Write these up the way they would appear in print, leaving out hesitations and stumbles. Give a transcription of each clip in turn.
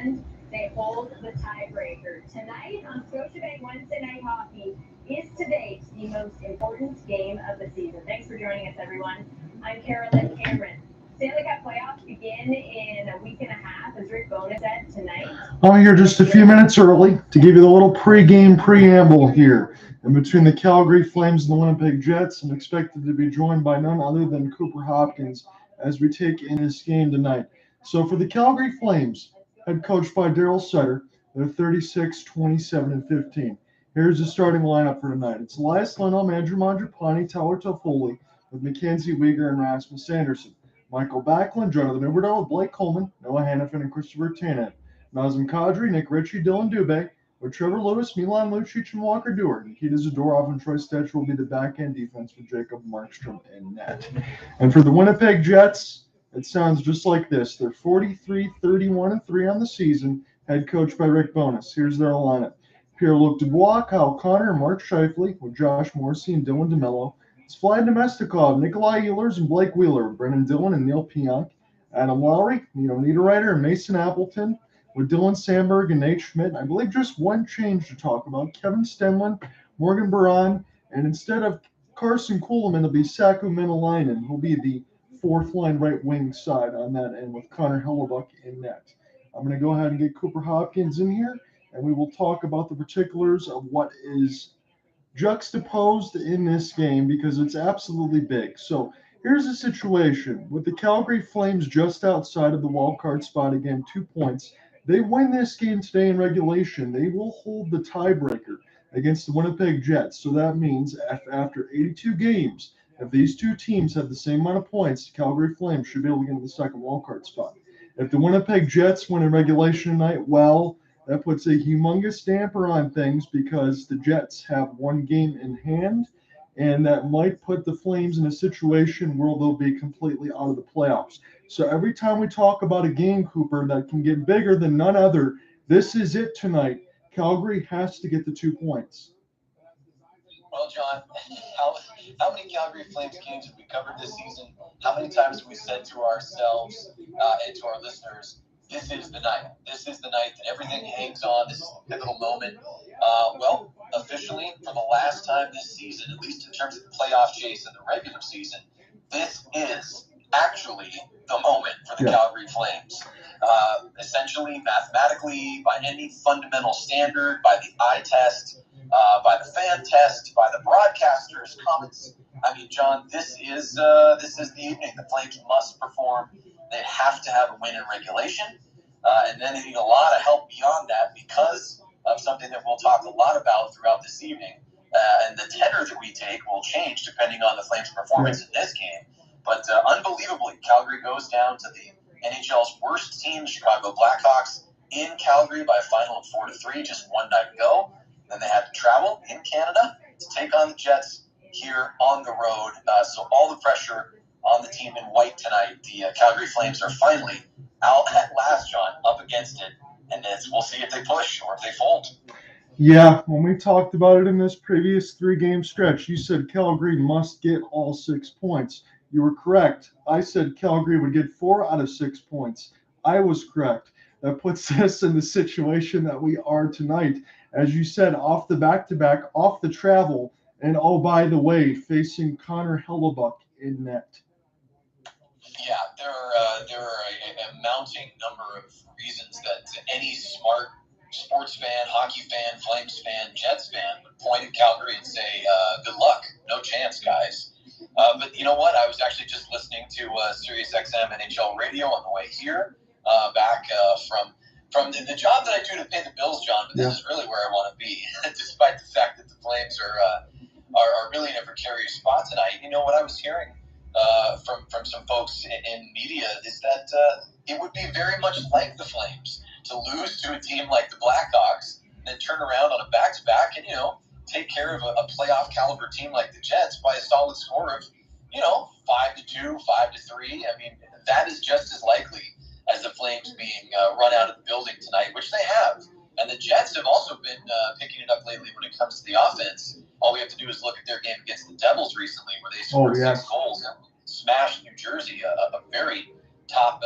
and they hold the tiebreaker. Tonight on Scotiabank Wednesday Night Hockey is to date the most important game of the season. Thanks for joining us, everyone. I'm Carolyn Cameron. Stanley Cup playoffs begin in a week and a half. As Rick Bowness said tonight. I'm here just a few minutes early to give you the little pre-game preamble here. And between the Calgary Flames and the Winnipeg Jets, I'm expected to be joined by none other than Cooper Hopkins as we take in this game tonight. So for the Calgary Flames, head coached by Darryl Sutter, they're 36, 27, and 15. Here's the starting lineup for tonight. It's Elias Lindholm, Andrew Mangiapane, Tyler Toffoli, with Mackenzie Weegar and Rasmus Andersson. Mikael Backlund, Jonathan Huberdeau with Blake Coleman, Noah Hanifin, and Christopher Tanev. Nazem Kadri, Nick Ritchie, Dillon Dube, with Trevor Lewis, Milan Lucic, and Walker Duehr. Nikita Zadorov and Troy Stetch will be the back-end defense with Jacob Markstrom in net. And for the Winnipeg Jets, it sounds just like this. They're 43, 31, and 3 on the season, head coached by Rick Bowness. Here's their lineup. Pierre Luc-Dubois, Kyle Connor, and Mark Scheifele, with Josh Morrissey and Dylan DeMello. It's Vlad Nemestikov, Nikolaj Ehlers, and Blake Wheeler, Brendan Dillon and Neal Pionk. Adam Lowry, Niederreiter, and Mason Appleton, with Dylan Sandberg and Nate Schmidt. I believe just one change to talk about. Kevin Stenlund, Morgan Baran, and instead of Carson Coleman, it'll be Saku Menelainen, who'll be the fourth line right wing side on that end with Connor Hellebuyck in net. I'm going to go ahead and get Cooper Hopkins in here, and we will talk about the particulars of what is juxtaposed in this game because it's absolutely big. So here's the situation. With the Calgary Flames just outside of the wild card spot, again, 2 points. They win this game today in regulation. They will hold the tiebreaker against the Winnipeg Jets. So that means after 82 games, if these two teams have the same amount of points, the Calgary Flames should be able to get into the second wildcard spot. If the Winnipeg Jets win in regulation tonight, well, that puts a humongous damper on things because the Jets have one game in hand, and that might put the Flames in a situation where they'll be completely out of the playoffs. So every time we talk about a game, Cooper, that can get bigger than none other, this is it tonight. Calgary has to get the 2 points. Well, John, how many Calgary Flames games have we covered this season? How many times have we said to ourselves and to our listeners, this is the night. This is the night that everything hangs on. This is the pivotal moment. Well, officially, for the last time this season, at least in terms of the playoff chase in the regular season, this is actually the moment for the Calgary Flames. Essentially, mathematically, by any fundamental standard, by the eye test, by the fan test, by the broadcasters' comments. I mean, John, this is the evening. The Flames must perform. They have to have a win in regulation, and then they need a lot of help beyond that because of something that we'll talk a lot about throughout this evening. And the tenor that we take will change depending on the Flames' performance in this game. But unbelievably, Calgary goes down to the NHL's worst team, the Chicago Blackhawks, in Calgary by a final of 4-3, just one night ago. Then they had to travel in Canada to take on the Jets here on the road. So all the pressure on the team in white tonight. The Calgary Flames are finally out at last, John, up against it. And we'll see if they push or if they fold. Yeah, when we talked about it in this previous 3-game stretch, you said Calgary must get all 6 points. You were correct. I said Calgary would get 4 out of 6 points. I was correct. That puts us in the situation that we are tonight. As you said, off the back-to-back, off the travel, and oh, by the way, facing Connor Hellebuyck in net. Yeah, there are a mounting number of reasons that any smart sports fan, hockey fan, Flames fan, Jets fan would point at Calgary and say, good luck, no chance, guys. But you know what? I was actually just listening to Sirius XM NHL radio on the way here, back from the job that I do to pay the bills, John. But this is really where I want to be, despite the fact that the Flames are really in a precarious spot tonight. You know what I was hearing from some folks in media is that it would be very much like the Flames to lose to a team like the Blackhawks and then turn around on a back-to-back and, take care of a playoff caliber team like the Jets by a solid score of, 5-2, 5-3. I mean, that is just as likely as the Flames being run out of the building tonight, which they have. And the Jets have also been picking it up lately when it comes to the offense. All we have to do is look at their game against the Devils recently, where they scored 6 goals and smashed New Jersey, a very top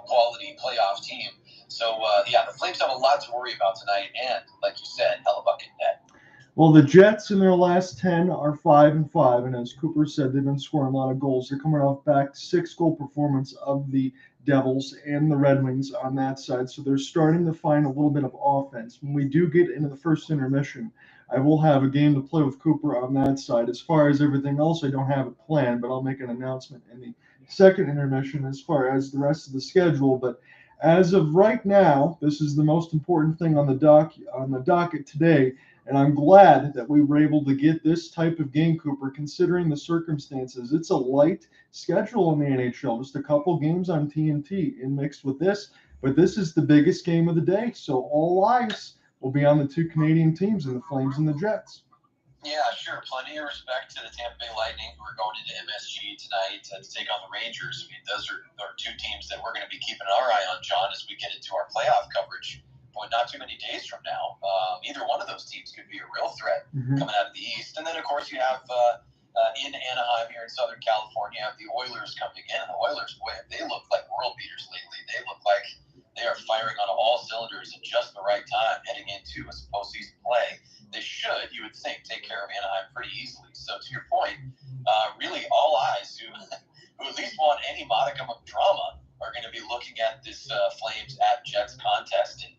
quality playoff team. So yeah, the Flames have a lot to worry about tonight, and like you said, Hellebuck in net. Well, the Jets in their last 10 are 5-5, and as Cooper said, they've been scoring a lot of goals. They're coming off back 6-goal performance of the Devils and the Red Wings on that side, so they're starting to find a little bit of offense. When we do get into the first intermission, I will have a game to play with Cooper on that side. As far as everything else, I don't have it planned, but I'll make an announcement in the second intermission as far as the rest of the schedule. But as of right now, this is the most important thing on the docket today. And I'm glad that we were able to get this type of game, Cooper, considering the circumstances. It's a light schedule in the NHL, just a couple games on TNT and mixed with this. But this is the biggest game of the day. So all eyes will be on the two Canadian teams, and the Flames and the Jets. Yeah, sure. Plenty of respect to the Tampa Bay Lightning, who are going into MSG tonight to take on the Rangers. I mean, those are two teams that we're going to be keeping our eye on, John, as we get into our playoff coverage. Boy, not too many days from now. Either one of those teams could be a real threat coming out of the East. And then, of course, you have in Anaheim here in Southern California, you have the Oilers coming in. The Oilers, boy, they look like world beaters lately. They look like they are firing on all cylinders at just the right time heading into a postseason play. They should, you would think, take care of Anaheim pretty easily. So to your point, really all eyes who at least want any modicum of drama are going to be looking at this Flames at Jets contest. And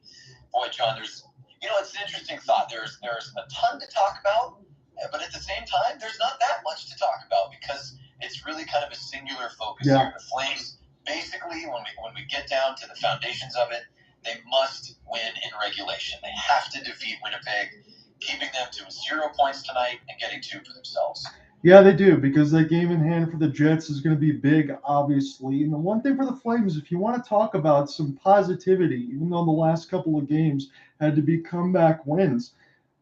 boy, John, it's an interesting thought. There's a ton to talk about, but at the same time, there's not that much to talk about because it's really kind of a singular focus here. The Flames, basically, when we get down to the foundations of it, they must win in regulation. They have to defeat Winnipeg, keeping them to 0 points tonight and getting 2 for themselves. Yeah, they do, because that game in hand for the Jets is going to be big, obviously. And the one thing for the Flames, if you want to talk about some positivity, even though the last couple of games had to be comeback wins,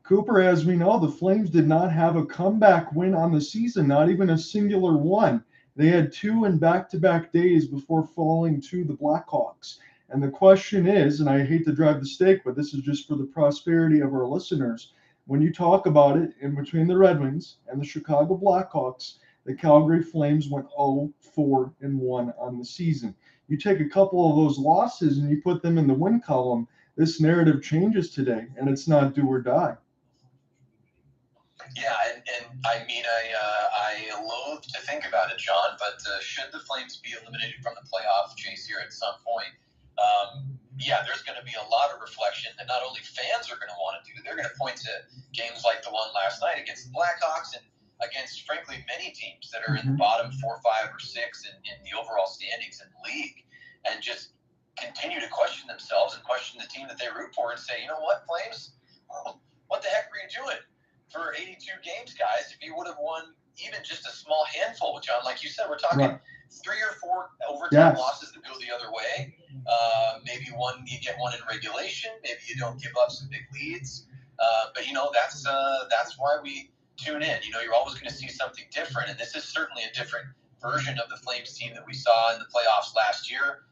Cooper, as we know, the Flames did not have a comeback win on the season, not even a singular one. They had 2 in back-to-back days before falling to the Blackhawks. And the question is, and I hate to drive the stake, but this is just for the prosperity of our listeners, when you talk about it, in between the Red Wings and the Chicago Blackhawks, the Calgary Flames went 0-4-1 on the season. You take a couple of those losses and you put them in the win column, this narrative changes today, and it's not do or die. Yeah, and I mean, I loathe to think about it, John, but should the Flames be eliminated from the playoff chase here at some point, there's going to be a lot of reflection that not only fans are going to want to do, they're going to point to games like the one last night against the Blackhawks and against, frankly, many teams that are in the bottom 4, 5, or 6 in the overall standings in the league, and just continue to question themselves and question the team that they root for and say, you know what, Flames, what the heck were you doing for 82 games, guys? If you would have won even just a small handful, John, like you said, we're talking 3 or 4 overtime losses that go the other way. Maybe you get one in regulation. Maybe you don't give up some big leads. But that's why we tune in. You're always going to see something different, and this is certainly a different version of the Flames team that we saw in the playoffs last year.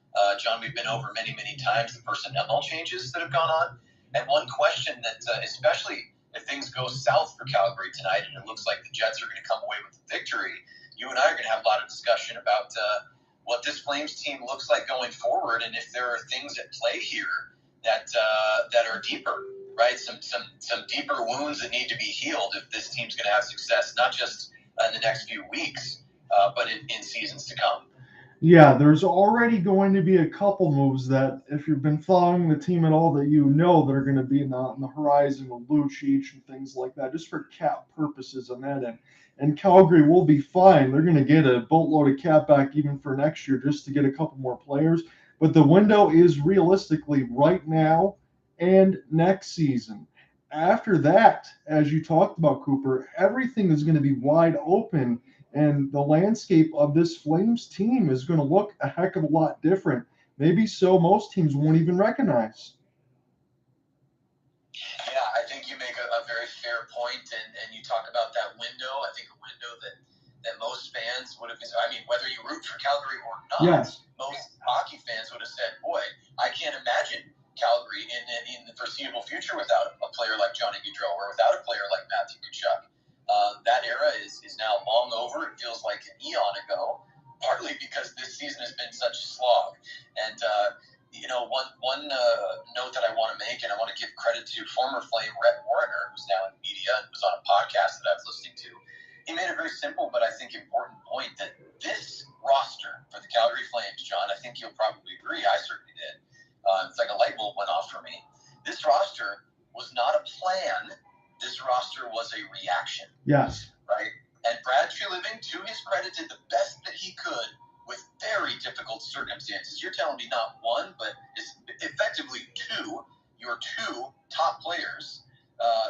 John, we've been over many, many times the personnel changes that have gone on. And one question that, especially if things go south for Calgary tonight, and it looks like the Jets are going to come away with the victory, you and I are going to have a lot of discussion about what this Flames team looks like going forward, and if there are things at play here that are deeper, right? Some deeper wounds that need to be healed if this team's going to have success, not just in the next few weeks, but in seasons to come. Yeah, there's already going to be a couple moves that, if you've been following the team at all, that that are going to be on the horizon with Lucic and things like that, just for cap purposes on that end. And Calgary will be fine. They're going to get a boatload of cap back even for next year just to get a couple more players. But the window is realistically right now and next season. After that, as you talked about, Cooper, everything is going to be wide open. And the landscape of this Flames team is going to look a heck of a lot different. Maybe so most teams won't even recognize. Yeah, I think you make a very fair point, and you talk about that window. I think a window that most fans would have, whether you root for Calgary or not, most hockey fans would have said, boy, I can't imagine Calgary in the foreseeable future without a player like Johnny Gaudreau or without a player like Matthew Tkachuk. That era is now long over. It feels like an eon ago, partly because this season has been such a slog. And, one note credit to former Flame Rhett Warrener, who's now in media and was on a podcast that I was listening to. He made a very simple but I think important point that this roster for the Calgary Flames, John, I think you'll probably agree, I certainly did. It's like a light bulb went off for me. This roster was not a plan. This roster was a reaction. Yes. Right? And Brad Treliving, to his credit, did the best that he could with very difficult circumstances. You're telling me not one, but effectively two, your two top players,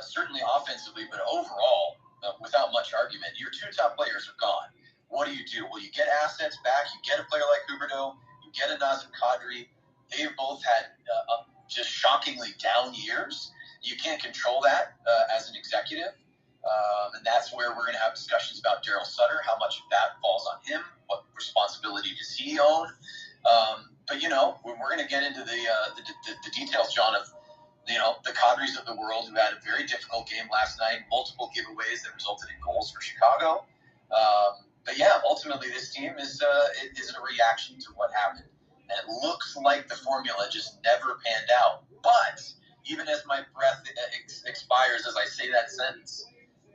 certainly offensively, but overall, without much argument, your two top players are gone. What do? Well, you get assets back. You get a player like Huberdeau. You get a Nazem Kadri. They've both had just shockingly down years. You can't control that as an executive. And that's where we're going to have discussions about Darryl Sutter, how much of that falls on him, what responsibility does he own. But, we're going to get into the details, John, of, the Kadris of the world who had a very difficult game last night, multiple giveaways that resulted in goals for Chicago. But, ultimately this team is a reaction to what happened. And it looks like the formula just never panned out. But even as my breath expires as I say that sentence,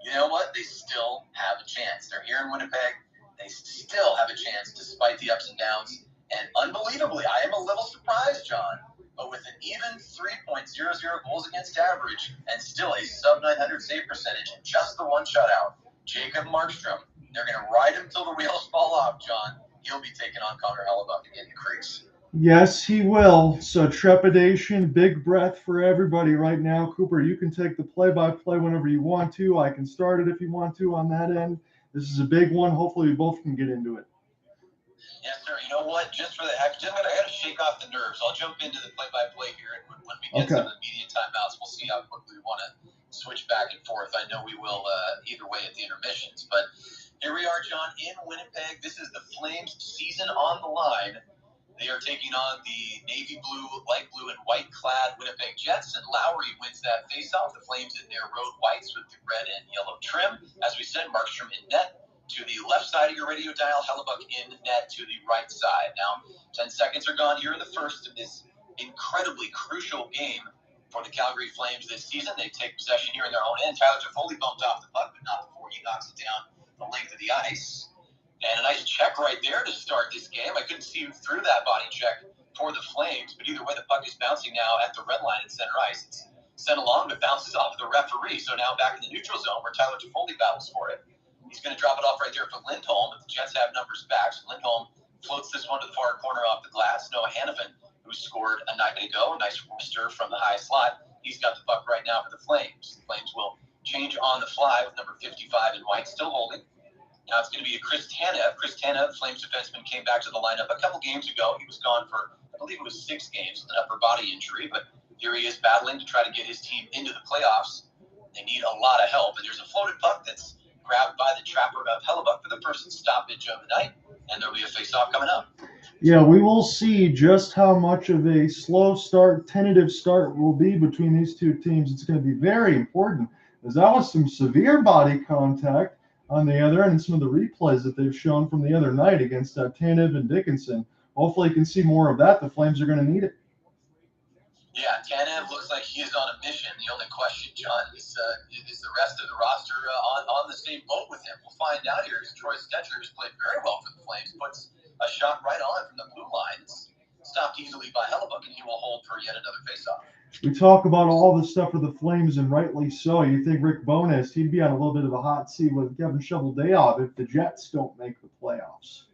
you know what? They still have a chance. They're here in Winnipeg. They still have a chance despite the ups and downs. And unbelievably, I am a little surprised, John, but with an even 3.00 goals against average and still a sub-900 save percentage and just the one shutout, Jacob Markstrom, they're going to ride him till the wheels fall off, John. He'll be taking on Connor Hellebuck again in the crease. Yes, he will. So trepidation, big breath for everybody right now. Cooper, you can take the play-by-play whenever you want to. I can start it if you want to on that end. This is a big one. Hopefully we both can get into it. Yes, sir. You know what? Just for the heck, I got to shake off the nerves. I'll jump into the play-by-play here when we get some of the media timeouts. We'll see how quickly we want to switch back and forth. I know we will either way at the intermissions. But here we are, John, in Winnipeg. This is the Flames season on the line. They are taking on the navy blue, light blue, and white-clad Winnipeg Jets, and Lowry wins that face-off. The Flames in their road whites with the red and yellow trim. As we said, Markstrom in net to the left side of your radio dial, Hellebuck in net to the right side. Now, 10 seconds are gone here in the first of this incredibly crucial game for the Calgary Flames this season. They take possession here in their own end. Tyler Toffoli bumped off the puck, but not before he knocks it down the length of the ice. And a nice check right there to start this game. I couldn't see him through that body check for the Flames, but either way, the puck is bouncing now at the red line in center ice. It's sent along, but bounces off of the referee. So now back in the neutral zone where Tyler Toffoli battles for it. He's going to drop it off right there for Lindholm, but the Jets have numbers back. So Lindholm floats this one to the far corner off the glass. Noah Hanifin, who scored a night ago, a nice wrister from the high slot. He's got the puck right now for the Flames. The Flames will change on the fly with number 55 in white, still holding. Now it's going to be a Chris Tanev. Chris Tanev, Flames defenseman, came back to the lineup a couple games ago. He was gone for, I believe it was 6 games with an upper body injury, but here he is battling to try to get his team into the playoffs. They need a lot of help, and there's a floated puck that's grabbed by the trapper of Hellebuck for the first stoppage of the night, and there'll be a face-off coming up. Yeah, we will see just how much of a slow start, tentative start will be between these two teams. It's going to be very important, as that was some severe body contact on the other end, and some of the replays that they've shown from the other night against Tanev and Dickinson. Hopefully you can see more of that. The Flames are going to need it. Yeah, Tanev looks like he is on a mission. The only question, John, is the rest of the roster on the same boat with him? We'll find out here. Troy Stetcher, who's played very well for the Flames, puts a shot right on from the blue line. It's stopped easily by Hellebuck, and he will hold for yet another faceoff. We talk about all the stuff for the Flames, and rightly so. You think Rick Bowness, he'd be on a little bit of a hot seat with Kevin Shovel-Dayoff if the Jets don't make the playoffs.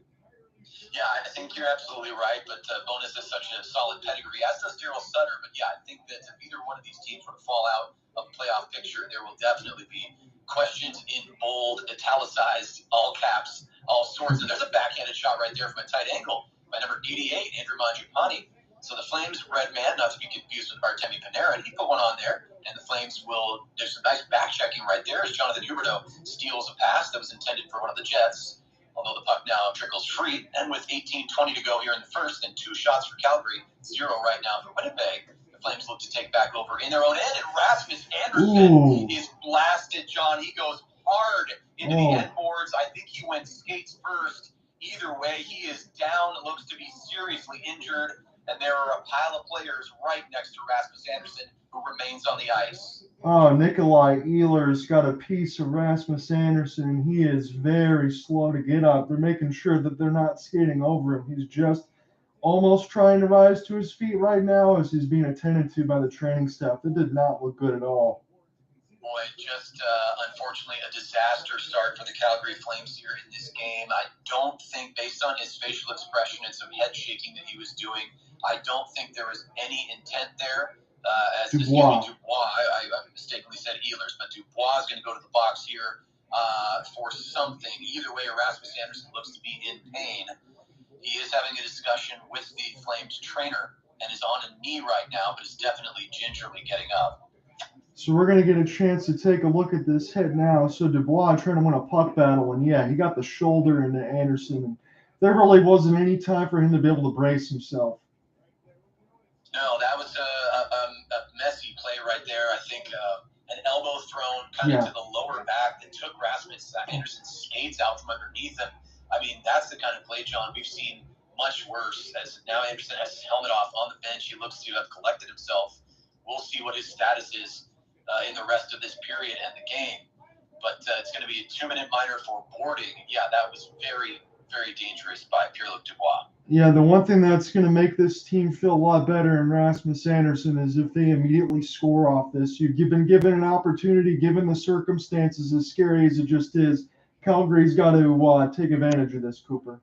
Yeah, I think you're absolutely right, but Bowness has such a solid pedigree, as does Darryl Sutter. But yeah, I think that if either one of these teams were to fall out of the playoff picture, there will definitely be questions in bold, italicized, all caps, all sorts. And there's a backhanded shot right there from a tight angle by number 88, Andrew Mangiapane. So the Flames red man, not to be confused with Artemi Panarin, he put one on there, and the Flames will, there's some nice back checking right there as Jonathan Huberdeau steals a pass that was intended for one of the Jets, although the puck now trickles free. And with 18:20 to go here in the first, and 2 shots for Calgary, 0 right now for Winnipeg, the Flames look to take back over in their own end, and Rasmus Andersson is blasted, John. He goes hard into the end boards. I think he went skates first. Either way, he is down, looks to be seriously injured. and there are a pile of players right next to Rasmus Andersson who remains on the ice. Oh, Nikolaj Ehlers got a piece of Rasmus Andersson, and he is very slow to get up. They're making sure that they're not skating over him. He's just almost trying to rise to his feet right now as he's being attended to by the training staff. It did not look good at all. Boy, just unfortunately a disaster start for the Calgary Flames here in this game. I don't think, based on his facial expression and some head shaking that he was doing, I don't think there was any intent there. Dubois. I mistakenly said Ehlers, but Dubois is going to go to the box here for something. Either way, Rasmus Andersson looks to be in pain. He is having a discussion with the Flames trainer and is on a knee right now, but is definitely gingerly getting up. So we're going to get a chance to take a look at this hit now. So Dubois trying to win a puck battle, and yeah, he got the shoulder into Andersson. And there really wasn't any time for him to be able to brace himself. No, that was a messy play right there. I think an elbow thrown kind of to the lower back that took Rasmus Andersson's skates out from underneath him. I mean, that's the kind of play, John, we've seen much worse. As now Andersson has his helmet off on the bench. He looks to have collected himself. We'll see what his status is in the rest of this period and the game. But it's going to be a 2-minute minor for boarding. Yeah, that was very, very dangerous by Pierre Luc-Dubois. Yeah, the one thing that's going to make this team feel a lot better in Rasmus Andersson is if they immediately score off this. You've been given an opportunity, given the circumstances, as scary as it just is. Calgary's got to take advantage of this, Cooper.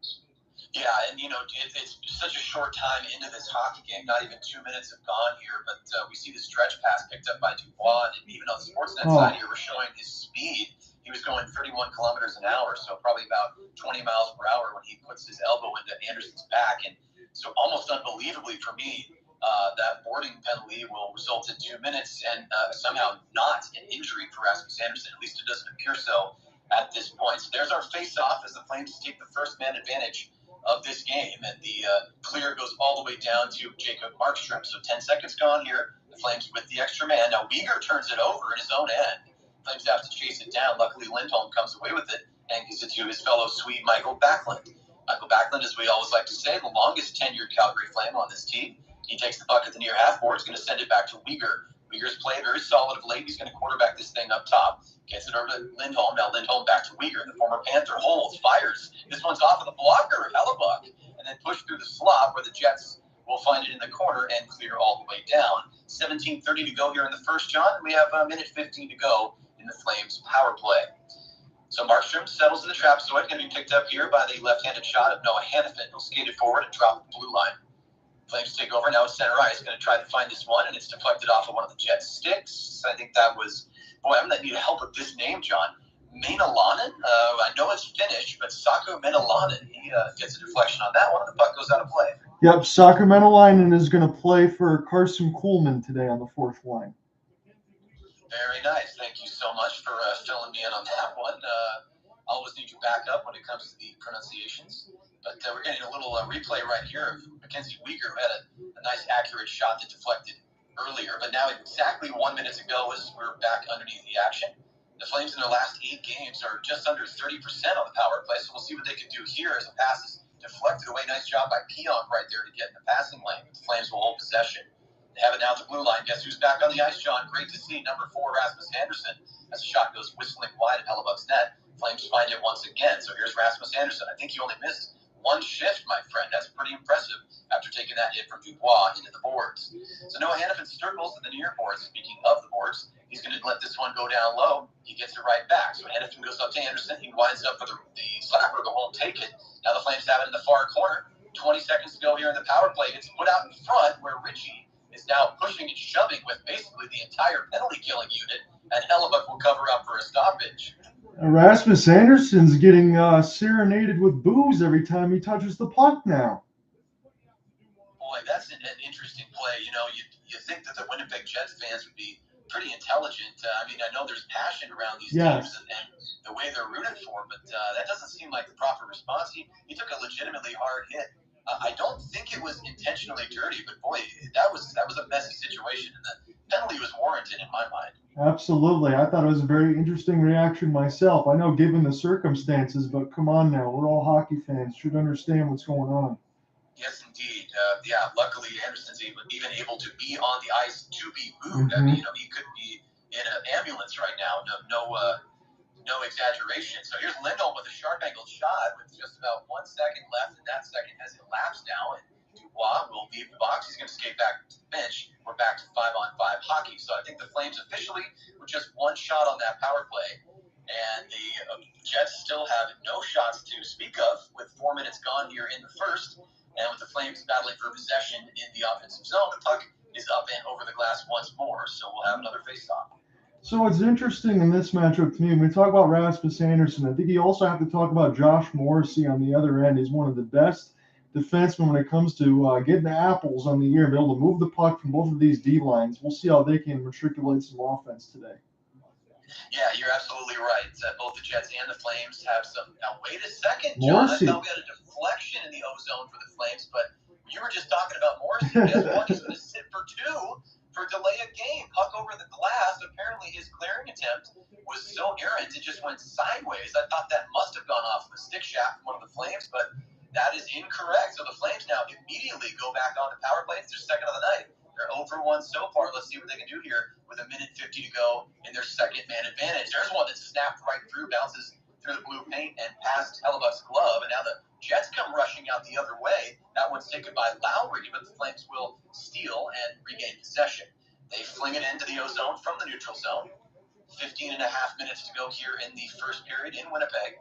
Yeah, and it's such a short time into this hockey game. Not even 2 minutes have gone here, but we see the stretch pass picked up by Dubois, and even on the Sportsnet side here, we're showing his speed. He was going 31 kilometers an hour, so probably about 20 miles per hour when he puts his elbow into Andersson's back. And so almost unbelievably for me, that boarding penalty will result in 2 minutes and somehow not an injury for Rasmus Andersson. At least it doesn't appear so at this point. So there's our face-off as the Flames take the first man advantage of this game, and the clear goes all the way down to Jacob Markstrom. So 10 seconds gone here. The Flames with the extra man. Now Uyghur turns it over in his own end. Flames have to chase it down. Luckily, Lindholm comes away with it and gives it to his fellow Swede, Mikael Backlund. Mikael Backlund, as we always like to say, the longest tenured Calgary Flame on this team. He takes the puck at the near half board. He's going to send it back to Uyghur. Uyghur's played very solid of late. He's going to quarterback this thing up top. Gets it over to Lindholm. Now Lindholm back to Uyghur. The former Panther holds, fires. This one's off of the blocker of Hellebuck. And then pushed through the slot where the Jets will find it in the corner and clear all the way down. 17:30 to go here in the first, John. And we have a minute 15 to go in the Flames power play. So Markstrom settles in the trapezoid, going to be picked up here by the left-handed shot of Noah Hanifin. He'll skate it forward and drop the blue line. Flames take over now at center ice, going to try to find this one, and it's deflected off of one of the Jets' sticks. I think that was, boy, I'm going to need help with this name, John. Mainalainen? I know it's Finnish, but Saku Mainalainen, he gets a deflection on that one, and the puck goes out of play. Yep, Saku Mainalainen is going to play for Carson Coleman today on the fourth line. Very nice. Thank you so much for filling me in on that one. I always need your backup when it comes to the pronunciations. But we're getting a little replay right here of Mackenzie Uyghur, who had a nice, accurate shot that deflected earlier. But now exactly 1 minute to go as we're back underneath the action. The Flames in their last 8 games are just under 30% on the power play, so we'll see what they can do here as a pass is deflected away. Nice job by Pionk right there to get in the passing lane. The Flames will hold possession. They have it now at the blue line. Guess who's back on the ice, John? Great to see number 4, Rasmus Andersson, as the shot goes whistling wide of Hellebuck's net. Flames find it once again. So here's Rasmus Andersson. I think he only missed one shift, my friend. That's pretty impressive after taking that hit from Dubois into the boards. So Noah Hanifin circles to the near boards. Speaking of the boards, he's going to let this one go down low. He gets it right back. So Hanifin goes up to Andersson. He winds up for the slapper to won't take it. Now the Flames have it in the far corner. 20 seconds to go here in the power play. It's put out in front where Ritchie is now pushing and shoving with basically the entire penalty-killing unit, and Hellebuck will cover up for a stoppage. Rasmus Andersson's getting serenaded with booze every time he touches the puck now. Boy, that's an interesting play. You know, you think that the Winnipeg Jets fans would be pretty intelligent. I mean, I know there's passion around these teams and the way they're rooted for, but that doesn't seem like the proper response. He took a legitimately hard hit. I don't think it was intentionally dirty, but boy, that was a messy situation, and the penalty was warranted in my mind. Absolutely. I thought it was a very interesting reaction myself. I know given the circumstances, but come on now. We're all hockey fans. Should understand what's going on. Yes, indeed. Luckily Anderson's even able to be on the ice to be moved. I mean, he could be in an ambulance right now. No exaggeration. So here's Lindholm with a sharp angled shot with just about 1 second left, and that second has elapsed now. And Dubois will leave the box. He's going to skate back to the bench. We're back to 5-on-5 hockey. So I think the Flames officially with just one shot on that power play, and the Jets still have no shots to speak of with 4 minutes gone here in the first. And with the Flames battling for possession in the offensive zone, the puck is up and over the glass once more. So we'll have another face-off. So what's interesting in this matchup to me, when we talk about Rasmus Andersson, I think you also have to talk about Josh Morrissey on the other end. He's one of the best defensemen when it comes to getting the apples on the year and be able to move the puck from both of these D lines. We'll see how they can matriculate some offense today. Yeah, you're absolutely right. Both the Jets and the Flames have some. Now, wait a second, John. Morrissey. I thought we had a deflection in the O-zone for the Flames, but you were just talking about Morrissey. Guess what? He's going to sit for 2 for delay a game. Puck over the glass. Apparently, his clearing attempt was so errant, it just went sideways. I thought that must have gone off the stick shaft from one of the Flames, but that is incorrect. So the Flames now immediately go back on the power play. It's their second of the night. They're 0 for 1 so far. Let's see what they can do here with 1:50 to go in their second man advantage. There's one that snapped right through, bounces through the blue paint and past Hellebuck's glove. And now the Jets come rushing out the other way. That one's taken by Lowry, but the Flames will steal and regain possession. They fling it into the O-zone from the neutral zone. 15 and a half minutes to go here in the first period in Winnipeg.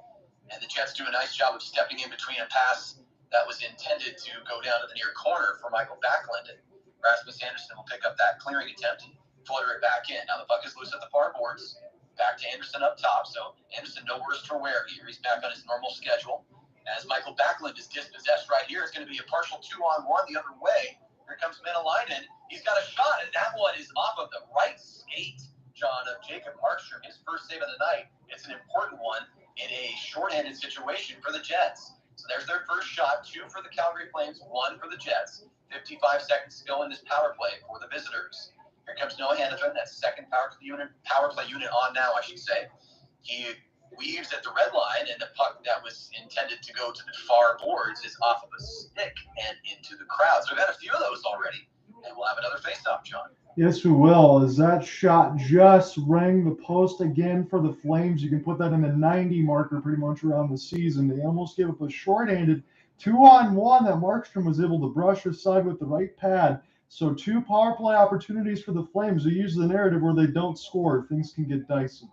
And the Jets do a nice job of stepping in between a pass that was intended to go down to the near corner for Mikael Backlund. And Rasmus Andersson will pick up that clearing attempt and flutter it back in. Now the puck is loose at the far boards. Back to Andersson up top. So Andersson no worse for wear here. He's back on his normal schedule. As Mikael Backlund is dispossessed right here, it's going to be a partial 2-on-1 the other way. Here comes Mangiapane. He's got a shot, and that one is off of the right skate, John, of Jacob Markstrom. His first save of the night. It's an important one in a shorthanded situation for the Jets. So there's their first shot. 2 for the Calgary Flames, 1 for the Jets. 55 seconds to go in this power play for the visitors. Here comes Noah Hanifin, that second power play unit on now, I should say. He weaves at the red line, and the puck that was intended to go to the far boards is off of a stick and into the crowd. So we've had a few of those already, and we'll have another face-off, John. Yes, we will. As that shot just rang the post again for the Flames, you can put that in the 90 marker pretty much around the season. They almost gave up a shorthanded 2-on-1 that Markstrom was able to brush aside with the right pad. So 2 power play opportunities for the Flames. They use the narrative where they don't score. Things can get dicey.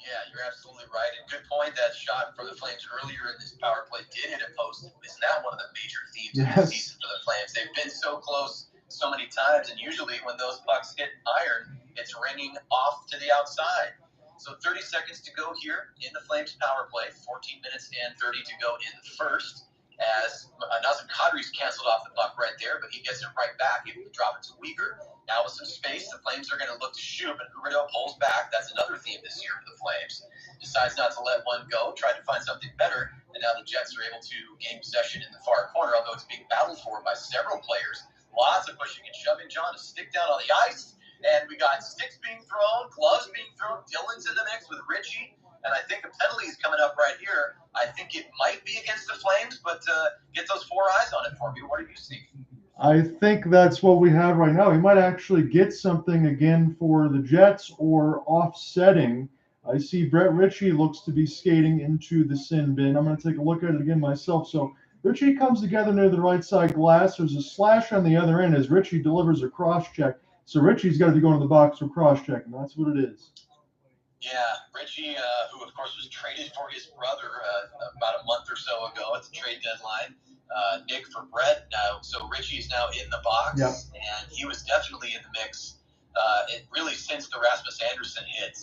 Yeah, you're absolutely right. And good point. That shot for the Flames earlier in this power play did hit a post. Isn't that one of the major themes of the season for the Flames? They've been so close so many times, and usually when those pucks hit iron, it's ringing off to the outside. So 30 seconds to go here in the Flames power play. 14 minutes and 30 to go in the first. As Nazem Kadri's canceled off the puck right there, but he gets it right back, able to drop it to Uyghur. Now with some space, the Flames are going to look to shoot, but Huberdeau pulls back. That's another theme this year for the Flames. Decides not to let one go, tried to find something better, and now the Jets are able to gain possession in the far corner, although it's being battled for by several players. Lots of pushing and shoving. John, a stick down on the ice, and we got sticks being thrown, gloves being thrown. Dillon's in the mix with Ritchie. And I think a penalty is coming up right here. I think it might be against the Flames, but get those 4 eyes on it for me. What do you see? I think that's what we have right now. We might actually get something again for the Jets or offsetting. I see Brett Ritchie looks to be skating into the sin bin. I'm going to take a look at it again myself. So Ritchie comes together near the right side glass. There's a slash on the other end as Ritchie delivers a cross check. So Ritchie's got to be going to the box for cross checking. That's what it is. Yeah, Ritchie, who of course was traded for his brother about a month or so ago at the trade deadline, Nick for Brett. So Ritchie's now in the box, and he was definitely in the mix. Really since the Rasmus Andersson hit,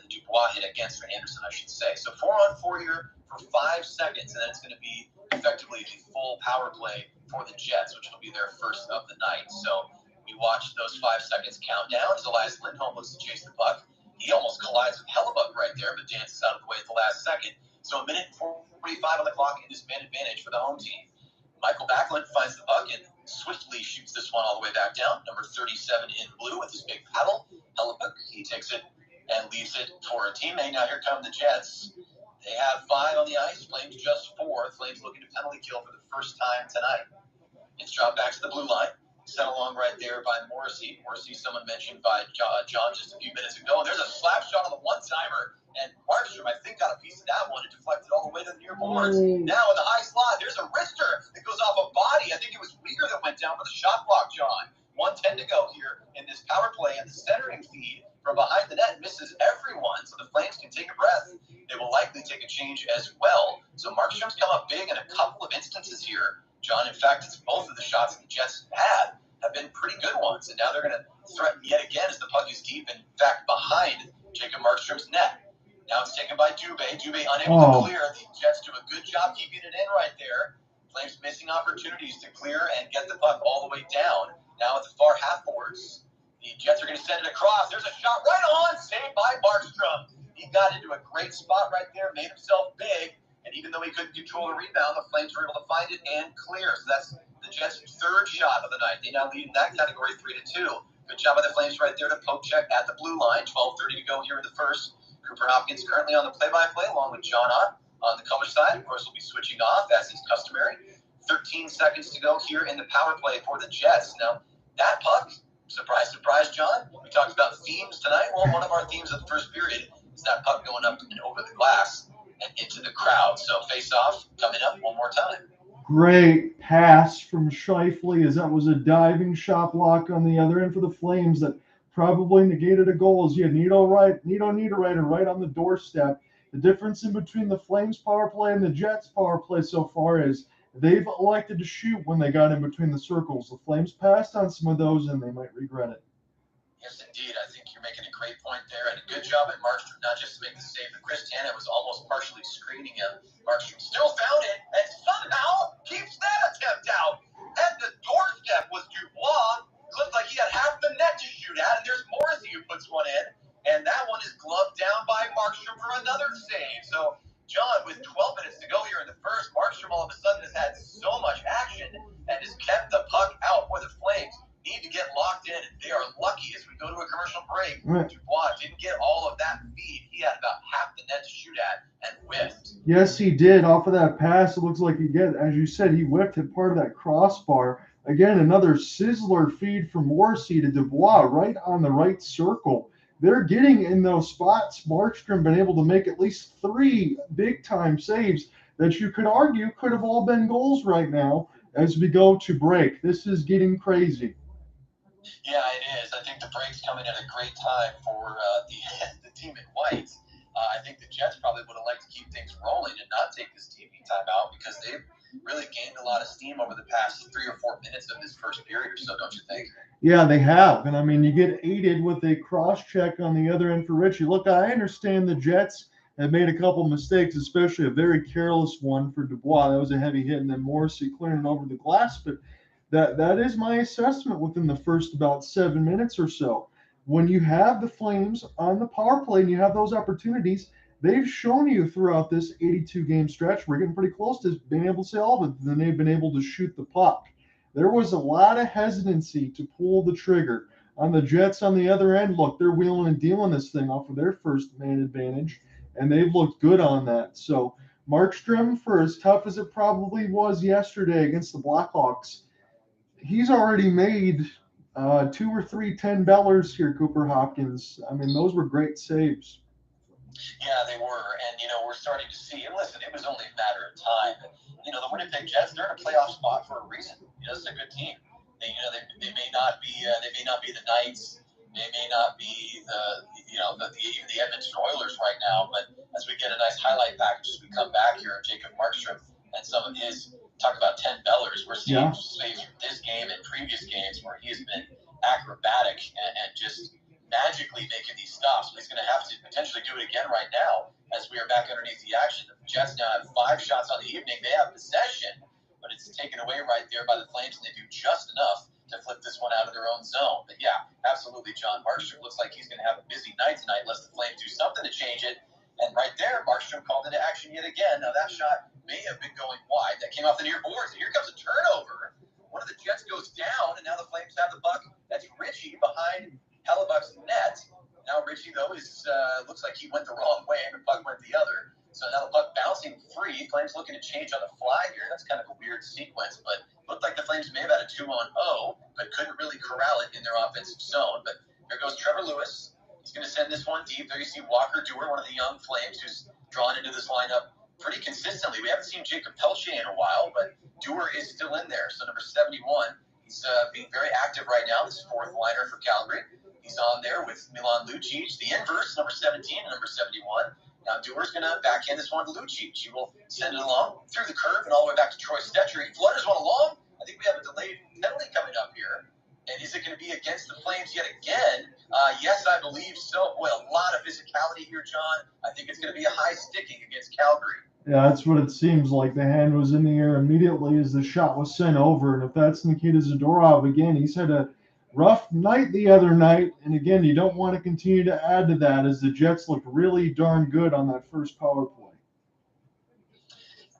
the Dubois hit against Andersson, I should say. So 4-on-4 here for 5 seconds, and then it's going to be effectively the full power play for the Jets, which will be their first of the night. So we watched those 5 seconds count down as Elias Lindholm looks to chase the puck. He almost collides with Hellebuck right there, but dances out of the way at the last second. So 1:45 on the clock in this man advantage for the home team. Mikael Backlund finds the puck and swiftly shoots this one all the way back down. Number 37 in blue with his big paddle. Hellebuck, he takes it and leaves it for a teammate. Now here come the Jets. They have 5 on the ice. Flames just 4. Flames looking to penalty kill for the first time tonight. It's dropped back to the blue line. Sent along right there by Morrissey. Morrissey, someone mentioned by John just a few minutes ago. And there's a slap shot on the one-timer. And Markstrom, I think, got a piece of that one and deflected all the way to the near boards. Now in the high slot, there's a wrister that goes off a body. I think it was Weegar that went down for the shot block, John. 1:10 to go here in this power play. And the centering feed from behind the net misses everyone. So the Flames can take a breath. They will likely take a change as well. So Markstrom's come up big in a couple of instances here, John. In fact, it's both of the shots the Jets have been pretty good ones. And now they're going to threaten yet again as the puck is deep, in fact, behind Jacob Markstrom's net. Now it's taken by Dube. Dube unable to clear. The Jets do a good job keeping it in right there. Flames missing opportunities to clear and get the puck all the way down. Now at the far half boards, the Jets are going to send it across. There's a shot right on, saved by Markstrom. He got into a great spot right there, made himself big, and even though he couldn't control the rebound, the Flames were able to find it and clear. So that's the Jets' third shot of the night. They now lead in that category 3-2. Good job by the Flames right there to poke check at the blue line. 12:30 to go here in the first. Cooper Hopkins currently on the play-by-play along with John Ott on the color side. Of course, we'll be switching off as is customary. 13 seconds to go here in the power play for the Jets. Now, that puck, surprise, surprise, John. We talked about themes tonight. Well, one of our themes of the first period is that puck going up and over the glass and into the crowd. So face-off coming up one more time. Great pass from Scheifele, as that was a diving shot block on the other end for the Flames that probably negated a goal. As you had Niederreiter right on the doorstep. The difference in between the Flames power play and the Jets power play so far is they've elected to shoot when they got in between the circles. The Flames passed on some of those, and they might regret it. Yes, indeed. I think you're making a great point there. And a good job at Markstrom, not just to make the save, but Chris Tanev was almost partially screening him. Markstrom still found it and somehow keeps that attempt out. At the doorstep was Dubois. It looked like he had half the net to shoot at, and there's Morrissey who puts one in. And that one is gloved down by Markstrom for another save. So, John, with 12 minutes to go here in the first, Markstrom all of a sudden has had so much action and has kept the puck out for the Flames. Need to get locked in. They are lucky as we go to a commercial break. Right. Dubois didn't get all of that feed. He had about half the net to shoot at and whiffed. Yes, he did. Off of that pass, it looks like as you said, he whipped at part of that crossbar. Again, another sizzler feed from Morrissey to Dubois right on the right circle. They're getting in those spots. Markstrom been able to make at least 3 big-time saves that you could argue could have all been goals right now as we go to break. This is getting crazy. Yeah, it is. I think the break's coming at a great time for the team in white. I think the Jets probably would have liked to keep things rolling and not take this TV timeout because they've really gained a lot of steam over the past 3 or 4 minutes of this first period or so, don't you think? Yeah, they have. And, I mean, you get aided with a cross-check on the other end for Ritchie. Look, I understand the Jets have made a couple mistakes, especially a very careless one for Dubois. That was a heavy hit, and then Morrissey clearing over the glass. But that is my assessment within the first about 7 minutes or so. When you have the Flames on the power play and you have those opportunities, they've shown you throughout this 82-game stretch, we're getting pretty close to being able to say all of it, then they've been able to shoot the puck. There was a lot of hesitancy to pull the trigger. On the Jets on the other end, look, they're wheeling and dealing this thing off of their first man advantage, and they've looked good on that. So Markstrom, for as tough as it probably was yesterday against the Blackhawks, he's already made 2 or 3 $10 here, Cooper Hopkins. I mean, those were great saves. Yeah, they were. And, we're starting to see, and listen, it was only a matter of time. The Winnipeg Jets, they're in a playoff spot for a reason. It's a good team. They may not be the Knights. They may not be even the Edmonton Oilers right now. But as we get a nice highlight package as we come back here of Jacob Markstrom and some of his, talk about $10, we're seeing saves from this game and previous games where he has been acrobatic and just magically making these stops. But he's going to have to potentially do it again right now as we are back underneath the action. The Jets now have 5 shots on the evening. They have possession, but it's taken away right there by the Flames, and they do just enough to flip this one out of their own zone. But yeah, absolutely, John. Markstrom looks like he's going to have a busy night tonight unless the Flames do something to change it. And right there, Markstrom called into action yet again. Now that shot may have been going wide. That came off the near boards. And here comes a turnover. One of the Jets goes down, and now the Flames have the puck. That's Ritchie behind Hellebuck's net. Now Ritchie, though, looks like he went the wrong way, and the puck went the other. So now the puck bouncing free. Flames looking to change on the fly here. That's kind of a weird sequence, but looked like the Flames may have had a 2-on-0, but couldn't really corral it in their offensive zone. But there goes Trevor Lewis. He's going to send this one deep. There you see Walker Dewar, one of the young Flames, who's drawn into this lineup pretty consistently. We haven't seen Jacob Pelche in a while, but Dewar is still in there. So number 71, he's being very active right now. This is fourth liner for Calgary. He's on there with Milan Lucic, the inverse, number 17 and number 71. Now Dewar's going to backhand this one to Lucic. He will send it along through the curve and all the way back to Troy Stetcher. He flutters one along. I think we have a delayed penalty coming up here. And is it going to be against the Flames yet again? Yes, I believe so. Boy, a lot of physicality here, John. I think it's going to be a high sticking against Calgary. Yeah, that's what it seems like. The hand was in the air immediately as the shot was sent over. And if that's Nikita Zadorov, again, he's had a rough night the other night. And again, you don't want to continue to add to that as the Jets looked really darn good on that first power play.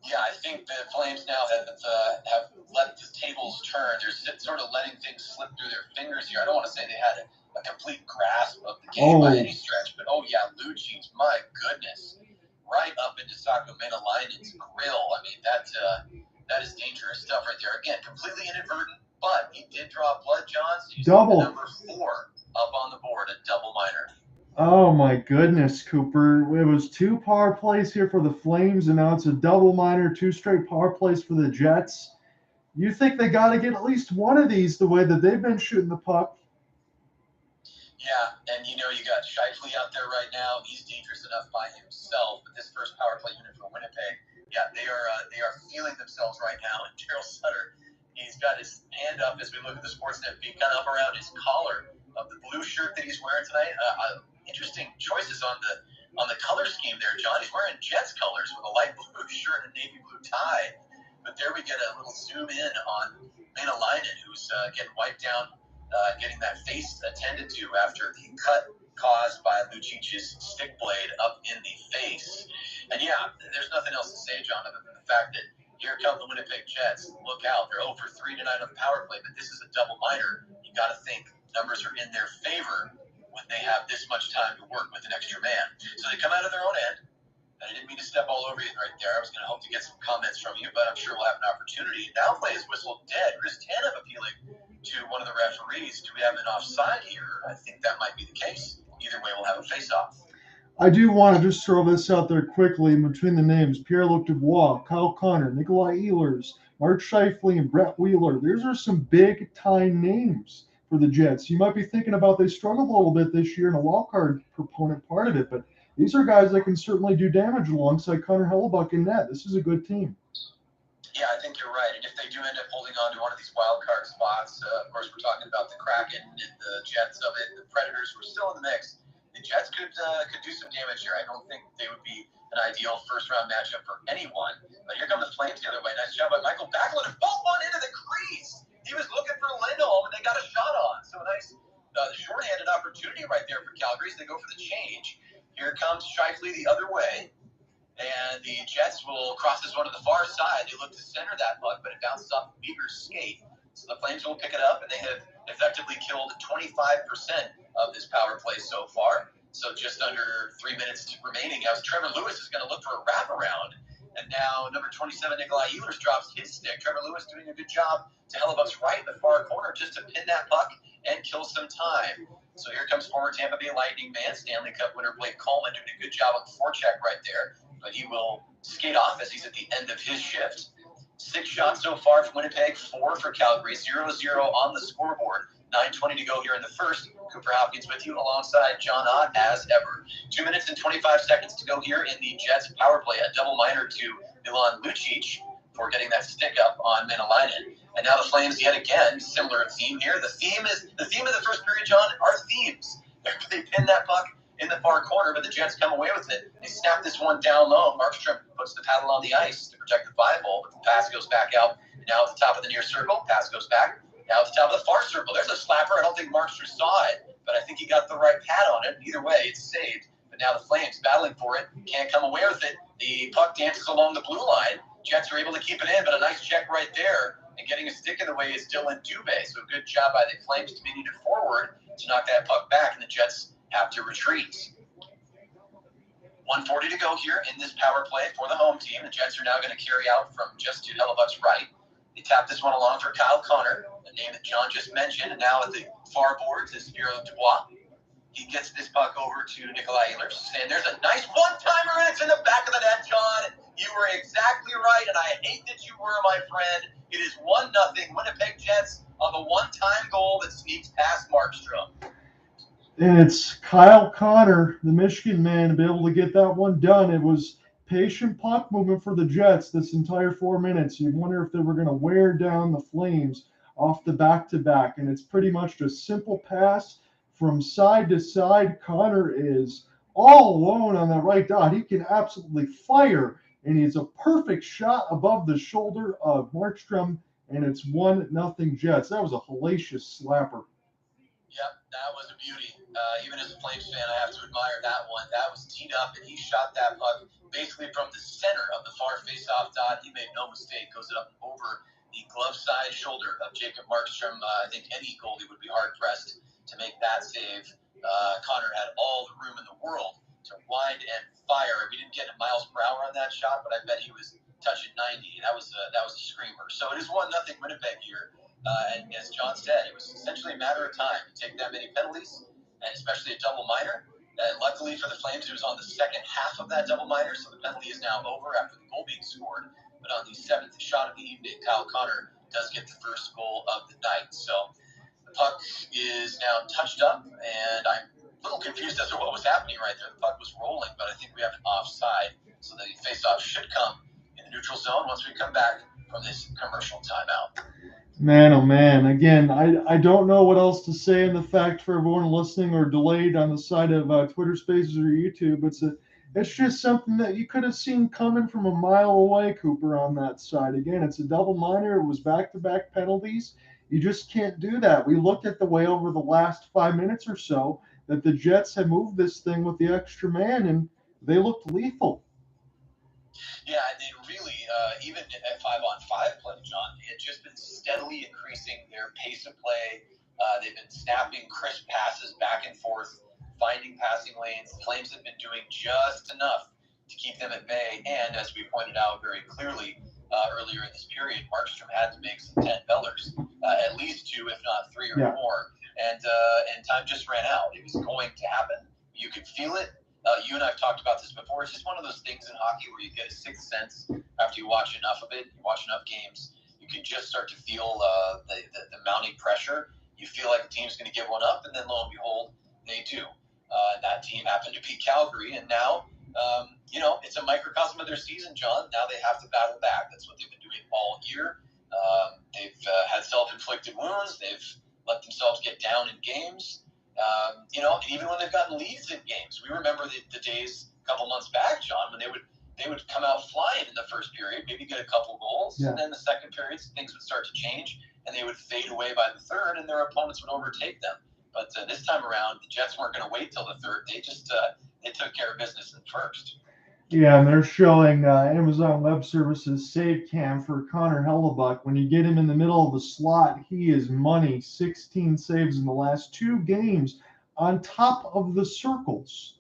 Yeah, I think the Flames now have let the tables turn. They're sort of letting things slip through their fingers here. I don't want to say they had a complete grasp of the game by any stretch, but Lucic, my goodness, right up into Saku Menalainen's grill. I mean, that is dangerous stuff right there. Again, completely inadvertent, but he did draw blood, John. So you see the number 4 up on the board, a double minor. Oh my goodness, Cooper. It was 2 power plays here for the Flames, and now it's a double minor, 2 straight power plays for the Jets. You think they got to get at least one of these the way that they've been shooting the puck? Yeah, and you got Scheifele out there right now. He's dangerous enough by himself, but this first power play unit for Winnipeg, they are feeling themselves right now. And Darryl Sutter, he's got his hand up as we look at the Sportsnet feed, kind of up around his collar of the blue shirt that he's wearing tonight. Interesting choices on the color scheme there, John. He's wearing Jets colors with a light blue shirt and navy blue tie. But there we get a little zoom in on Menalainen, who's getting wiped down, getting that face attended to after the cut caused by Lucic's stick blade up in the face. And there's nothing else to say, John, other than the fact that here come the Winnipeg Jets. Look out. They're 0 for 3 tonight on the power play, but this is a double minor. You got to think numbers are in their favor when they have this much time to work with an extra man. So they come out of their own end. And I didn't mean to step all over you right there. I was going to hope to get some comments from you, but I'm sure we'll have an opportunity. Now play is whistled dead. Chris Tanev appealing to one of the referees. Do we have an offside here? I think that might be the case. Either way, we'll have a face-off. I do want to just throw this out there quickly in between the names. Pierre Luc-Dubois, Kyle Connor, Nikolaj Ehlers, Mark Scheifele, and Brett Wheeler. These are some big-time names for the Jets. You might be thinking about they struggled a little bit this year in a wildcard proponent part of it, but these are guys that can certainly do damage alongside Connor Hellebuck in net. This is a good team. Yeah, I think you're right. And if they do end up holding on to one of these wild card spots, of course, we're talking about the Kraken and the Jets of it, the Predators were still in the mix. The Jets could do some damage here. I don't think they would be an ideal first-round matchup for anyone. But here come the Flames the other way. Nice job by Mikael Backlund. And both one into the crease. He was looking for Lindholm, and they got a shot on. So a nice short-handed opportunity right there for Calgary as they go for the change. Here comes Scheifele the other way, and the Jets will cross this one to the far side. They look to center that puck, but it bounces off Weaver's skate. So the Flames will pick it up, and they have effectively killed 25% of this power play so far. So just under 3 minutes remaining. Now Trevor Lewis is going to look for a wraparound, and now number 27, Nikolaj Ehlers, drops his stick. Trevor Lewis doing a good job to Hellebuck's right in the far corner just to pin that puck and kill some time. So here comes former Tampa Bay Lightning man, Stanley Cup winner Blake Coleman, doing a good job on the forecheck right there. But he will skate off as he's at the end of his shift. 6 shots so far from Winnipeg, 4 for Calgary, 0-0 on the scoreboard. 9:20 to go here in the first. Cooper Hopkins with you alongside John Ott as ever. 2 minutes and 25 seconds to go here in the Jets power play. A double minor to Milan Lucic for getting that stick up on Menalainen. And now the Flames yet again, similar theme here. The theme of the first period, John, are themes. They pin that puck in the far corner, but the Jets come away with it. They snap this one down low. Markstrom puts the paddle on the ice to protect the 5-hole, but the pass goes back out. And now at the top of the near circle, pass goes back. Now at the top of the far circle, there's a slapper. I don't think Markstrom saw it, but I think he got the right pad on it. Either way, it's saved. But now the Flames battling for it, can't come away with it. The puck dances along the blue line. Jets are able to keep it in, but a nice check right there. And getting a stick in the way is Dillon Dube. So good job by the Flames to be needed forward to knock that puck back, and the Jets have to retreat. 1:40 to go here in this power play for the home team. The Jets are now going to carry out from just to Hellebuck's right. They tap this one along for Kyle Connor, the name that John just mentioned. And now at the far boards is Pierre Luc-Dubois. He gets this puck over to Nikolaj Ehlers. And there's a nice one-timer, and it's in the back of the net, John. You were exactly right, and I hate that you were, my friend. It is 1-0 Winnipeg Jets on the one-time goal that sneaks past Markstrom. And it's Kyle Connor, the Michigan man, to be able to get that one done. It was patient puck movement for the Jets this entire 4 minutes. You wonder if they were going to wear down the Flames off the back-to-back. And it's pretty much just simple pass from side to side. Connor is all alone on that right dot. He can absolutely fire, and he's a perfect shot above the shoulder of Markstrom, and it's 1-0 Jets. That was a hellacious slapper. Yep, that was a beauty. Even as a Flames fan, I have to admire that one. That was teed up, and he shot that puck basically from the center of the far face-off dot. He made no mistake. Goes it up and over the glove-side shoulder of Jacob Markstrom. I think any goalie would be hard-pressed to make that save. Connor had all the room in the world to wind and fire. We didn't get in miles per hour on that shot, but I bet he was touching 90. That was a screamer. So it is 1-0 Winnipeg here. And as John said, it was essentially a matter of time to take that many penalties, and especially a double minor. And luckily for the Flames, it was on the second half of that double minor, so the penalty is now over after the goal being scored. But on the 7th shot of the evening, Kyle Connor does get the first goal of the night. So the puck is now touched up, and I'm a little confused as to what was happening right there. The puck was rolling, but I think we have an offside, so the faceoff should come in the neutral zone once we come back from this commercial timeout. Man, oh man. Again, I don't know what else to say in the fact for everyone listening or delayed on the side of Twitter Spaces or YouTube. It's just something that you could have seen coming from a mile away, Cooper, on that side. Again, it's a double minor. It was back-to-back penalties. You just can't do that. We looked at the way over the last 5 minutes or so that the Jets had moved this thing with the extra man, and they looked lethal. Yeah, and they really, even at 5-on-5 play, John, they had just been steadily increasing their pace of play. They've been snapping crisp passes back and forth, finding passing lanes. The Flames have been doing just enough to keep them at bay. And as we pointed out very clearly earlier in this period, Markstrom had to make some 10-bellers, at least 2, if not 3 or more. And time just ran out. It was going to happen. You could feel it. You and I have talked about this before. It's just one of those things in hockey where you get a sixth sense after you watch enough of it, you watch enough games. You can just start to feel the mounting pressure. You feel like the team's going to give one up, and then lo and behold, they do. That team happened to beat Calgary, and now, it's a microcosm of their season, John. Now they have to battle back. That's what they've been doing all year. They've had self-inflicted wounds. They've let themselves get down in games. And even when they've gotten leads in games, we remember the days a couple months back, John, when they would come out flying in the first period, maybe get a couple goals, and then the second period things would start to change, and they would fade away by the third, and their opponents would overtake them. But this time around, the Jets weren't going to wait till the third. They just they took care of business in first. Yeah, and they're showing Amazon Web Services save cam for Connor Hellebuck. When you get him in the middle of the slot, he is money. 16 saves in the last 2 games on top of the circles.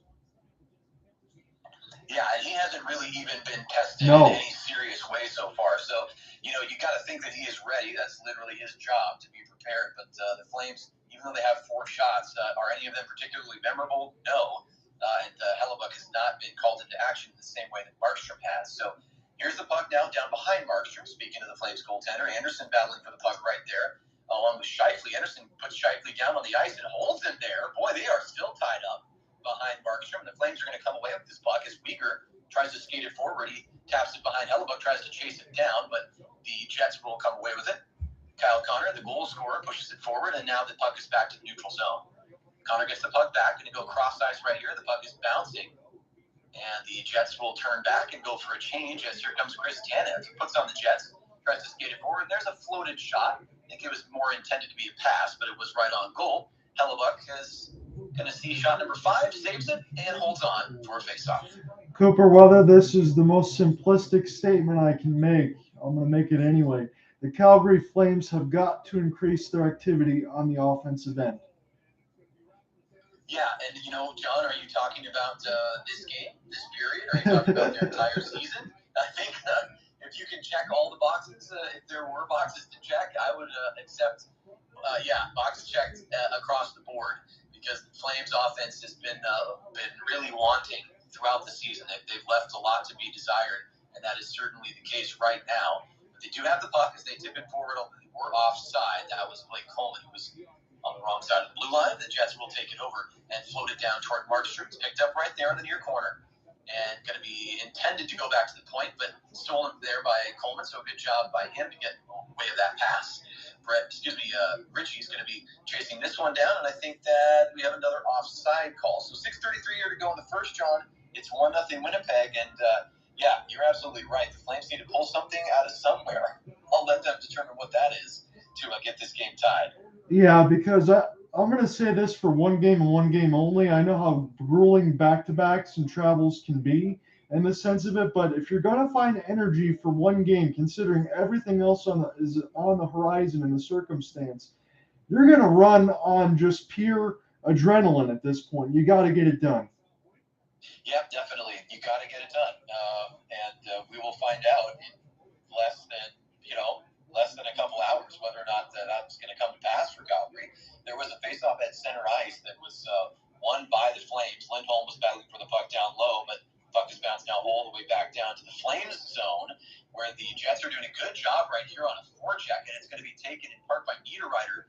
Yeah, and he hasn't really even been tested in any serious way so far. So, you got to think that he is ready. That's literally his job, to be prepared. But the Flames, even though they have 4 shots, are any of them particularly memorable? No. And Hellebuck has not been called into action in the same way that Markstrom has. So here's the puck now down behind Markstrom, speaking of the Flames goaltender. Andersson battling for the puck right there, along with Scheifele. Andersson puts Scheifele down on the ice and holds him there. Boy, they are still tied up behind Markstrom. The Flames are going to come away with this puck as Weegar tries to skate it forward. He taps it behind Hellebuck, tries to chase it down, but the Jets will come away with it. Kyle Connor, the goal scorer, pushes it forward, and now the puck is back to the neutral zone. Connor gets the puck back, going to go cross ice right here. The puck is bouncing, and the Jets will turn back and go for a change as here comes Chris Tanev. He puts on the Jets, tries to skate it forward. There's a floated shot. I think it was more intended to be a pass, but it was right on goal. Hellebuck is going to see shot number 5, saves it, and holds on for a faceoff. Cooper, whether this is the most simplistic statement I can make, I'm going to make it anyway. The Calgary Flames have got to increase their activity on the offensive end. Yeah, And, John, are you talking about this game, this period? Are you talking about their entire season? I think if you can check all the boxes, if there were boxes to check, I would accept, boxes checked across the board, because the Flames offense has been really wanting throughout the season. They've left a lot to be desired, and that is certainly the case right now. But they do have the puck as they tip it forward. We're offside. That was Blake Coleman, who was on the wrong side of the blue line. The Jets will take it over and float it down toward Markstrom. It's picked up right there in the near corner and going to be intended to go back to the point, but stolen there by Coleman. So a good job by him to get away with that pass. Richie's going to be chasing this one down, and I think that we have another offside call. So 6:33 here to go in the first, John. It's 1-0 Winnipeg, and you're absolutely right. The Flames need to pull something out of somewhere. I'll let them determine what that is to get this game tied. Yeah, because I'm going to say this for one game and one game only. I know how grueling back-to-backs and travels can be in the sense of it, but if you're going to find energy for one game, considering everything else is on the horizon in the circumstance, you're going to run on just pure adrenaline at this point. You got to get it done. Yep, definitely. You got to get it done. And we will find out in less than a couple hours whether or not that's going to come to pass for Calgary. There was a face-off at center ice that was won by the Flames. Lindholm was battling for the puck down low, but the puck is bounced now all the way back down to the Flames zone, where the Jets are doing a good job right here on a forecheck, and it's going to be taken in part by Niederreiter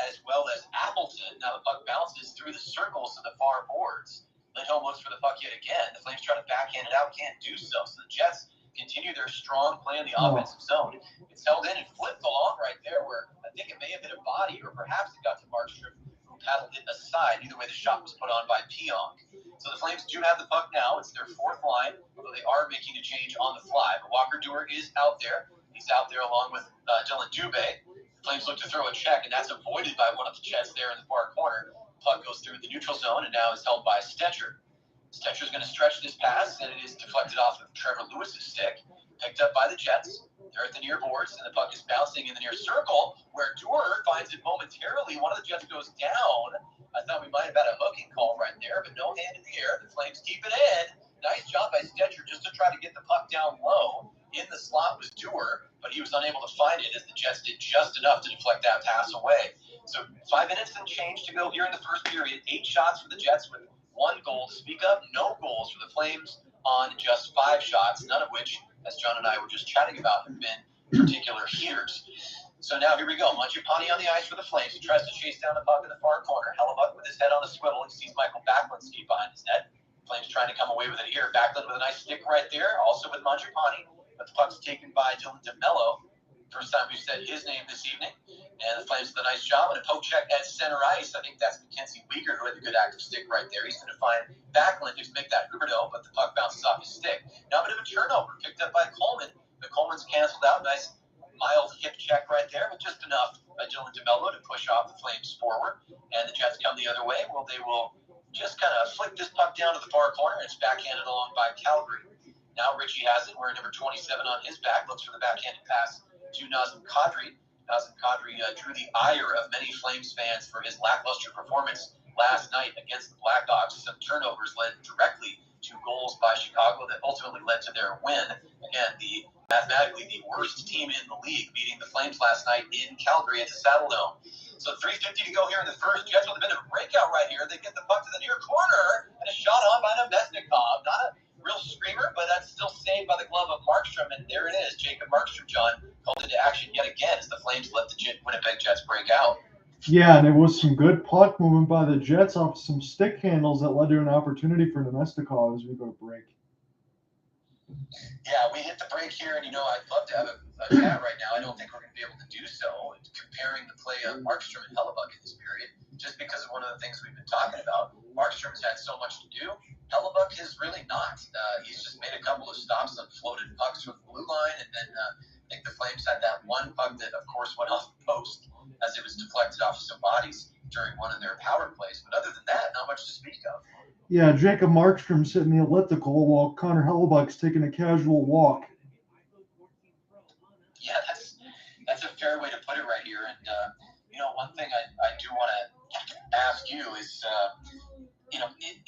as well as Appleton. Now the puck bounces through the circles to the far boards. Lindholm looks for the puck yet again. The Flames try to backhand it out, can't do so. So the Jets continue their strong play in the offensive zone. It's held in and flipped along right there, where I think it may have hit a body, or perhaps it got to Markstrom, who paddled it aside. Either way, the shot was put on by Pionk. So the Flames do have the puck now. It's their fourth line, although they are making a change on the fly. But Walker Duehr is out there. He's out there along with Dillon Dube. The Flames look to throw a check, and that's avoided by one of the Jets there in the far corner. Puck goes through the neutral zone and now is held by Stecher. Stecher's going to stretch this pass, and it is deflected off of Trevor Lewis's stick. Picked up by the Jets. They're at the near boards, and the puck is bouncing in the near circle, where Duehr finds it momentarily. One of the Jets goes down. I thought we might have had a hooking call right there, but no hand in the air. The Flames keep it in. Nice job by Stecher just to try to get the puck down low. In the slot was Duehr, but he was unable to find it, as the Jets did just enough to deflect that pass away. So 5 minutes and change to go here in the first period. 8 shots for the Jets with 1 goal to speak of. No goals for the Flames on just 5 shots, none of which, as John and I were just chatting about, have been particular heaters. So now here we go. Mangiapane on the ice for the Flames. He tries to chase down the puck in the far corner. Hellebuck with his head on a swivel. He sees Mikael Backlund skate behind his net. Flames trying to come away with it here. Backlund with a nice stick right there, also with Mangiapane. But the puck's taken by Dillon Dube. First time we've said his name this evening. And the Flames did a nice job. And a poke check at center ice. I think that's Mackenzie Weegar, who had the good active stick right there. He's going to find Backlund to make that Huberdeau, but the puck bounces off his stick. Now a bit of a turnover picked up by Coleman. The Coleman's canceled out. Nice mild hip check right there, but just enough by Dillon Dube to push off the Flames forward. And the Jets come the other way. Well, they will just kind of flick this puck down to the far corner, and it's backhanded along by Calgary. Now Richie has it, wearing number 27 on his back, looks for the backhanded pass to Nazem Kadri. Nazem Kadri drew the ire of many Flames fans for his lackluster performance last night against the Blackhawks. Some turnovers led directly to goals by Chicago that ultimately led to their win. Again, mathematically the worst team in the league, beating the Flames last night in Calgary at the Saddle Dome. So 3:50 to go here in the first. Jets with a bit of a breakout right here. They get the puck to the near corner, and a shot on by Nemesnikov. Not a real screamer, but that's still saved by the glove of Markstrom, and there it is. Jacob Markstrom, John, called into action yet again as the Flames let the Winnipeg Jets break out. Yeah, and it was some good puck movement by the Jets off some stick handles that led to an opportunity for Nemesnikov as we go to break. Yeah, we hit the break here, and, I'd love to have a chat right now. I don't think we're going to be able to do so, comparing the play of Markstrom and Hellebuck in this period, just because of one of the things we've been talking about. Markstrom's had so much to do. Hellebuck has really not. He's just made a couple of stops on floated pucks from the blue line, and then I think the Flames had that one puck that, of course, went off the post as it was deflected off some bodies during one of their power plays. But other than that, not much to speak of. Yeah, Jacob Markstrom's hitting the elliptical while Connor Hellebuck's taking a casual walk. Yeah, that's a fair way to put it right here. And, one thing I do want to ask you is,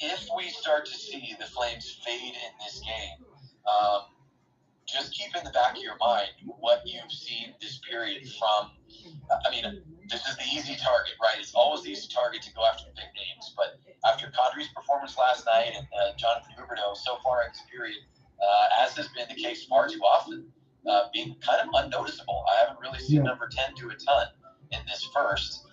if we start to see the Flames fade in this game, just keep in the back of your mind what you've seen this period from. I mean, this is the easy target, right? It's always the easy target to go after the big names. But after Kadri's performance last night and Jonathan Huberdeau so far in this period, as has been the case far too often, being kind of unnoticeable. I haven't really seen number 10 do a ton in this first.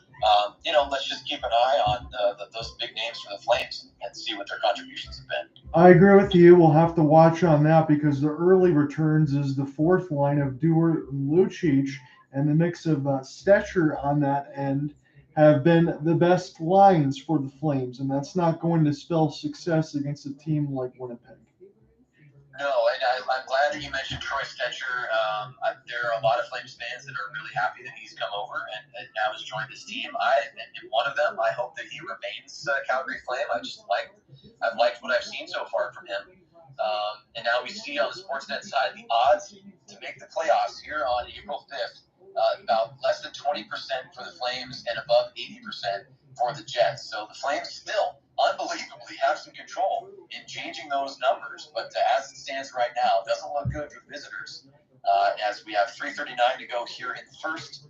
Let's just keep an eye on those big names for the Flames and see what their contributions have been. I agree with you. We'll have to watch on that because the early returns is the fourth line of Dewar and Lucic, and the mix of Stetcher on that end have been the best lines for the Flames, and that's not going to spell success against a team like Winnipeg. No, and I'm glad that you mentioned Troy Stetcher. There are a lot of Flames fans that are really happy that he's come over and now has joined this team. And one of them, I hope that he remains Calgary Flame. I've liked what I've seen so far from him. And now we see on the Sportsnet side the odds to make the playoffs here on April 5th, about less than 20% for the Flames and above 80% for the Jets. So the Flames still unbelievably have some control in changing those numbers, but as it stands right now, it doesn't look good for visitors. As we have 3:39 to go here in the first,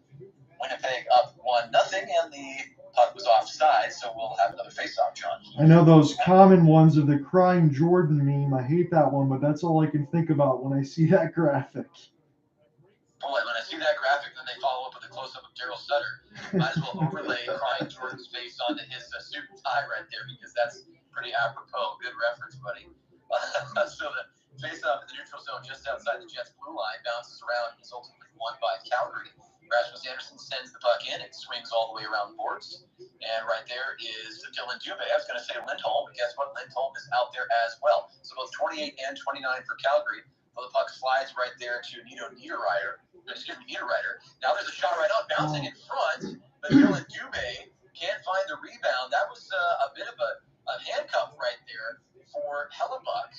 Winnipeg up 1-0, and the puck was offside, so we'll have another face-off, John. I know those common ones of the crying Jordan meme. I hate that one, but that's all I can think about when I see that graphic. Boy, when I see that graphic, then they follow up with a close-up of Darryl Sutter. Might as well overlay crying Jordan's face onto his suit and tie right there, because that's pretty apropos. Good reference, buddy. So the face-off in the neutral zone just outside the Jets' blue line bounces around and is ultimately won by Calgary. Rasmus Andersson sends the puck in. It swings all the way around the boards. And right there is Dillon Dube. I was going to say Lindholm, but guess what? Lindholm is out there as well. So both 28 and 29 for Calgary. But the puck slides right there to Niederreiter. Now there's a shot right on, bouncing in front, but Dillon Dube can't find the rebound. That was a bit of a handcuff right there for Hellebuck.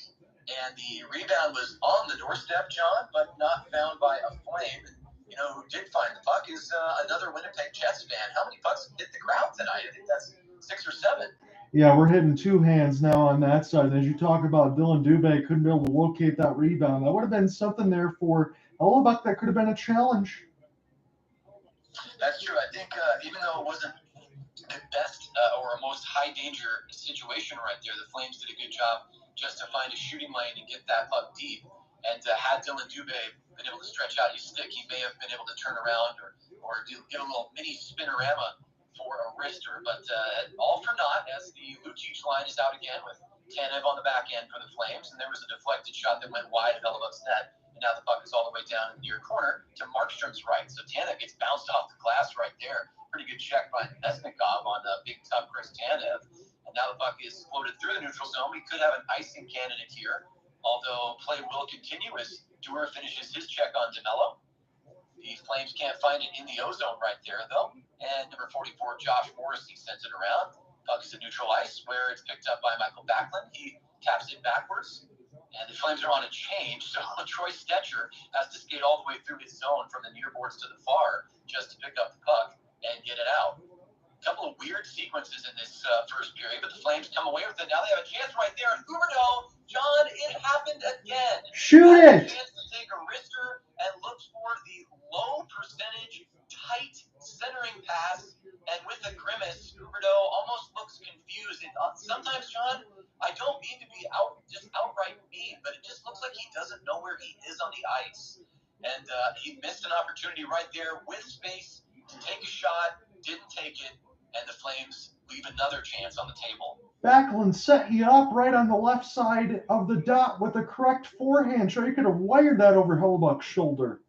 And the rebound was on the doorstep, John, but not found by a Flame. You know who did find the puck is another Winnipeg Jets fan. How many pucks hit the crowd tonight? I think that's 6 or 7. Yeah, we're hitting two hands now on that side. As you talk about Dillon Dube couldn't be able to locate that rebound. That would have been something there for Hellebuck that could have been a challenge. That's true. I think even though it wasn't the best or most high danger situation right there, the Flames did a good job just to find a shooting lane and get that puck deep. And had Dillon Dube been able to stretch out his stick, he may have been able to turn around or get a little mini spinorama for a wrister. But all for naught, as the Lucic line is out again with Tanev on the back end for the Flames. And there was a deflected shot that went wide of Hellebuck's net. And now the puck is all the way down in the near corner to Markstrom's right. So Tanev gets bounced off the glass right there. Pretty good check by Nesnikov on big tough Chris Tanev. And now the puck is floated through the neutral zone. We could have an icing candidate here, although play will continue as Dewar finishes his check on DeMello. The Flames can't find it in the O-zone right there, though. And number 44, Josh Morrissey, sends it around. Puck is to neutral ice, where it's picked up by Mikael Backlund. He taps it backwards. And the Flames are on a change, so Troy Stetcher has to skate all the way through his zone from the near boards to the far just to pick up the puck and get it out. A couple of weird sequences in this first period, but the Flames come away with it. Now they have a chance right there. And Huberdeau, John, it happened again. Shoot it! A chance to take a wrister and looks for the low percentage, tight centering pass. And with a grimace, Huberdeau almost looks confused. And sometimes, John, I don't mean to be outright mean, but it just looks like he doesn't know where he is on the ice. And he missed an opportunity right there with space to take a shot, didn't take it, and the Flames leave another chance on the table. Backlund set you up right on the left side of the dot with the correct forehand. Sure, you could have wired that over Hellebuck's shoulder.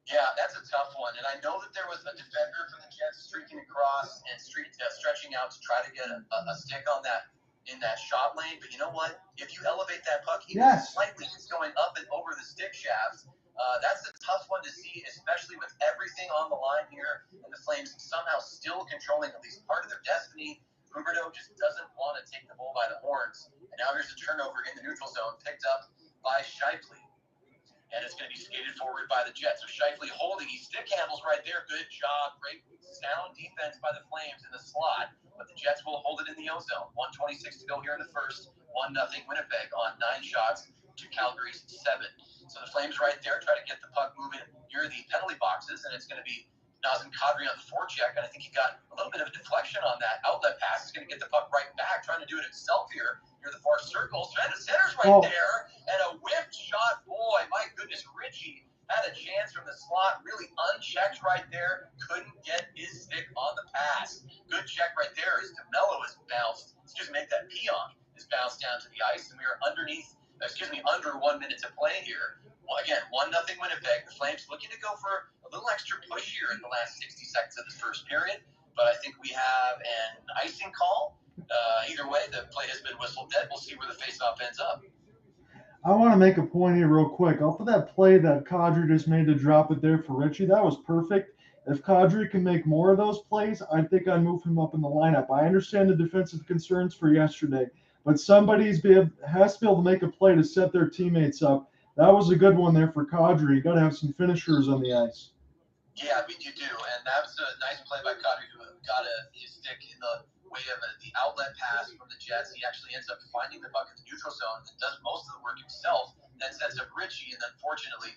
Yeah, that's a tough one. And I know that there was a defender for the Jets streaking across and stretching out to try to get a stick on that in that shot lane. But you know what? If you elevate that puck even slightly, it's going up and over the stick shafts. That's a tough one to see, especially with everything on the line here, and the Flames somehow still controlling at least part of their destiny. Huberdeau just doesn't want to take the bull by the horns. And now here's a turnover in the neutral zone picked up by Scheifele. And it's going to be skated forward by the Jets. So Scheifele holding, he stick handles right there. Good job. Great sound defense by the Flames in the slot. but the Jets will hold it in the O-zone. 1:26 to go here in the first. 1-0 Winnipeg on 9 shots to Calgary's 7. So the Flames right there try to get the puck moving near the penalty boxes, and it's going to be Nazem Kadri on the forecheck, and I think he got a little bit of a deflection on that outlet pass. He's going to get the puck right back, trying to do it himself here near the far circle. Center's right there, and a whipped shot. Boy, my goodness, Richie had a chance from the slot, really unchecked right there. Couldn't get his stick on the pass. Good check right there as DeMello is bounced. Make that Pionk is bounced down to the ice, and we are under 1 minute to play here. Well, again, 1-0 Winnipeg. The Flames looking to go for a little extra push here in the last 60 seconds of the first period, but I think we have an icing call. Either way, the play has been whistled dead. We'll see where the faceoff ends up. I want to make a point here real quick. Off of that play that Kadri just made to drop it there for Richie, that was perfect. If Kadri can make more of those plays, I think I'd move him up in the lineup. I understand the defensive concerns for yesterday, but somebody has to be able to make a play to set their teammates up. That was a good one there for Kadri. You got to have some finishers on the ice. Yeah, I mean, you do, and that was a nice play by Kadri, who got his stick in the way of the outlet pass from the Jets. He actually ends up finding the puck in the neutral zone and does most of the work himself. Then sets up Richie, and unfortunately,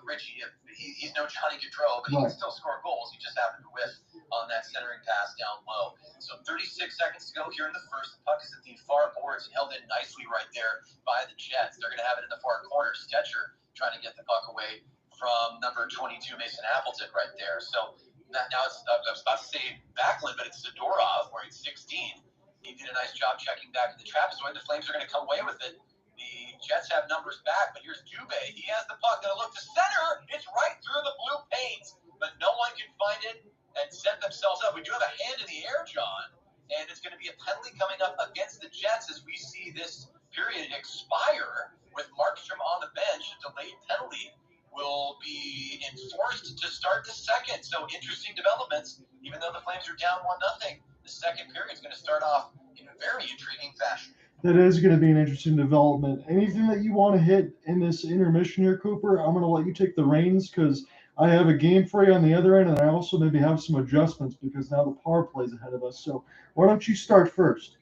Richie, he's no Johnny Gaudreau, but he can still score goals. He just happened to whiff on that centering pass down low. So 36 seconds to go here in the first. The puck is at the far boards, held in nicely right there by the Jets. They're going to have it in the far corner. Stetcher trying to get the puck away from number 22, Mason Appleton, right there. So now it's, I was about to say Backlund, but it's Zadorov, where he's 16. He did a nice job checking back in the trap. So the Flames are going to come away with it. The Jets have numbers back, but here's Dube. He has the puck. Going to look to center. It's right through the blue paint, but no one can find it and set themselves up. We do have a hand in the air, John, and it's going to be a penalty coming up against the Jets as we see this period expire with Markstrom on the bench. A delayed penalty will be enforced to start the second. So interesting developments. Even though the Flames are down 1-0, the second period is going to start off in a very intriguing fashion. That is going to be an interesting development. Anything that you want to hit in this intermission here, Cooper? I'm going to let you take the reins because I have a game for you on the other end, and I also maybe have some adjustments because now the power play is ahead of us. So why don't you start first?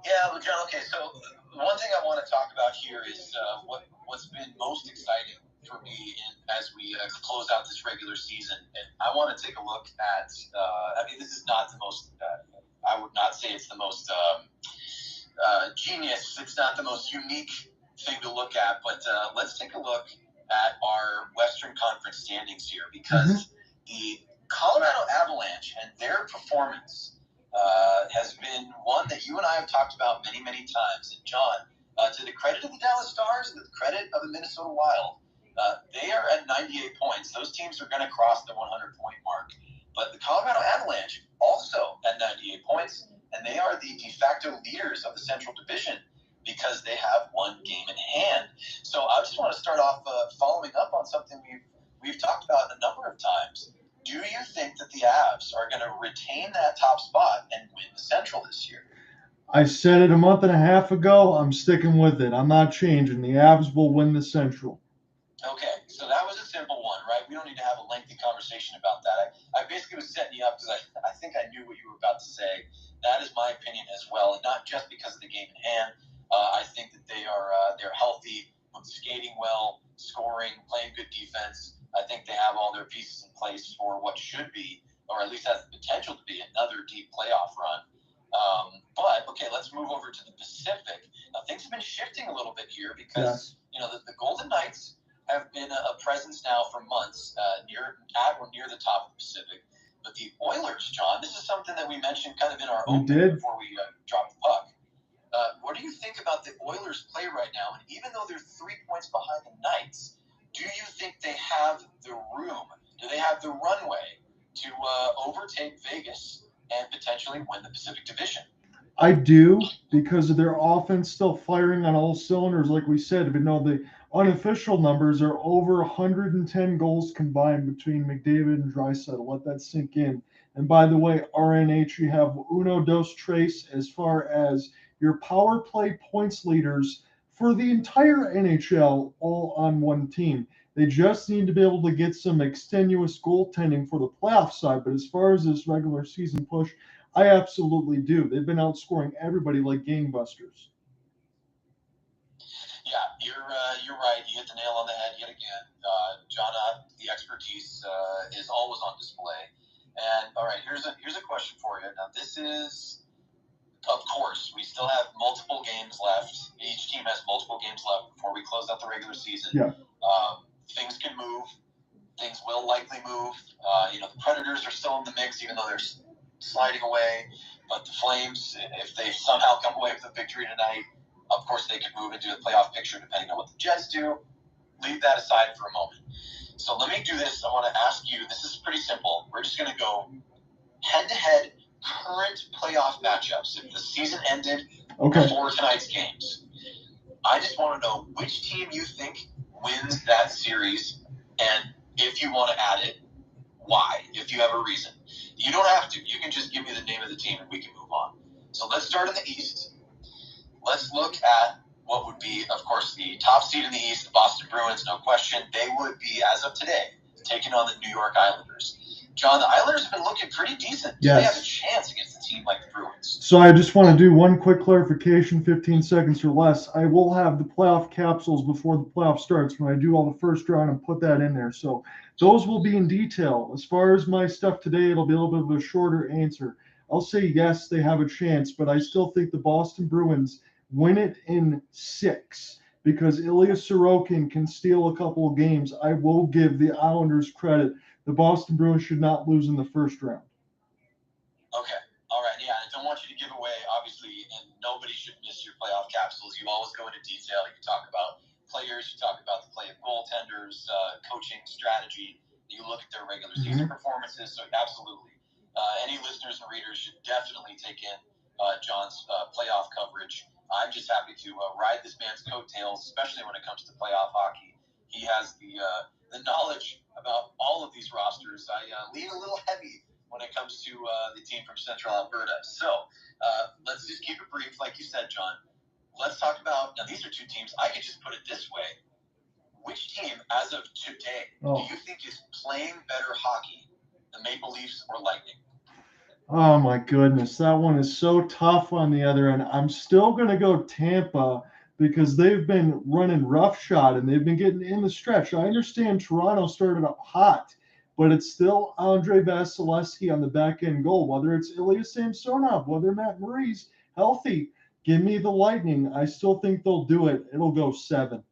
Yeah, well, John, okay, so one thing I want to talk about here is what's been most exciting for me as we close out this regular season. And I want to take a look at, this is not the most, I would not say it's the most genius. It's not the most unique thing to look at, but let's take a look at our Western Conference standings here because the Colorado Avalanche and their performance has been one that you and I have talked about many, many times. And John, to the credit of the Dallas Stars and the credit of the Minnesota Wild, they are at 98 points. Those teams are going to cross the 100-point mark. But the Colorado Avalanche also at 98 points, and they are the de facto leaders of the Central Division because they have one game in hand. So I just want to start off following up on something we've talked about a number of times. Do you think that the Avs are going to retain that top spot and win the Central this year? I said it a month and a half ago. I'm sticking with it. I'm not changing. The Avs will win the Central. Okay, so that was a simple one, right? We don't need to have a lengthy conversation about that. I basically was setting you up because I think I knew what you were about to say. That is my opinion as well, and not just because of the game in hand. I think that they're healthy, skating well, scoring, playing good defense. I think they have all their pieces in place for what should be, or at least has the potential to be, another deep playoff run. But okay, let's move over to the Pacific. Now things have been shifting a little bit here because the Golden Knights have been a presence now for months near the top of the Pacific. But the Oilers, John, this is something that we mentioned kind of in our opening before we dropped the puck. What do you think about the Oilers' play right now? And even though they're 3 points behind the Knights, do you think they have the room? Do they have the runway to overtake Vegas and potentially win the Pacific Division? I do, because of their offense still firing on all cylinders, like we said. But no, the unofficial numbers are over 110 goals combined between McDavid and Draisaitl. Let that sink in. And by the way, RNH, you have uno, dos, tres as far as your power play points leaders for the entire NHL all on one team. They just need to be able to get some extenuous goaltending for the playoff side. But as far as this regular season push, I absolutely do. They've been outscoring everybody like gangbusters. Yeah, you're right. You hit the nail on the head yet again. John, the expertise is always on display. And all right, here's a question for you. Now, this is, of course, we still have multiple games left. Each team has multiple games left before we close out the regular season. Yeah. Things can move. Things will likely move. The Predators are still in the mix, even though they're sliding away. But the Flames, if they somehow come away with a victory tonight, of course they could move into the playoff picture depending on what the Jets do. Leave that aside for a moment. So let me do this. I want to ask you, this is pretty simple. We're just going to go head-to-head current playoff matchups. If the season ended before tonight's games, I just want to know which team you think wins that series, and if you want to add it, why, if you have a reason. You don't have to. You can just give me the name of the team and we can move on. So let's start in the East. Let's look at what would be, of course, the top seed in the East, the Boston Bruins, no question. They would be, as of today, taking on the New York Islanders. John, the Islanders have been looking pretty decent. Yes. They have a chance against a team like the Bruins. So I just want to do one quick clarification, 15 seconds or less. I will have the playoff capsules before the playoff starts when I do all the first round and put that in there. So those will be in detail. As far as my stuff today, it'll be a little bit of a shorter answer. I'll say yes, they have a chance, but I still think the Boston Bruins win it in 6 because Elias Sorokin can steal a couple of games. I will give the Islanders credit. The Boston Bruins should not lose in the first round. Okay. All right. Yeah, I don't want you to give away, obviously, and nobody should miss your playoff capsules. You always go into detail. You talk about players. You talk about the play of goaltenders, coaching strategy. You look at their regular season performances. So absolutely. Any listeners and readers should definitely take in John's playoff coverage. I'm just happy to ride this man's coattails, especially when it comes to playoff hockey. He has the knowledge about all of these rosters. I lean a little heavy when it comes to the team from Central Alberta. So let's just keep it brief, like you said, John. Let's talk about, now these are two teams. I could just put it this way. Which team, as of today, do you think is playing better hockey, the Maple Leafs or Lightning? Oh my goodness, that one is so tough on the other end. I'm still going to go Tampa because they've been running roughshod and they've been getting in the stretch. I understand Toronto started up hot, but it's still Andre Vasilevsky on the back end goal. Whether it's Ilya Samsonov, whether Matt Murray's healthy, give me the Lightning. I still think they'll do it. It'll go 7.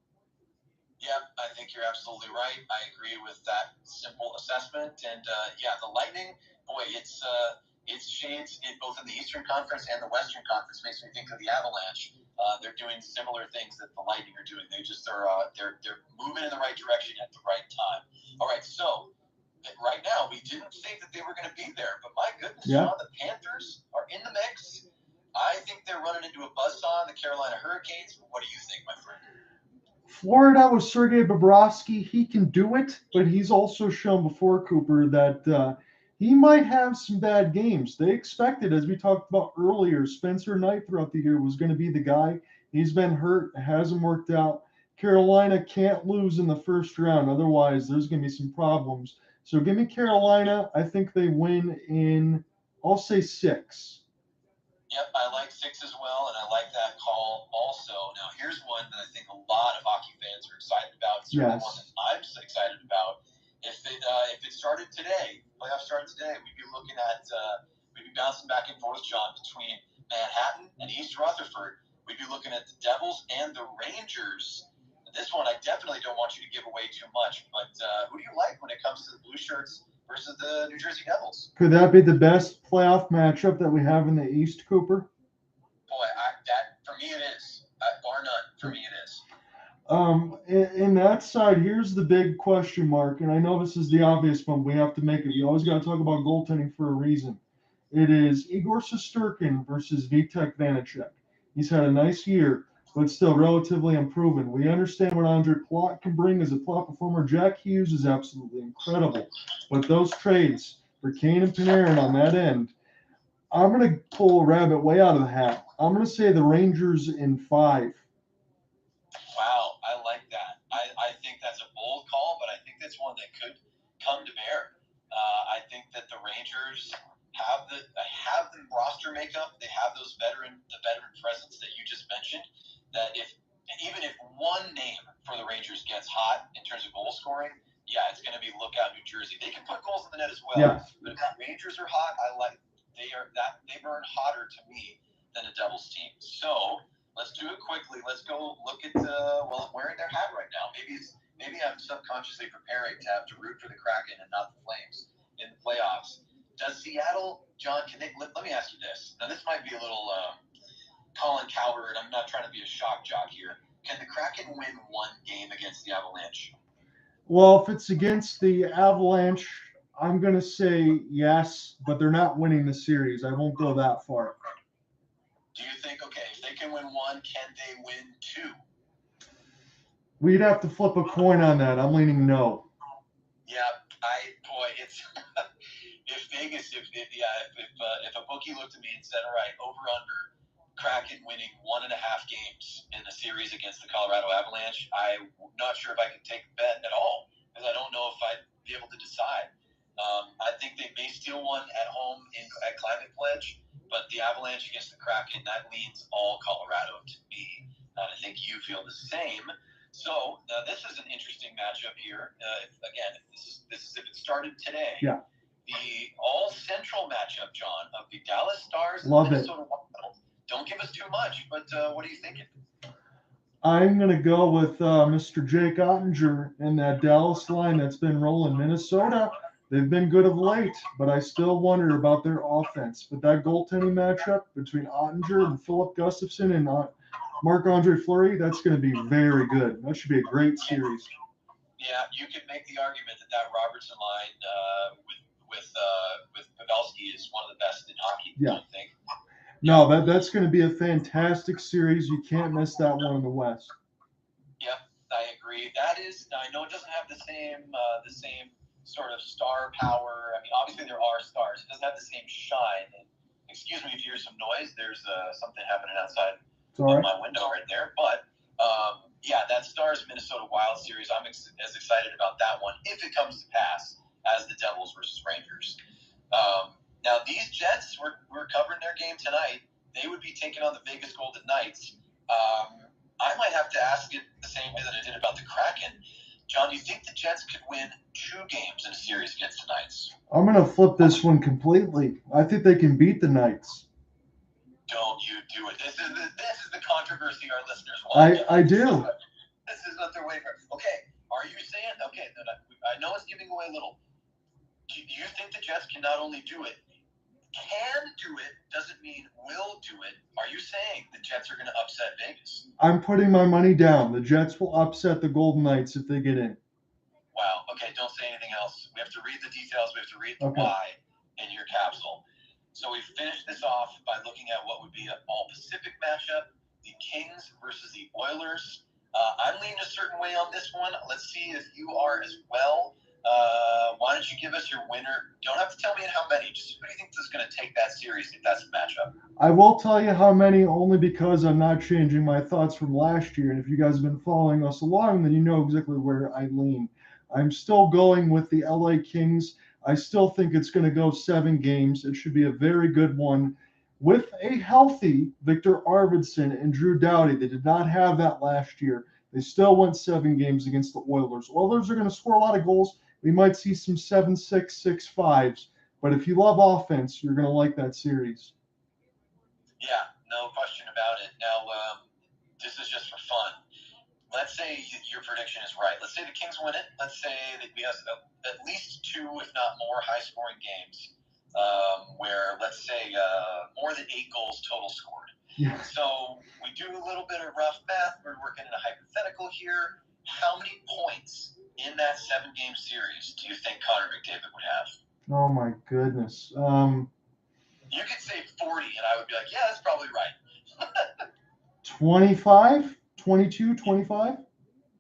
Yeah, I think you're absolutely right. I agree with that simple assessment. And the Lightning, boy, it's shades in both in the Eastern Conference and the Western Conference. Makes me think of the Avalanche. They're doing similar things that the Lightning are doing. They just are they're moving in the right direction at the right time. All right, so right now we didn't think that they were going to be there, but my goodness, John, the Panthers are in the mix. I think they're running into a buzzsaw in the Carolina Hurricanes. What do you think, my friend? Florida with Sergei Bobrovsky, he can do it, but he's also shown before, Cooper, that he might have some bad games. They expected, as we talked about earlier, Spencer Knight throughout the year was going to be the guy. He's been hurt. It hasn't worked out. Carolina can't lose in the first round. Otherwise, there's going to be some problems. So give me Carolina. I think they win in, I'll say 6. Yep, I like 6 as well, and I like that call also. Now, here's one that I think a lot of hockey fans are excited about. Certainly one that I'm excited about. If it started today, playoff started today, we'd be looking at we'd be bouncing back and forth, John, between Manhattan and East Rutherford. We'd be looking at the Devils and the Rangers. This one, I definitely don't want you to give away too much, but who do you like when it comes to the Blue Shirts versus the New Jersey Devils? Could that be the best playoff matchup that we have in the East, Cooper? Boy, that for me it is. Bar none, for me it is. In that side, here's the big question mark, and I know this is the obvious one. We have to make it. You always got to talk about goaltending for a reason. It is Igor Shesterkin versus Vitek Vanacek. He's had a nice year, but still relatively unproven. We understand what Andre Plot can bring as a top performer. Jack Hughes is absolutely incredible. But those trades for Kane and Panarin on that end, I'm going to pull a rabbit way out of the hat. I'm going to say the Rangers in 5. Wow, I like that. I think that's a bold call, it's one that could come to bear. I think that the Rangers have the roster makeup. They have the veteran presence that you just mentioned. That even if one name for the Rangers gets hot in terms of goal scoring, yeah, it's going to be lookout New Jersey. They can put goals in the net as well. Yeah. But if the Rangers are hot, they burn hotter to me than a Devils team. So let's do it quickly. Let's go look at I'm wearing their hat right now. Maybe I'm subconsciously preparing to have to root for the Kraken and not the Flames in the playoffs. Does Seattle, John? Let me ask you this. Now this might be a little Colin Cowherd. I'm not trying to be a shock jock here. Can the Kraken win one game against the Avalanche? Well, if it's against the Avalanche, I'm going to say yes, but they're not winning the series. I won't go that far. Do you think, if they can win one, can they win two? We'd have to flip a coin on that. I'm leaning no. Yeah, it's if Vegas, if a bookie looked at me and said, all right, over under, Kraken winning 1.5 games in the series against the Colorado Avalanche, I'm not sure if I could take the bet at all because I don't know if I'd be able to decide. I think they may steal one at home at Climate Pledge, but the Avalanche against the Kraken, that leans all Colorado to me. I think you feel the same. So this is an interesting matchup here. If it started today. Yeah. The all-central matchup, John, of the Dallas Stars and Minnesota Wild. Don't give us too much, but what are you thinking? I'm going to go with Mr. Jake Ottinger and that Dallas line that's been rolling. Minnesota, they've been good of late, but I still wonder about their offense. But that goaltending matchup between Ottinger and Philip Gustafsson and Marc-Andre Fleury, that's going to be very good. That should be a great series. Yeah, you could make the argument that Robertson line with Pavelski is one of the best in hockey. Yeah. I think. No, that's going to be a fantastic series. You can't miss that one in the West. Yep, I agree. That is, I know it doesn't have the same sort of star power. I mean, obviously there are stars. It doesn't have the same shine. And excuse me if you hear some noise. There's something happening outside of my window right there. But that Stars Minnesota Wild series, I'm as excited about that one if it comes to pass as the Devils versus Rangers. Now, these Jets, we're covering their game tonight. They would be taking on the Vegas Golden Knights. I might have to ask it the same way that I did about the Kraken. John, do you think the Jets could win 2 games in a series against the Knights? I'm going to flip this one completely. I think they can beat the Knights. Don't you do it. This is the controversy our listeners want. I do. This is what they're waiting for. Okay, are you saying, I know it's giving away a little. Do you think the Jets can not only do it, can do it, doesn't mean will do it? Are you saying the Jets are going to upset Vegas? I'm putting my money down. The Jets will upset the Golden Knights if they get in. Wow. Okay, don't say anything else. We have to read the details. We have to read the why in your capsule. So we finished this off by looking at what would be an all-Pacific matchup, the Kings versus the Oilers. I'm leaning a certain way on this one. Let's see if you are as well. Why don't you give us your winner? You don't have to tell me how many. Just who do you think is going to take that series if that's the matchup? I will tell you how many only because I'm not changing my thoughts from last year. And if you guys have been following us along, then you know exactly where I lean. I'm still going with the LA Kings. I still think it's going to go 7 games. It should be a very good one with a healthy Victor Arvidsson and Drew Doughty. They did not have that last year. They still went 7 games against the Oilers. Oilers are going to score a lot of goals. We might see some 7-6, 6-5s. But if you love offense, you're going to like that series. Yeah, no question about it. Now, this is just for fun. Let's say your prediction is right. Let's say the Kings win it. Let's say that we have at least 2, if not more, high-scoring games where, let's say, more than 8 goals total scored. Yeah. So we do a little bit of rough math. We're working in a hypothetical here. How many points in that 7-game series do you think Connor McDavid would have? Oh, my goodness. You could say 40, and I would be like, yeah, that's probably right. 25? 22, 25?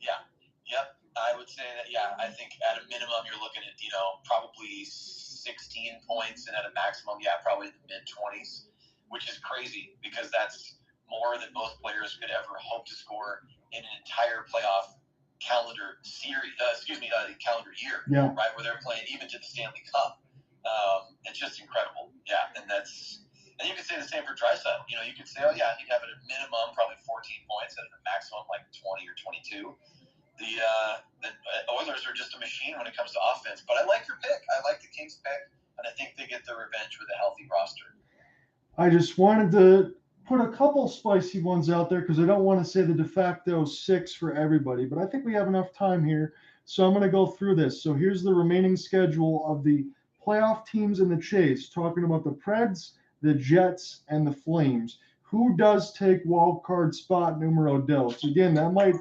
Yeah. Yep. I would say that, I think at a minimum you're looking at, probably 16 points, and at a maximum, probably the mid-20s, which is crazy because that's more than most players could ever hope to score in an entire playoff calendar calendar year, Yeah. right? Where they're playing even to the Stanley Cup. It's just incredible. Yeah, and you could say the same for Draisaitl. You could say, oh yeah, he'd have at a minimum probably 14 points, and at a maximum like 20 or 22. The Oilers are just a machine when it comes to offense. But I like your pick. I like the Kings pick, and I think they get their revenge with a healthy roster. I just wanted to put a couple spicy ones out there because I don't want to say the de facto 6 for everybody, but I think we have enough time here. So I'm going to go through this. So here's the remaining schedule of the playoff teams in the chase, talking about the Preds, the Jets, and the Flames. Who does take wild card spot numero dos? Again, that might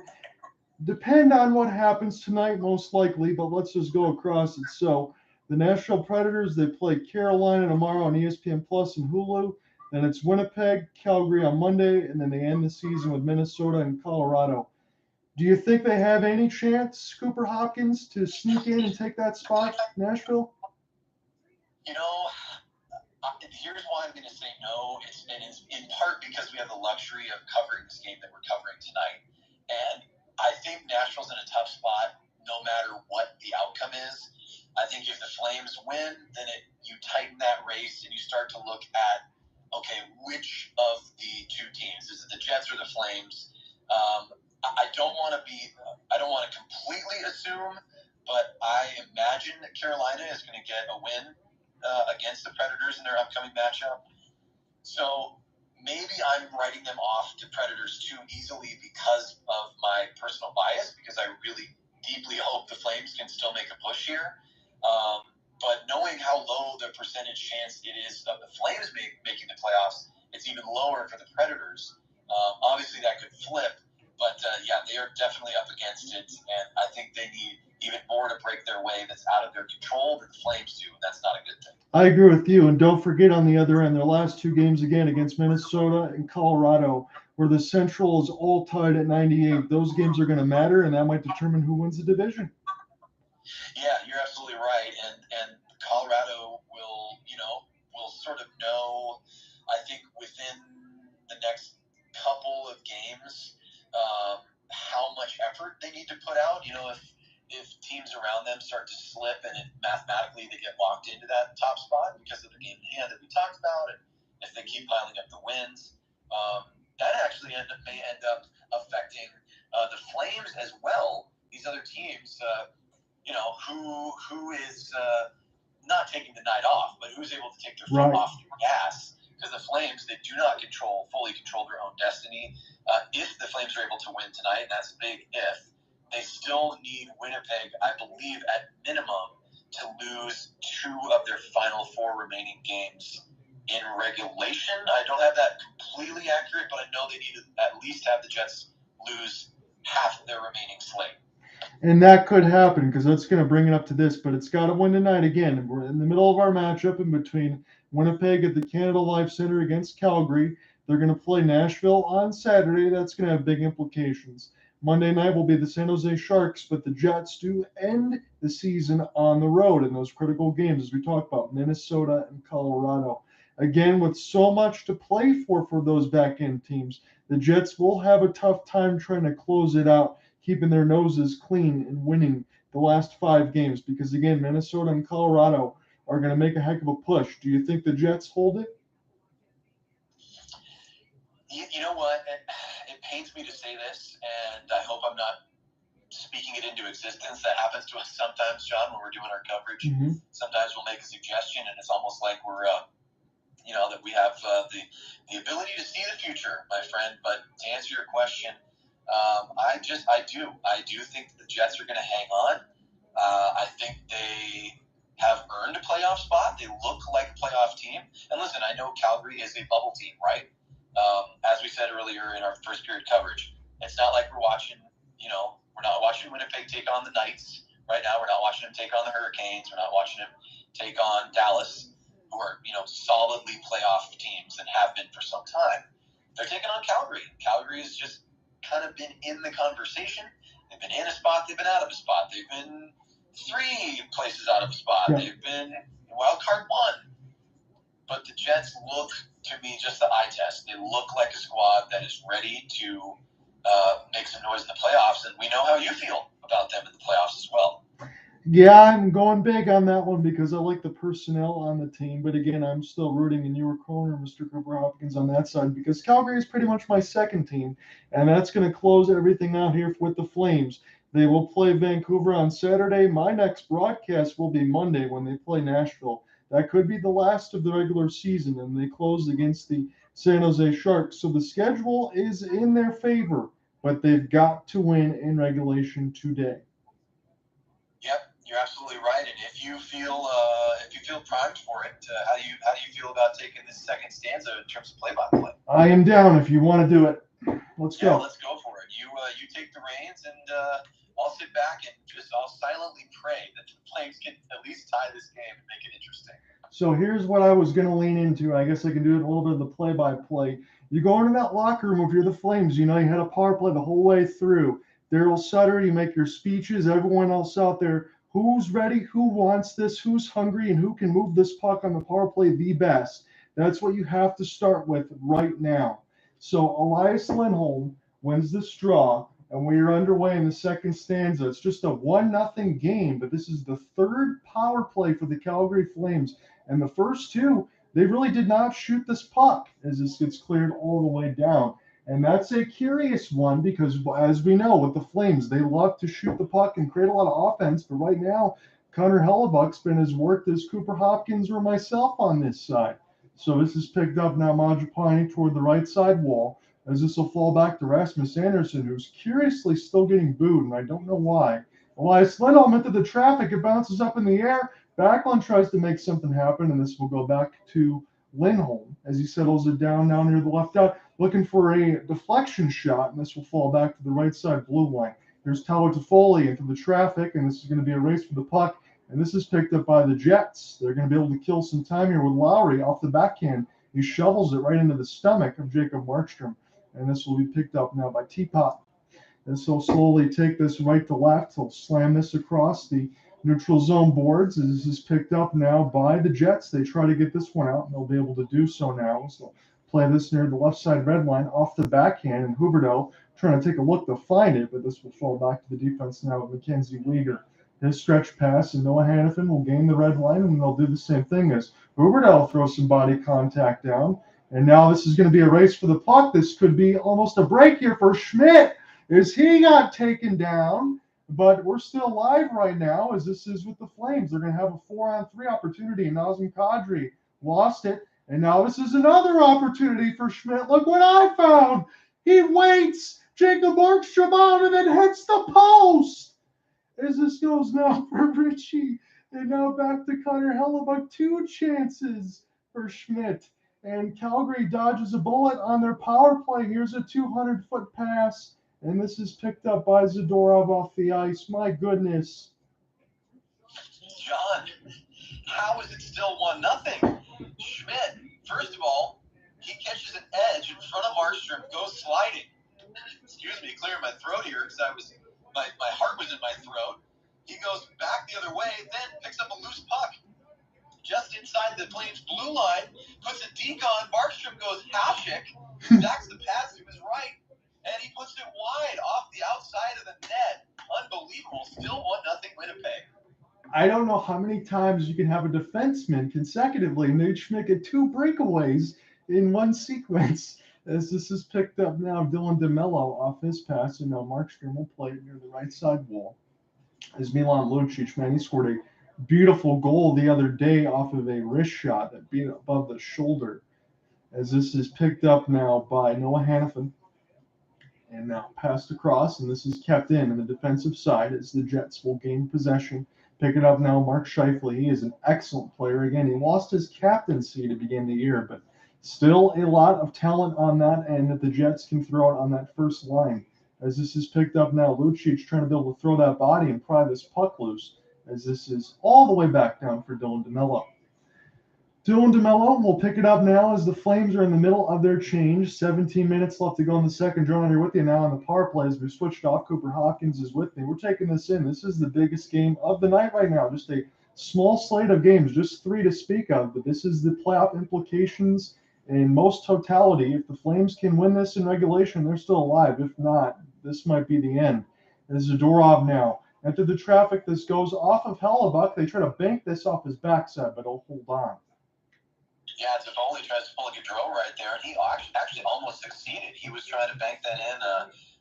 depend on what happens tonight, most likely, but let's just go across it. So the Nashville Predators, they play Carolina tomorrow on ESPN Plus and Hulu. Then it's Winnipeg, Calgary on Monday, and then they end the season with Minnesota and Colorado. Do you think they have any chance, Cooper Hopkins, to sneak in and take that spot, Nashville? Here's why I'm going to say no. It's in part because we have the luxury of covering this game that we're covering tonight. And I think Nashville's in a tough spot no matter what the outcome is. I think if the Flames win, then you tighten that race and you start to look at, okay, which of the two teams? Is it the Jets or the Flames? I don't want to completely assume, but I imagine that Carolina is going to get a win against the Predators in their upcoming matchup. So maybe I'm writing them off to Predators too easily because of my personal bias, because I really deeply hope the Flames can still make a push here. But knowing how low the percentage chance it is of the Flames making the playoffs, it's even lower for the Predators. Obviously, that could flip, but yeah, they are definitely up against it, and I think they need even more to break their way that's out of their control than the Flames do, and that's not a good thing. I agree with you, and don't forget on the other end, their last two games again against Minnesota and Colorado, where the Central is all tied at 98. Those games are going to matter, and that might determine who wins the division. Yeah, you're absolutely right, and Colorado will sort of know, I think, within the next couple of games, how much effort they need to put out. If teams around them start to slip and mathematically they get locked into that top spot because of the game in hand that we talked about, and if they keep piling up the wins, that actually may end up affecting the Flames as well. These other teams, who is not taking the night off, but who's able to take their foot off the gas. Because the Flames, they do not fully control their own destiny. If the Flames are able to win tonight, and that's a big if, they still need Winnipeg, I believe, at minimum, to lose 2 of their final 4 remaining games in regulation. I don't have that completely accurate, but I know they need to at least have the Jets lose half of their remaining slate. And that could happen because that's going to bring it up to this, but it's got to win tonight again. We're in the middle of our matchup in between Winnipeg at the Canada Life Center against Calgary. They're going to play Nashville on Saturday. That's going to have big implications. Monday night will be the San Jose Sharks, but the Jets do end the season on the road in those critical games, as we talked about, Minnesota and Colorado. Again, with so much to play for those back-end teams, the Jets will have a tough time trying to close it out, keeping their noses clean and winning the last 5 games because, again, Minnesota and Colorado are going to make a heck of a push. Do you think the Jets hold it? You know what? It pains me to say this, and I hope I'm not speaking it into existence. That happens to us sometimes, John, when we're doing our coverage. Mm-hmm. Sometimes we'll make a suggestion, and it's almost like we're that we have the ability to see the future, my friend. But to answer your question, I do think the Jets are going to hang on. I think they have earned a playoff spot. They look like a playoff team. And listen, I know Calgary is a bubble team, right? As we said earlier in our first period coverage, it's not like we're not watching Winnipeg take on the Knights right now. We're not watching them take on the Hurricanes. We're not watching them take on Dallas, who are, solidly playoff teams and have been for some time. They're taking on Calgary. Calgary has just kind of been in the conversation. They've been in a spot. They've been out of a spot. They've been 3 places out of a spot. Yeah. They've been wild card 1. But the Jets look, to me, just the eye test. They look like a squad that is ready to make some noise in the playoffs. And we know how you feel about them in the playoffs as well. Yeah, I'm going big on that one because I like the personnel on the team. But again, I'm still rooting in your corner, Mr. Cooper Hopkins, on that side because Calgary is pretty much my second team. And that's going to close everything out here with the Flames. They will play Vancouver on Saturday. My next broadcast will be Monday when they play Nashville. That could be the last of the regular season, and they close against the San Jose Sharks. So the schedule is in their favor, but they've got to win in regulation today. Yep, you're absolutely right. And if you feel primed for it, how do you feel about taking this second stanza in terms of play-by-play? I am down if you want to do it. Let's go. Let's go for it. You take the reins, and I'll sit back and I'll silently pray that the Flames can at least tie this game and make it interesting. So here's what I was going to lean into. I guess I can do it a little bit of the play-by-play. You go into that locker room if you're the Flames. You know you had a power play the whole way through. Darryl Sutter, you make your speeches. Everyone else out there, who's ready, who wants this, who's hungry, and who can move this puck on the power play the best. That's what you have to start with right now. So Elias Lindholm wins this draw, and we are underway in the second stanza. It's just a 1-0 game, but this is the third power play for the Calgary Flames. And the first two, they really did not shoot this puck as this gets cleared all the way down. And that's a curious one because, as we know, with the Flames, they love to shoot the puck and create a lot of offense. But right now, Connor Hellebuck's been as worked as Cooper Hopkins or myself on this side. So this is picked up now, Mangiapane toward the right side wall, as this will fall back to Rasmus Andersson, who's curiously still getting booed, and I don't know why. Elias Lindholm into the traffic. It bounces up in the air. Backlund tries to make something happen, and this will go back to Lindholm as he settles it down now near the left out, looking for a deflection shot, and this will fall back to the right side blue line. Here's Toffoli into the traffic, and this is going to be a race for the puck, and this is picked up by the Jets. They're going to be able to kill some time here with Lowry off the backhand. He shovels it right into the stomach of Jacob Markstrom, and this will be picked up now by Teapot. And so slowly take this right to left. He'll slam this across the neutral zone boards. This is picked up now by the Jets. They try to get this one out, and they'll be able to do so now. So play this near the left side red line off the backhand, and Huberdeau trying to take a look to find it, but this will fall back to the defense now with Mackenzie Weegar. His stretch pass, and Noah Hanifin will gain the red line, and they'll do the same thing as Huberdeau throws some body contact down. And now this is going to be a race for the puck. This could be almost a break here for Schmidt as he got taken down. But we're still live right now as this is with the Flames. They're going to have a 4-on-3 opportunity, and Nazem Kadri lost it. And now this is another opportunity for Schmidt. Look what I found. He waits. Jacob Markstrom out and then hits the post. As this goes now for Ritchie. And now back to Connor Hellebuck. 2 chances for Schmidt. And Calgary dodges a bullet on their power play. Here's a 200-foot pass. And this is picked up by Zadorov off the ice. My goodness. John, how is it still 1-0? Schmidt, first of all, he catches an edge in front of Markstrom, goes sliding. Excuse me, clearing my throat here because my heart was in my throat. He goes back the other way, then picks up a loose puck just inside the Flames blue line, puts a deke on. Markstrom goes Hashik, stacks the pass to his right, and he puts it wide off the outside of the net. Unbelievable. Still 1-0 Winnipeg. I don't know how many times you can have a defenseman consecutively. Nate Schmidt get 2 breakaways in one sequence. As this is picked up now, Dillon Dube off his pass, and now Markstrom will play it near the right side wall. As Milan Lucic, man, he scored a beautiful goal the other day off of a wrist shot that beat above the shoulder. As this is picked up now by Noah Hanifin. And now passed across, and this is kept in the defensive side as the Jets will gain possession. Pick it up now, Mark Scheifele. He is an excellent player. Again, he lost his captaincy to begin the year, but still a lot of talent on that end that the Jets can throw out on that first line. As this is picked up now, Lucic trying to be able to throw that body and pry this puck loose, as this is all the way back down for Dillon Dube. Dillon Dube will pick it up now as the Flames are in the middle of their change. 17 minutes left to go in the second. John, here with you now on the power play as we switched off. Cooper Hopkins is with me. We're taking this in. This is the biggest game of the night right now. Just a small slate of games, just 3 to speak of, but this is the playoff implications in most totality. If the Flames can win this in regulation, they're still alive. If not, this might be the end. As Zadorov now. After the traffic, this goes off of Hellebuyck. They try to bank this off his backside, but he'll hold on. Yeah, Toffoli tries to pull a Gaudreau right there, and he actually almost succeeded. He was trying to bank that in.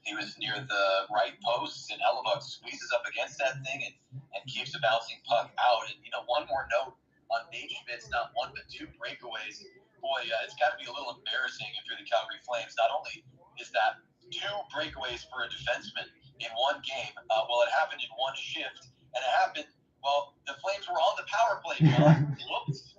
He was near the right post, and Hellebuyck squeezes up against that thing and keeps the bouncing puck out. And, one more note on Nate Schmidt's not one but two breakaways. Boy, it's got to be a little embarrassing if you're the Calgary Flames. Not only is that two breakaways for a defenseman in one game, well, it happened in one shift, and it happened, well, the Flames were on the power play, John. Whoops.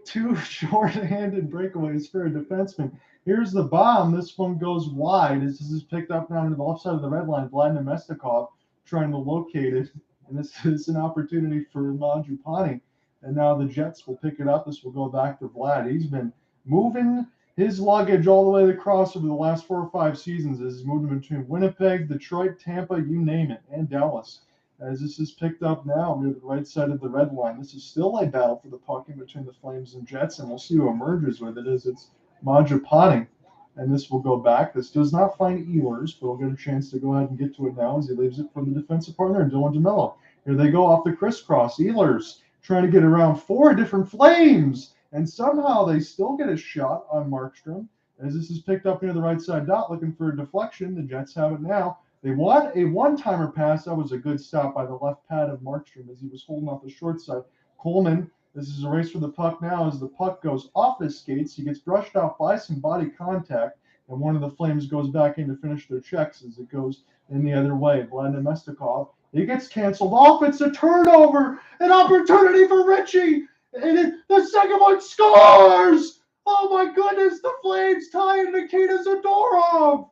Two short-handed breakaways for a defenseman. Here's the bomb. This one goes wide. This is picked up down to the left side of the red line. Vladimir Mestikov trying to locate it. And this is an opportunity for Mangiapane. And now the Jets will pick it up. This will go back to Vlad. He's been moving his luggage all the way across over the last 4 or 5 seasons as he's moving between Winnipeg, Detroit, Tampa, you name it, and Dallas. As this is picked up now near the right side of the red line. This is still a battle for the puck in between the Flames and Jets, and we'll see who emerges with it as it's Mangiapane. And this will go back. This does not find Ehlers, but we'll get a chance to go ahead and get to it now as he leaves it for the defensive partner, Dillon Dube. Here they go off the crisscross. Ehlers trying to get around 4 different Flames, and somehow they still get a shot on Markstrom. As this is picked up near the right side dot, looking for a deflection. The Jets have it now. They want a one-timer pass. That was a good stop by the left pad of Markstrom as he was holding off the short side. Coleman, this is a race for the puck now as the puck goes off his skates. He gets brushed off by some body contact, and one of the Flames goes back in to finish their checks as it goes in the other way. Vladimir Mestikov, he gets canceled off. It's a turnover, an opportunity for Ritchie, and the second one scores! Oh my goodness, the Flames tie in Nikita Zadorov!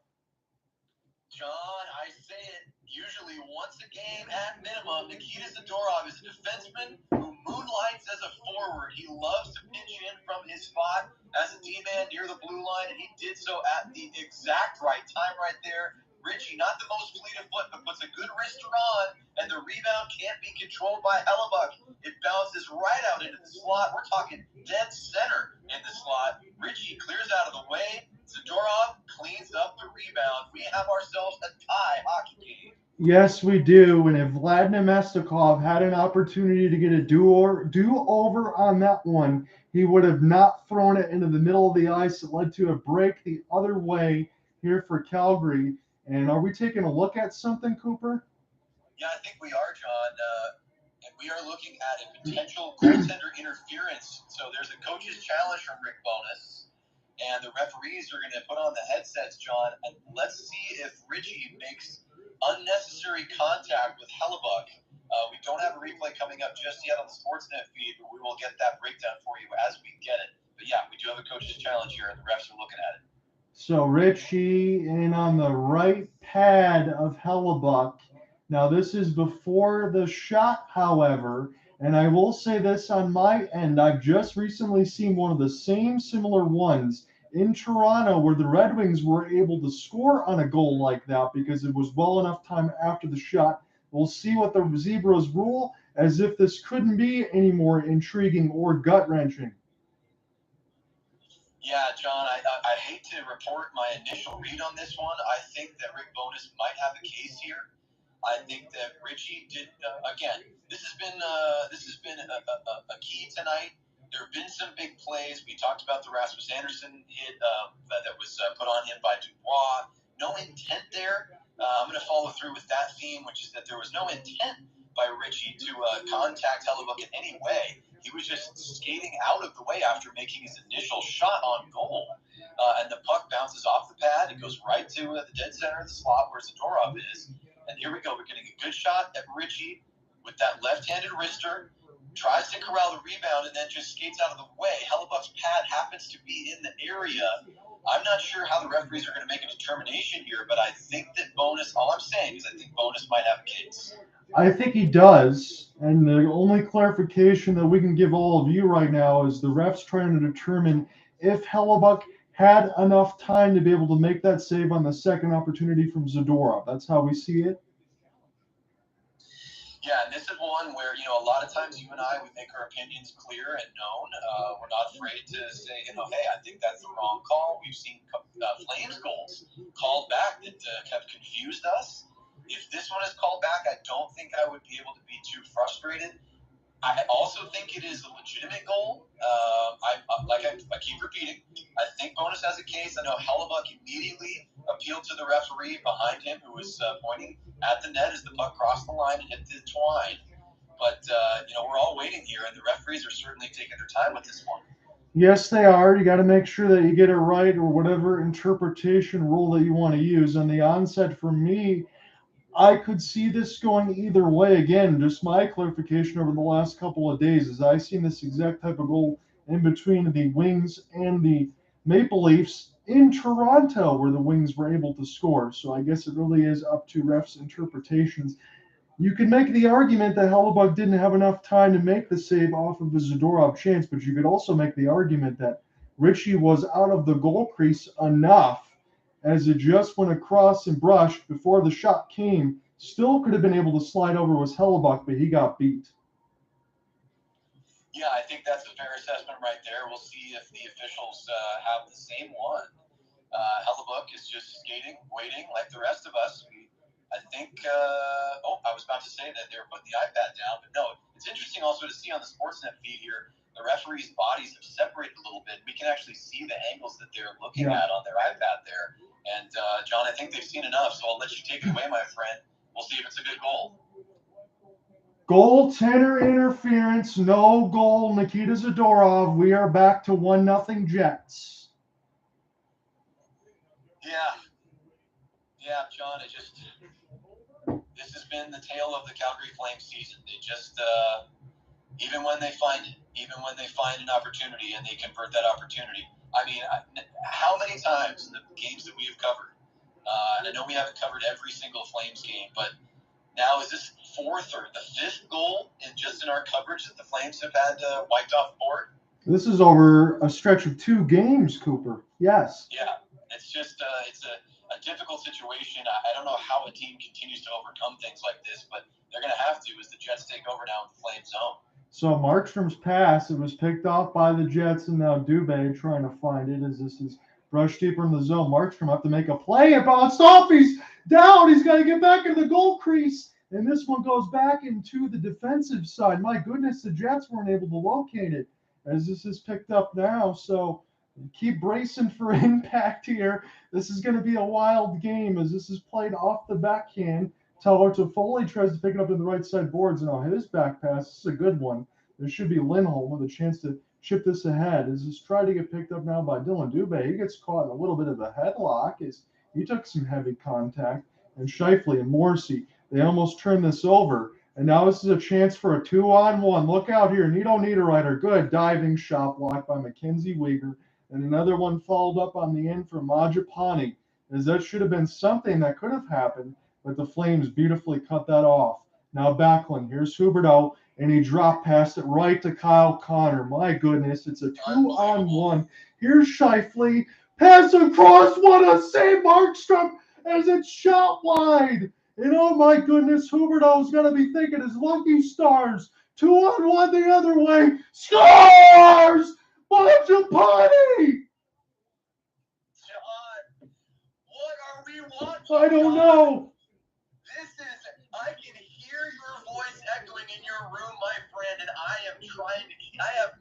John, I say it usually once a game at minimum. Nikita Zadorov is a defenseman who moonlights as a forward. He loves to pitch in from his spot as a D-man near the blue line, and he did so at the exact right time right there. Ritchie, not the most fleet of foot, but puts a good wrister on, and the rebound can't be controlled by Hellebuyck. It bounces right out into the slot. We're talking dead center in the slot. Ritchie clears out of the way. Zadorov cleans up the rebound. We have ourselves a tie hockey game. Yes, we do. And if Vladimir Mestikov had an opportunity to get a do-over on that one, he would have not thrown it into the middle of the ice. It led to a break the other way here for Calgary. And are we taking a look at something, Cooper? Yeah, I think we are, John. And we are looking at a potential goaltender interference. So there's a coach's challenge from Rick Bowness. And the referees are going to put on the headsets, John. And let's see if Ritchie makes unnecessary contact with Hellebuyck. We don't have a replay coming up just yet on the Sportsnet feed, but we will get that breakdown for you as we get it. But yeah, we do have a coach's challenge here, and the refs are looking at it. So Ritchie in on the right pad of Hellebuyck. Now this is before the shot, however, and I will say this on my end. I've just recently seen one of the same similar ones in Toronto where the Red Wings were able to score on a goal like that because it was well enough time after the shot. We'll see what the Zebras rule, as if this couldn't be any more intriguing or gut-wrenching. Yeah, John, I hate to report my initial read on this one. I think that Rick Bowness might have a case here. I think that Ritchie did again. This has been a key tonight. There have been some big plays. We talked about the Rasmus Andersson hit that was put on him by Dubois. No intent there. I'm going to follow through with that theme, which is that there was no intent by Ritchie to contact Hellebuyck in any way. He was just skating out of the way after making his initial shot on goal. And the puck bounces off the pad. It goes right to the dead center of the slot where Zadorov is. And here we go. We're getting a good shot at Ritchie with that left-handed wrister. Tries to corral the rebound and then just skates out of the way. Hellebuyck's pad happens to be in the area. I'm not sure how the referees are going to make a determination here, but I think that Bowness, all I'm saying is I think Bowness might have a case. I think he does, and the only clarification that we can give all of you right now is the refs trying to determine if Hellebuyck had enough time to be able to make that save on the second opportunity from Zadorov. That's how we see it. Yeah, and this is one where, a lot of times you and I, we make our opinions clear and known. We're not afraid to say, hey, I think that's the wrong call. We've seen Flames goals called back that have confused us. If this one is called back, I don't think I would be able to be too frustrated. I also think it is a legitimate goal. I keep repeating, I think Bowness has a case. I know Hellebuck immediately appealed to the referee behind him, who was pointing at the net as the puck crossed the line and hit the twine. But, we're all waiting here, and the referees are certainly taking their time with this one. Yes, they are. You got to make sure that you get it right, or whatever interpretation rule that you want to use. On the onset, for me, I could see this going either way. Again, just my clarification over the last couple of days is I've seen this exact type of goal in between the Wings and the Maple Leafs in Toronto, where the Wings were able to score. So I guess it really is up to refs' interpretations. You can make the argument that Hellebuck didn't have enough time to make the save off of the Zadorov chance, but you could also make the argument that Ritchie was out of the goal crease enough as it just went across and brushed before the shot came. Still could have been able to slide over was Hellebuck, but he got beat. Yeah, I think that's a fair assessment right there. We'll see if the officials have the same one. Hellebuck is just skating, waiting like the rest of us. I think, I was about to say that they were putting the iPad down, but no. It's interesting also to see on the Sportsnet feed here, the referees' bodies have separated a little bit. We can actually see the angles that they're looking at on their iPad there. And, John, I think they've seen enough, so I'll let you take it away, my friend. We'll see if it's a good goal. Goaltender interference, no goal, Nikita Zadorov. We are back to 1-0 Jets. Yeah, John, this has been the tale of the Calgary Flames season. They just, even when they find an opportunity and they convert that opportunity. I mean, how many times the games that we have covered, and I know we haven't covered every single Flames game, but now is this fourth or the fifth goal in our coverage that the Flames have had wiped off the board? This is over a stretch of 2 games, Cooper. Yes. Yeah, it's just it's a difficult situation. I don't know how a team continues to overcome things like this, but they're going to have to as the Jets take over now in the Flames zone. So Markstrom's pass, it was picked off by the Jets, and now Dube trying to find it as this is brushed deeper in the zone. Markstrom have to make a play. It bounced off. He's down. He's got to get back into the goal crease. And this one goes back into the defensive side. My goodness, the Jets weren't able to locate it as this is picked up now. So keep bracing for impact here. This is going to be a wild game as this is played off the backhand. Toffoli tries to pick it up in the right side boards, and his back pass. This is a good one. There should be Lindholm with a chance to chip this ahead. As this tried to get picked up now by Dillon Dube. He gets caught in a little bit of a headlock as he took some heavy contact. And Scheifele and Morrissey, they almost turned this over. And now this is a chance for a 2-on-1. Look out here. Nito Niederreiter. Good diving shot block by Mackenzie Weegar. And another one followed up on the end from Mangiapane, as that should have been something that could have happened, but the Flames beautifully cut that off. Now Backlund, here's Huberdeau, and he dropped past it right to Kyle Connor. My goodness, it's a 2-on-1. Here's Scheifele, pass across, what a save, Markstrom, as it's shot wide. And oh my goodness, Huberdeau's going to be thinking his lucky stars. 2-on-1 the other way, scores! Mangiapane! John, what are we watching? I don't know. I can hear your voice echoing in your room, my friend, and I have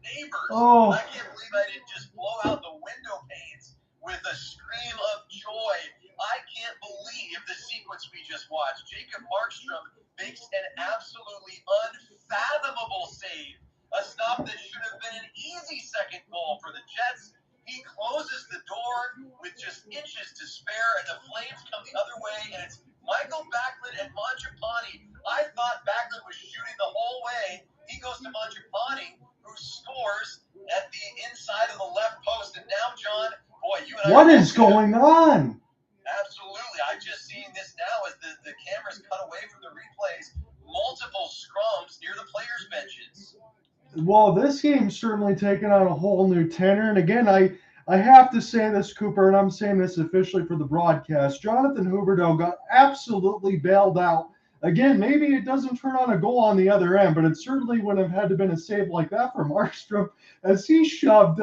neighbors. Oh. I can't believe I didn't just blow out the window panes with a scream of joy. I can't believe the sequence we just watched. Jacob Markstrom makes an absolutely unfathomable save. A stop that should have been an easy second goal for the Jets. He closes the door with just inches to spare, and the Flames come the other way, and it's Mikael Backlund and Mangiapane. I thought Backlund was shooting the whole way. He goes to Mangiapane, who scores at the inside of the left post. And now, John, boy, you and I... What is going on? Absolutely. I just seen this now as the cameras cut away from the replays. Multiple scrums near the players' benches. Well, this game's certainly taken on a whole new tenor. And again, I have to say this, Cooper, and I'm saying this officially for the broadcast. Jonathan Huberdeau got absolutely bailed out Again, maybe it doesn't turn on a goal on the other end, but it certainly would have had to been a save like that for Markstrom as he shoved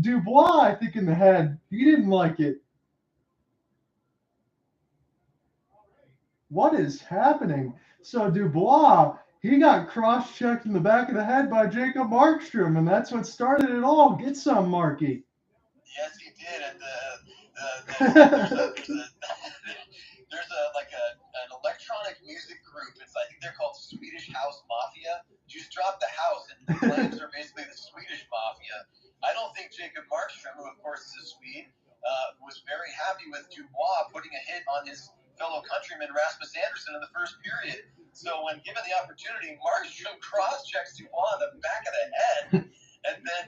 Dubois, I think, in the head. He didn't like it. What is happening? So Dubois, he got cross-checked in the back of the head by Jacob Markstrom, and that's what started it all. Get some, Marky. Yes, he did. And there's an electronic music group. I think they're called Swedish House Mafia. You just drop the house, and the Flames are basically the Swedish Mafia. I don't think Jacob Markstrom, who of course is a Swede, was very happy with Dubois putting a hit on his fellow countryman Rasmus Andersson in the first period. So when given the opportunity, Markstrom cross-checks Dubois in the back of the head, and then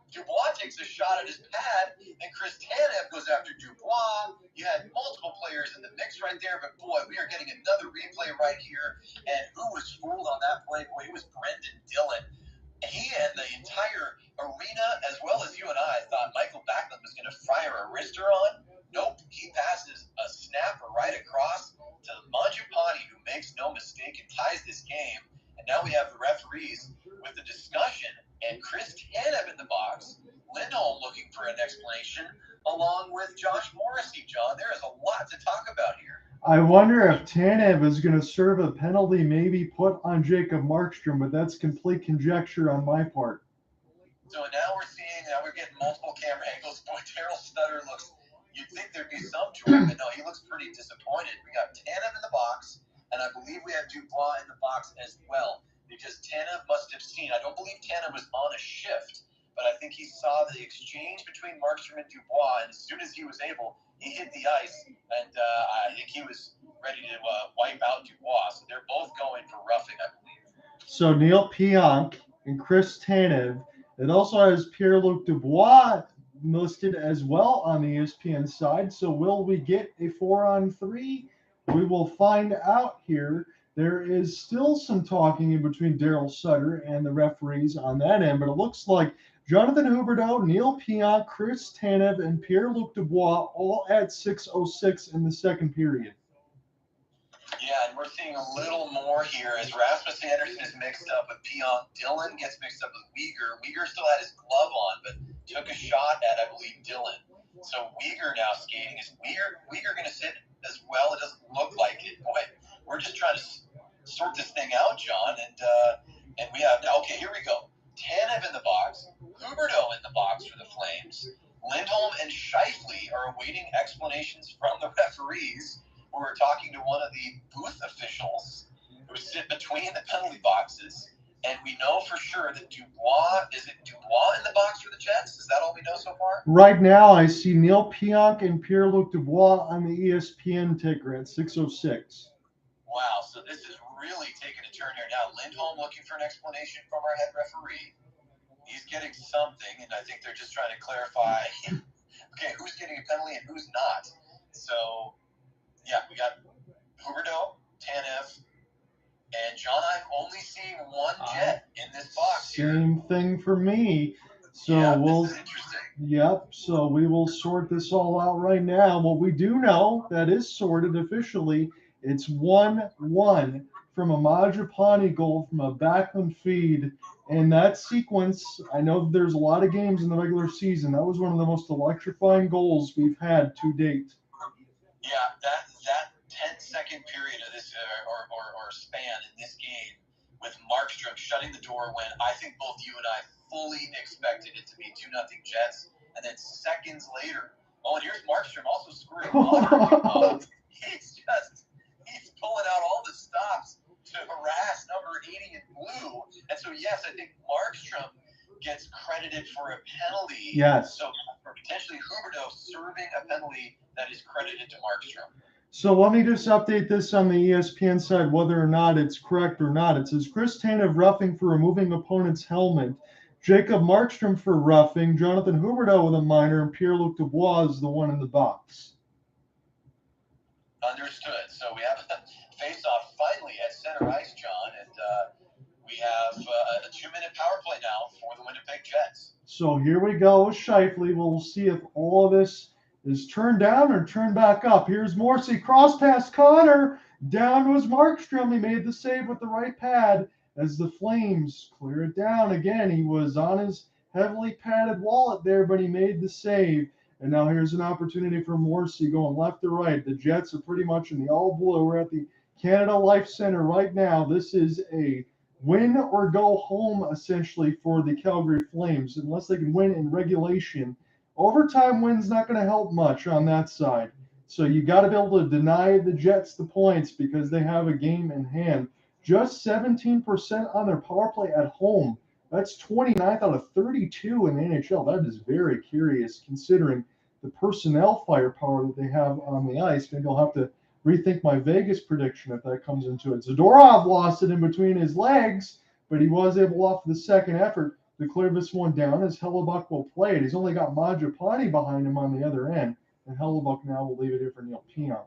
Dubois takes a shot at his pad, and Chris Tanev goes after Dubois. You had multiple players in the mix right there, but boy, we are getting another replay right here. And who was fooled on that play? Boy, it was Brendan Dillon. He and the entire arena, as well as you and I, thought Mikael Backlund was going to fire a wrister on. Nope, he passes a snapper right across to Mangiapane, who makes no mistake and ties this game. And now we have the referees with the discussion and Chris Tanev in the box, Lindholm looking for an explanation, along with Josh Morrissey, John. There is a lot to talk about here. I wonder if Tanev is going to serve a penalty maybe put on Jacob Markstrom, but that's complete conjecture on my part. So now we're getting multiple camera angles. Boy, Darryl Sutter looks, you'd think there'd be some joy, but no, he looks pretty disappointed. We got Tanev in the box, and I believe we have Dubois in the box as well. Because Tanev must have seen, I don't believe Tanev was on a shift, but I think he saw the exchange between Markstrom and Dubois, and as soon as he was able, he hit the ice, and I think he was ready to wipe out Dubois. So they're both going for roughing, I believe. So Neal Pionk and Chris Tanev. It also has Pierre Luc-Dubois listed as well on the ESPN side. So will we get a 4-on-3? We will find out here. There is still some talking in between Darryl Sutter and the referees on that end, but it looks like Jonathan Huberdeau, Neal Pionk, Chris Tanev, and Pierre Luc-Dubois all at 6:06 in the second period. Yeah, and we're seeing a little more here as Rasmus Andersson is mixed up with Pionk. Dillon gets mixed up with Weegar. Weegar still had his glove on, but took a shot at, I believe, Dillon. So Weegar now skating. Is Weegar going to sit as well? It doesn't look like it. Boy, we're just trying to sort this thing out, John, and we have now. Okay, here we go. Tanev in the box, Huberdeau in the box for the Flames. Lindholm and Scheifele are awaiting explanations from the referees, who are talking to one of the booth officials who sit between the penalty boxes. And we know for sure that Dubois in the box for the Jets? Is that all we know so far? Right now, I see Neal Pionk and Pierre Luc-Dubois on the ESPN ticker at 6:06. Wow, so this is really taking a turn here now. Lindholm looking for an explanation from our head referee. He's getting something, and I think they're just trying to clarify, okay, who's getting a penalty and who's not. So, yeah, we got Huberdeau, Tanev, and John, I'm only seeing one Jet in this box here. Same thing for me. So yeah, we'll. This is interesting. Yep. So we will sort this all out right now. What we do know that is sorted officially, it's 1-1 from a Mangiapane goal from a Backlund feed. And that sequence, I know there's a lot of games in the regular season. That was one of the most electrifying goals we've had to date. Yeah, that 10-second period of this or span in this game with Markstrom shutting the door when I think both you and I fully expected it to be 2-0 Jets, and then seconds later, and here's Markstrom also scoring. He's pulling out all the stops to harass number 80 in blue, and so yes, I think Markstrom gets credited for a penalty. Yes. So for potentially Huberdeau serving a penalty that is credited to Markstrom. So let me just update this on the ESPN side, whether or not it's correct or not. It says Chris Tanev roughing for removing opponent's helmet, Jacob Markstrom for roughing, Jonathan Huberdeau with a minor, and Pierre Luc-Dubois is the one in the box. Understood. So we have a face-off finally at center ice, John, and we have a 2-minute power play now for the Winnipeg Jets. So here we go, Scheifele. We'll see if all of this is turned down or turned back up. Here's Morrissey, cross past Connor. Down was Markstrom. He made the save with the right pad as the Flames clear it down. Again, he was on his heavily padded wallet there, but he made the save. And now here's an opportunity for Morrissey going left to right. The Jets are pretty much in the all blue. We're at the Canada Life Center right now. This is a win or go home, essentially, for the Calgary Flames, unless they can win in regulation. Overtime win's not going to help much on that side. So you got to be able to deny the Jets the points because they have a game in hand. Just 17% on their power play at home. That's 29th out of 32 in the NHL. That is very curious considering the personnel firepower that they have on the ice. Maybe I'll have to rethink my Vegas prediction if that comes into it. Zadorov lost it in between his legs, but he was able off the second effort to clear this one down as Hellebuyck will play it. He's only got Mangiapane behind him on the other end, and Hellebuyck now will leave it here for Neal Pionk.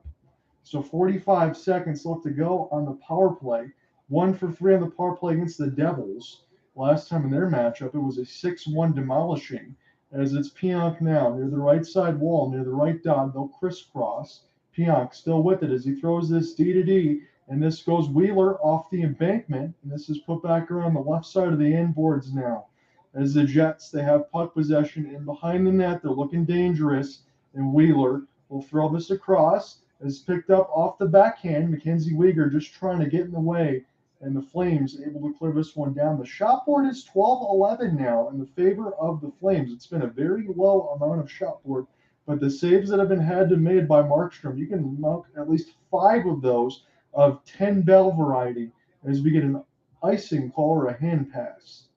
So 45 seconds left to go on the power play. 1 for 3 on the power play against the Devils. Last time in their matchup, it was a 6-1 demolishing. As it's Pionk now near the right side wall, near the right dot, they'll crisscross. Pionk still with it as he throws this D-to-D, and this goes Wheeler off the embankment, and this is put back around the left side of the end boards now. As the Jets, they have puck possession in behind the net. They're looking dangerous, and Wheeler will throw this across. It's picked up off the backhand. Mackenzie Weegar just trying to get in the way, and the Flames able to clear this one down. The shot board is 12-11 now in the favor of the Flames. It's been a very low amount of shot board, but the saves that have been had to made by Markstrom, you can mark at least 5 of those of 10 bell variety as we get an icing call or a hand pass.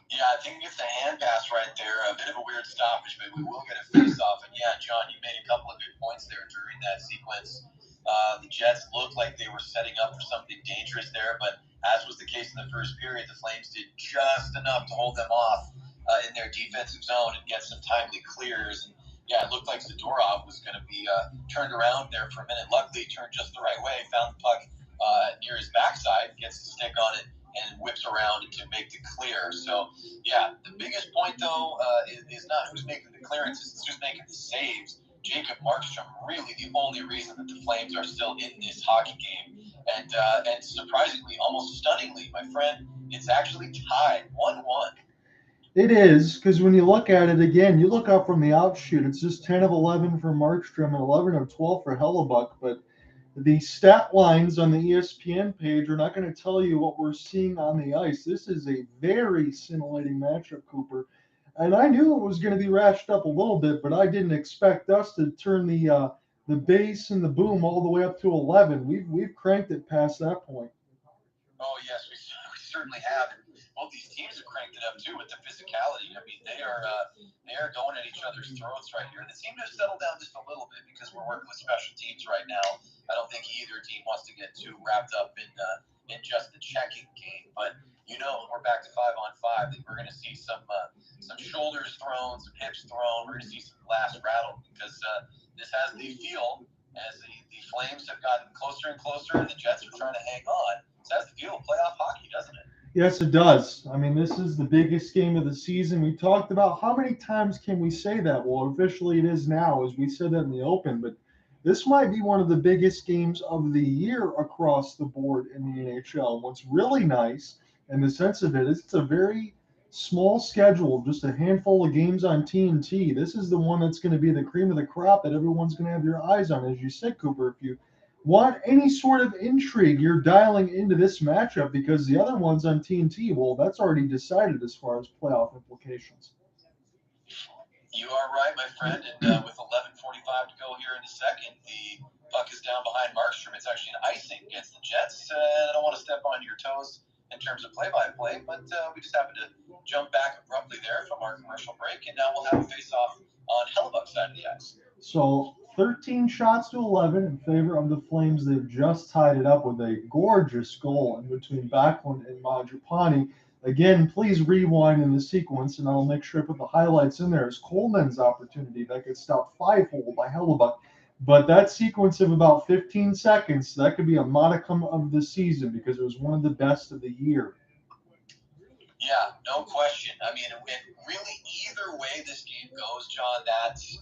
Yeah, I think it's the hand pass right there. A bit of a weird stoppage, but we will get a face-off. And yeah, John, you made a couple of good points there during that sequence. The Jets looked like they were setting up for something dangerous there, but as was the case in the first period, the Flames did just enough to hold them off in their defensive zone and get some timely clears. And yeah, it looked like Zadorov was going to be turned around there for a minute. Luckily, he turned just the right way, found the puck near his backside, gets the stick on it, and whips around to make the clear. So, yeah, the biggest point, though, is not who's making the clearances, it's who's making the saves. Jacob Markstrom, really the only reason that the Flames are still in this hockey game. And surprisingly, almost stunningly, my friend, it's actually tied 1-1. It is, because when you look at it again, you look up from the outshoot, it's just 10 of 11 for Markstrom and 11 of 12 for Hellebuyck, but the stat lines on the ESPN page are not going to tell you what we're seeing on the ice. This is a very scintillating matchup, Cooper. And I knew it was going to be ratcheted up a little bit, but I didn't expect us to turn the bass and the boom all the way up to 11. We've cranked it past that point. Oh, yes, we certainly have. And both these teams have cranked it up, too, with the physicality. I mean, they are going at each other's throats right here. They seem to have settled down just a little bit because we're working with special teams right now. I don't think either team wants to get too wrapped up in just the checking game. But, you know, we're back to 5-on-5. We're going to see some shoulders thrown, some hips thrown. We're going to see some glass rattled because this has the feel as the Flames have gotten closer and closer and the Jets are trying to hang on. This has the feel of playoff hockey, doesn't it? Yes, it does. I mean, this is the biggest game of the season. We talked about how many times can we say that? Well, officially it is now, as we said that in the open, but this might be one of the biggest games of the year across the board in the NHL. What's really nice in the sense of it is it's a very small schedule, just a handful of games on TNT. This is the one that's going to be the cream of the crop that everyone's going to have your eyes on. As you said, Cooper, if you want any sort of intrigue, you're dialing into this matchup because the other ones on TNT, well, that's already decided as far as playoff implications. You are right, my friend. And with 11:45 to go here in the second, the puck is down behind Markstrom. It's actually an icing against the Jets. I don't want to step on your toes in terms of play-by-play, but we just happened to jump back abruptly there from our commercial break, and now we'll have a face-off on Hellebuyck's side of the ice. So 13 shots to 11 in favor of the Flames. They've just tied it up with a gorgeous goal in between Backlund and Mangiapane. Again, please rewind in the sequence, and I'll make sure I put the highlights in there. As Coleman's opportunity that gets stopped 5-hole by Hellebuyck. But that sequence of about 15 seconds, that could be a modicum of the season because it was one of the best of the year. Yeah, no question. I mean, really, either way this game goes, John, that's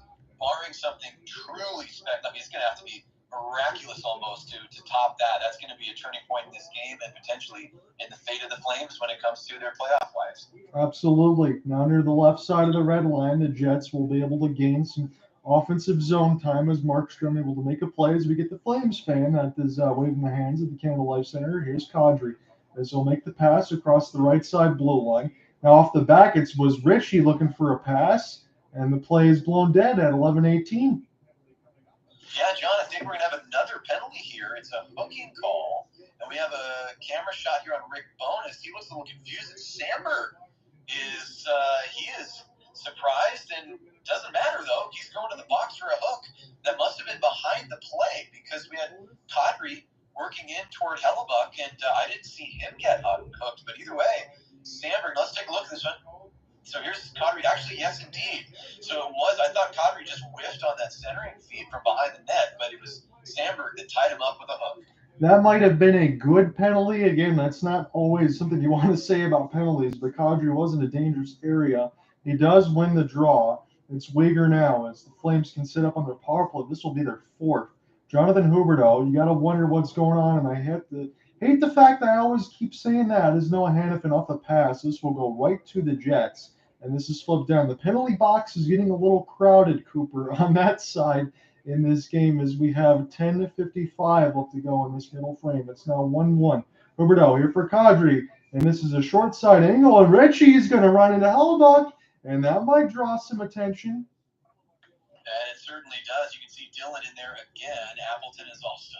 barring something truly spectacular, I mean, it's going to have to be miraculous almost to top that. That's going to be a turning point in this game and potentially in the fate of the Flames when it comes to their playoff lives. Absolutely. Now near the left side of the red line, the Jets will be able to gain some offensive zone time as Markstrom able to make a play as we get the Flames fan that is waving the hands at the Canada Life Center. Here's Kadri as he'll make the pass across the right side blue line. Now off the back, it was Ritchie looking for a pass, and the play is blown dead at 11:18. Yeah, John, I think we're going to have another penalty here. It's a hooking call, and we have a camera shot here on Rick Bowness. He looks a little confused. And Samberg is surprised, and doesn't matter, though. He's going to the box for a hook. That must have been behind the play because we had Kadri working in toward Hellebuck, and I didn't see him get hooked. But either way, Samberg, let's take a look at this one. So here's Kadri. Actually, yes, indeed. So it was. I thought Kadri just whiffed on that centering feed from behind the net, but it was Samberg that tied him up with a hook. That might have been a good penalty. Again, that's not always something you want to say about penalties, but Kadri was in a dangerous area. He does win the draw. It's Weegar now as the Flames can sit up on their power play. This will be their fourth. Jonathan Huberdeau, you got to wonder what's going on, and I hate the fact that I always keep saying that is Noah Hanifin off the pass. This will go right to the Jets. And this is flipped down. The penalty box is getting a little crowded, Cooper, on that side in this game as we have 10:55 left to go in this middle frame. It's now 1-1. Huberdeau here for Kadri. And this is a short side angle. And Ritchie's going to run into Hellebuck. And that might draw some attention. And it certainly does. You can see Dillon in there again. Appleton is also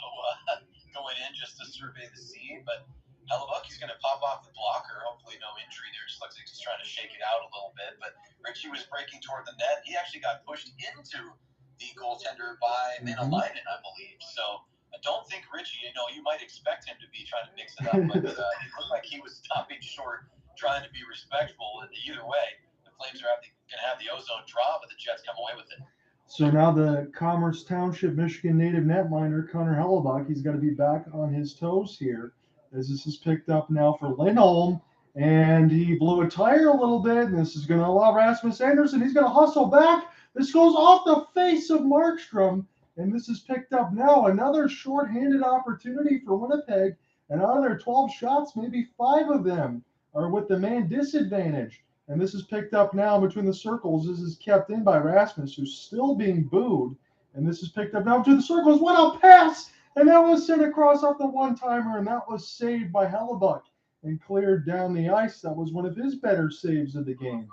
going in just to survey the scene. But Hellebuck, he's going to pop off the blocker. Hopefully no injury there. Just looks like he's trying to shake it out a little bit. But Ritchie was breaking toward the net. He actually got pushed into the goaltender by Mangiapane, I believe. So I don't think Ritchie, you might expect him to be trying to mix it up. But it looked like he was stopping short, trying to be respectful. And either way, the Flames are going to have the ozone draw, but the Jets come away with it. So now the Commerce Township, Michigan native netminder, Connor Hellebuck, he's got to be back on his toes here. As this is picked up now for Lindholm, and he blew a tire a little bit, and this is going to allow Rasmus Andersson. He's going to hustle back. This goes off the face of Markstrom, and this is picked up now. Another shorthanded opportunity for Winnipeg, and out of their 12 shots, maybe 5 of them are with the man disadvantage. And this is picked up now between the circles. This is kept in by Rasmus, who's still being booed, and this is picked up now between the circles. What a pass! And that was sent across off the one-timer, and that was saved by Hellebuck and cleared down the ice. That was one of his better saves of the game.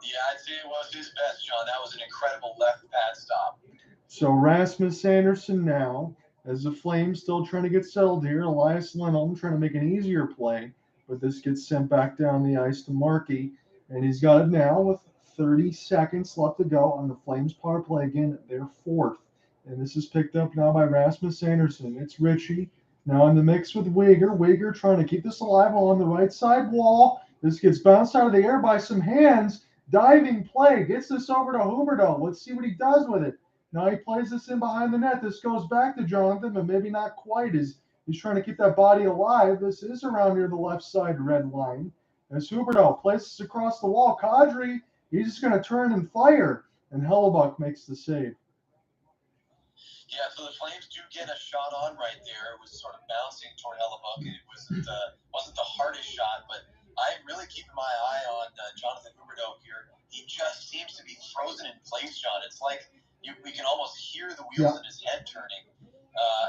Yeah, I'd say it was his best, John. That was an incredible left pad stop. So Rasmus Andersson now, as the Flames still trying to get settled here. Elias Lindholm trying to make an easier play, but this gets sent back down the ice to Markey, and he's got it now with 30 seconds left to go on the Flames power play. Again, their fourth. And this is picked up now by Rasmus Andersson. It's Ritchie now in the mix with Weegar. Weegar trying to keep this alive on the right side wall. This gets bounced out of the air by some hands. Diving play. Gets this over to Huberdeau. Let's see what he does with it. Now he plays this in behind the net. This goes back to Jonathan, but maybe not quite as he's trying to keep that body alive. This is around near the left side red line. As Huberdeau places across the wall. Kadri, he's just going to turn and fire. And Hellebuck makes the save. Yeah, so the Flames do get a shot on right there. It was sort of bouncing toward Hellebuck. It wasn't the hardest shot, but I'm really keeping my eye on Jonathan Huberdeau here. He just seems to be frozen in place, John. It's like we can almost hear the wheels in his head turning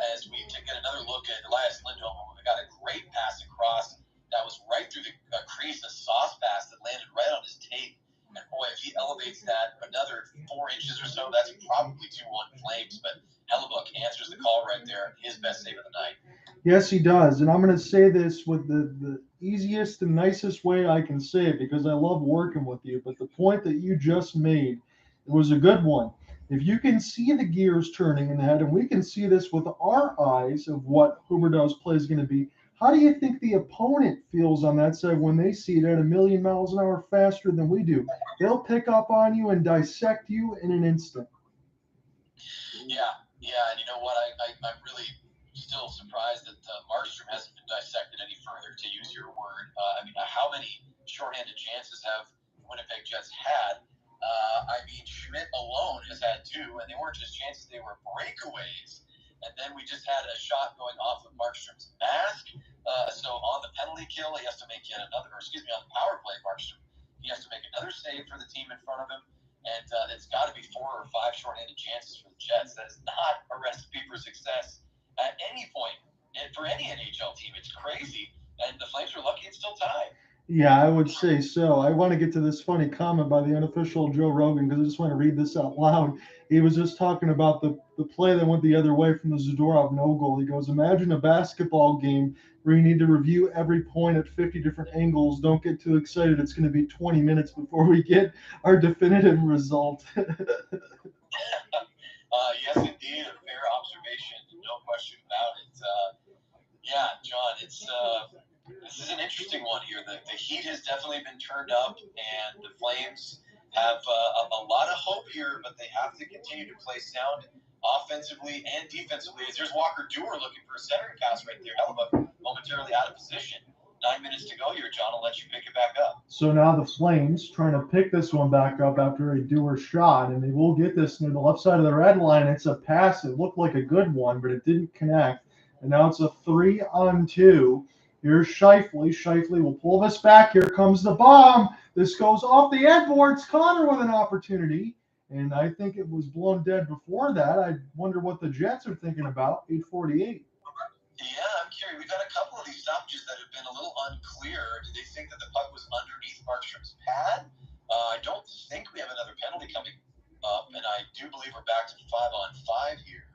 as we get another look at Elias Lindholm, who got a great pass across. That was right through the crease, a sauce pass that landed right on his tape. And boy, if he elevates that another 4 inches or so, that's probably 2-1 Flames. But Hellebuck answers the call right there. His best save of the night. Yes, he does. And I'm going to say this with the easiest and nicest way I can say it because I love working with you. But the point that you just made, it was a good one. If you can see the gears turning in the head, and we can see this with our eyes of what Huberdeau's play is going to be, how do you think the opponent feels on that side when they see it at 1,000,000 miles an hour faster than we do? They'll pick up on you and dissect you in an instant. Yeah, and you know what? I'm really still surprised that Markstrom hasn't been dissected any further, to use your word. How many shorthanded chances have Winnipeg Jets had? I mean, Schmidt alone has had 2, and they weren't just chances, they were breakaways. And then we just had a shot going off of Markstrom's mask. So on the penalty kill, he has to make yet another, on the power play, Markstrom, he has to make another save for the team in front of him. And it's got to be 4 or 5 shorthanded chances for the Jets. That is not a recipe for success at any point. And for any NHL team, it's crazy. And the Flames are lucky it's still tied. Yeah, I would say so. I want to get to this funny comment by the unofficial Joe Rogan because I just want to read this out loud. He was just talking about the play that went the other way from the Zadorov no goal. He goes, imagine a basketball game where you need to review every point at 50 different angles. Don't get too excited. It's going to be 20 minutes before we get our definitive result. Yes, indeed. A fair observation. No question about it. Yeah, John, this is an interesting one here. The heat has definitely been turned up, and the Flames have a lot of hope here, but they have to continue to play sound offensively and defensively. As there's Walker Dewar looking for a centering pass right there. Hellebuck momentarily out of position. 9 minutes to go here, John. I'll let you pick it back up. So now the Flames trying to pick this one back up after a Dewar shot, and they will get this near the left side of the red line. It's a pass. It looked like a good one, but it didn't connect. And now it's a 3-on-2. Here's Scheifele. Scheifele will pull this back. Here comes the bomb. This goes off the end boards. Connor with an opportunity. And I think it was blown dead before that. I wonder what the Jets are thinking about. 8:48. Yeah, I'm curious. We've had a couple of these stoppages that have been a little unclear. Do they think that the puck was underneath Markstrom's pad? I don't think we have another penalty coming up, and I do believe we're back to 5-on-5 here.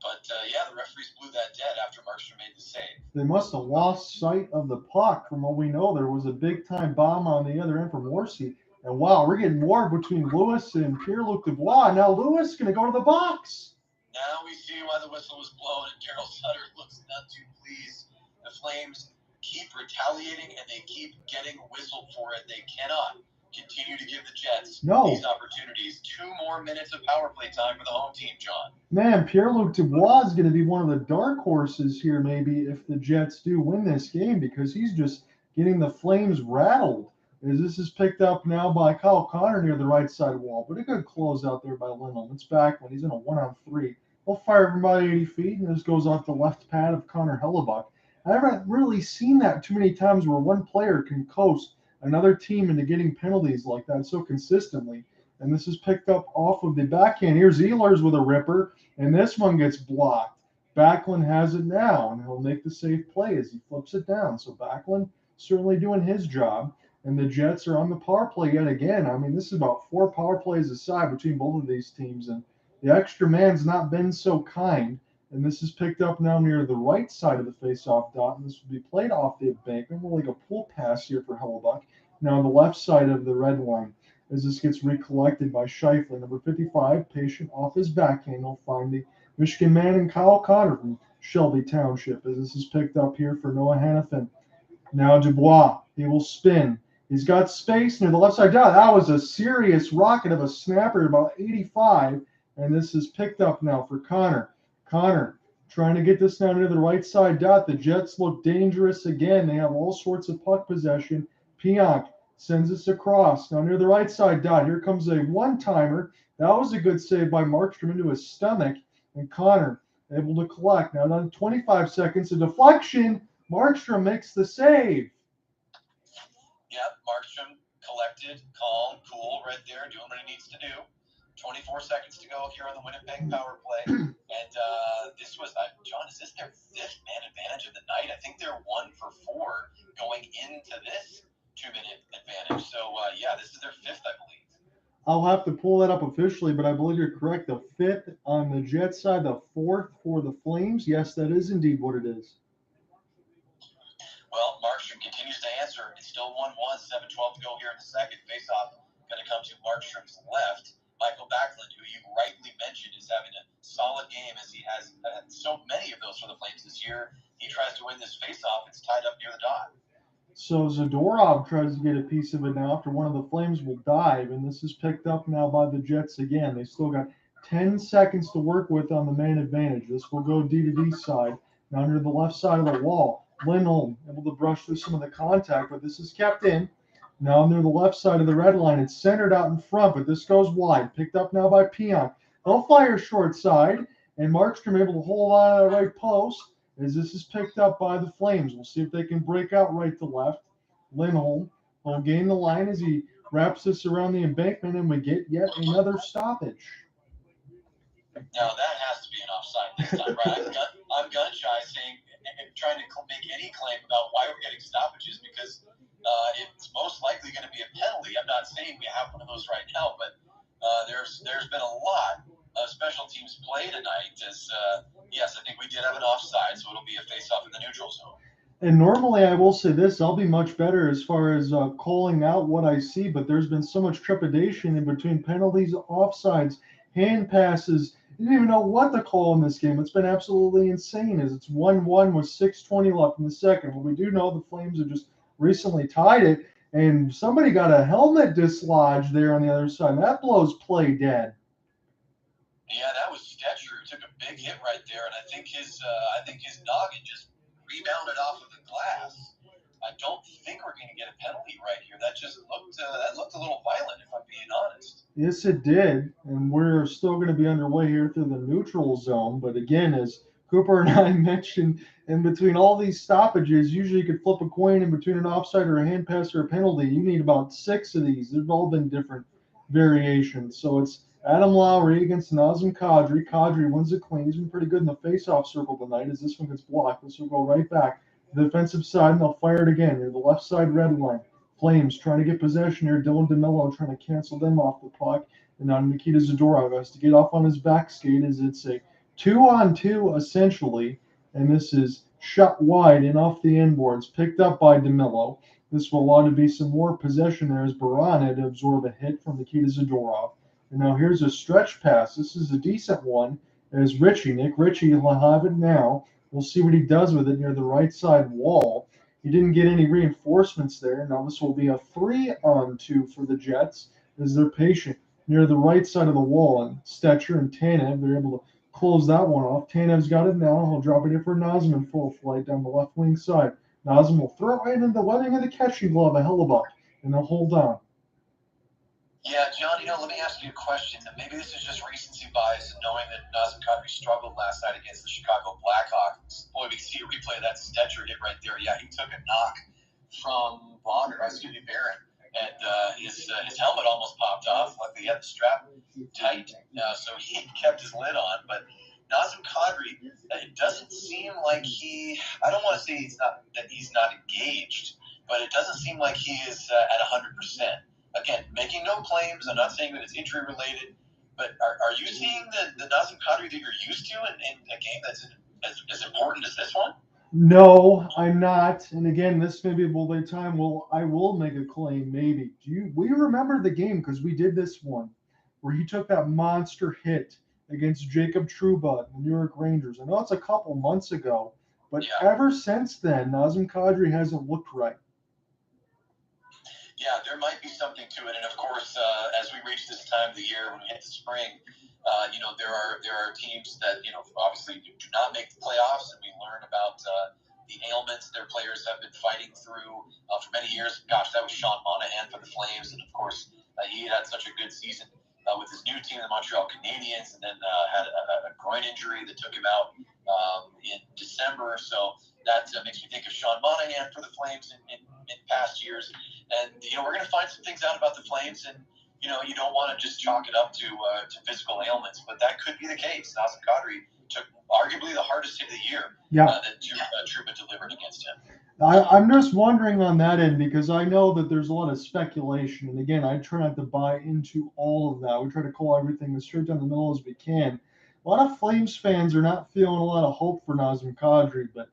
But, yeah, the referees blew that dead after Markstrom made the save. They must have lost sight of the puck. From what we know, there was a big-time bomb on the other end from Morrissey. And, wow, we're getting more between Lewis and Pierre Luc-Dubois. Now Lewis is going to go to the box. Now we see why the whistle was blown, and Darryl Sutter looks none too pleased. The Flames keep retaliating, and they keep getting whistled for it. They cannot continue to give the Jets these opportunities. 2 more minutes of power play time for the home team, John. Man, Pierre Luc-Dubois is going to be one of the dark horses here maybe if the Jets do win this game because he's just getting the Flames rattled. As this is picked up now by Kyle Connor near the right side wall. But a good close out there by Lindholm. It's Backlund. He's in a 1-on-3. He'll fire from about 80 feet, and this goes off the left pad of Connor Hellebuck. I haven't really seen that too many times where one player can coast another team into getting penalties like that so consistently. And this is picked up off of the backhand. Here's Ehlers with a ripper, and this one gets blocked. Backlund has it now, and he'll make the safe play as he flips it down. So Backlund certainly doing his job. And the Jets are on the power play yet again. I mean, this is about 4 power plays aside between both of these teams. And the extra man's not been so kind. And this is picked up now near the right side of the faceoff dot. And this will be played off the embankment. More like a pull pass here for Hellebuck. Now on the left side of the red line as this gets recollected by Scheifele. Number 55, patient off his backhand. He'll find the Michigan man and Kyle Connor from Shelby Township as this is picked up here for Noah Hanifin. Now Dubois. He will spin. He's got space near the left side dot. That was a serious rocket of a snapper, about 85. And this is picked up now for Connor. Connor trying to get this now near the right side dot. The Jets look dangerous again. They have all sorts of puck possession. Pionk sends this across. Now near the right side dot. Here comes a one-timer. That was a good save by Markstrom into his stomach. And Connor able to collect. Now down to 25 seconds. A deflection. Markstrom makes the save. Yep, Markstrom collected, calm, cool, right there, doing what he needs to do. 24 seconds to go here on the Winnipeg power play. And this was, John, is this their 5th man advantage of the night? I think they're 1 for 4 going into this 2-minute advantage. So, yeah, this is their 5th, I believe. I'll have to pull that up officially, but I believe you're correct. The 5th on the Jets side, the 4th for the Flames. Yes, that is indeed what it is. Well, Markstrom continues to answer. It's still 1-1, 7:12 to go here in the second. Face-off going to come to Markstrom's left. Mikael Backlund, who you rightly mentioned, is having a solid game as he has had so many of those for the Flames this year. He tries to win this face-off. It's tied up near the dot. So Zadorov tries to get a piece of it now after one of the Flames will dive, and this is picked up now by the Jets again. They still got 10 seconds to work with on the man advantage. This will go D to D side. Now near the left side of the wall. Lindholm able to brush through some of the contact, but this is kept in. Now near the left side of the red line. It's centered out in front, but this goes wide. Picked up now by Pionk. They'll fire short side, and Markstrom able to hold on to the right post as this is picked up by the Flames. We'll see if they can break out right to left. Lindholm will gain the line as he wraps this around the embankment, and we get yet another stoppage. Now that has to be an offside this time, right? I'm gun shy saying, trying to make any claim about why we're getting stoppages because it's most likely going to be a penalty. I'm not saying we have one of those right now, but there's been a lot of special teams play tonight. Yes, I think we did have an offside, so it'll be a face-off in the neutral zone. And normally I will say this, I'll be much better as far as calling out what I see, but there's been so much trepidation in between penalties, offsides, hand passes. I didn't even know what to call in this game. It's been absolutely insane as it's 1-1 with 6:20 left in the second. But we do know the Flames have just recently tied it, and somebody got a helmet dislodged there on the other side. That blows play dead. Yeah, that was Stetcher who took a big hit right there, and I think his noggin just rebounded off of the glass. I don't think we're going to get a penalty right here. That just looked a little violent, if I'm being honest. Yes, it did, and we're still going to be underway here through the neutral zone. But again, as Cooper and I mentioned, in between all these stoppages, usually you could flip a coin in between an offside or a hand pass or a penalty. You need about 6 of these. They've all been different variations. So it's Adam Lowry against Nazem Kadri. Kadri wins it clean. He's been pretty good in the face-off circle tonight as this one gets blocked. This will go right back to the defensive side, and they'll fire it again near the left side red line. Flames trying to get possession here. Dillon Dube trying to cancel them off the puck. And now Nikita Zadorov has to get off on his back skate as it's a 2-on-2 essentially. And this is shot wide and off the inboards, picked up by DeMello. This will allow to be some more possession there as Baran had to absorb a hit from Nikita Zadorov. And now here's a stretch pass. This is a decent one as Nick Ritchie will have it now. We'll see what he does with it near the right side wall. He didn't get any reinforcements there. Now this will be a 3-on-2 for the Jets as they're patient near the right side of the wall. And Stetcher and Tanev, they're able to close that one off. Tanev's got it now. He'll drop it in for Nazem in full flight down the left wing side. Nazem will throw it right into the webbing of the catching glove of Hellebuck, and they'll hold on. Yeah, John, let me ask you a question. Maybe this is just recency bias and knowing that Nazem Kadri struggled last night against the Chicago Blackhawks. Boy, we see a replay of that Stetcher hit right there. Yeah, he took a knock from Barron, and his helmet almost popped off. Luckily, he had the strap tight, so he kept his lid on. But Nazem Kadri, it doesn't seem like I don't want to say he's not engaged, but it doesn't seem like he is at 100%. Again, making no claims. I'm not saying that it's injury related, but are you seeing the Nazem Kadri that you're used to in a game that's as important as this one? No, I'm not. And again, this may be a bullet time. Well, I will make a claim, maybe. We remember the game because we did this one where he took that monster hit against Jacob Trouba and the New York Rangers. I know it's a couple months ago, but ever since then, Nazem Kadri hasn't looked right. Yeah, there might be something to it, and of course, as we reach this time of the year, when we hit the spring, there are teams that obviously do not make the playoffs, and we learn about the ailments their players have been fighting through for many years. Gosh, that was Sean Monahan for the Flames, and of course, he had such a good season with his new team, the Montreal Canadiens, and then had a groin injury that took him out in December. So that makes me think of Sean Monahan for the Flames in past years. And we're going to find some things out about the Flames, and you don't want to just chalk it up to physical ailments, but that could be the case. Nazem Kadri took arguably the hardest hit of the year that Trouba delivered against him. I'm just wondering on that end because I know that there's a lot of speculation, and again, I try not to buy into all of that. We try to call everything as straight down the middle as we can. A lot of Flames fans are not feeling a lot of hope for Nazem Kadri, but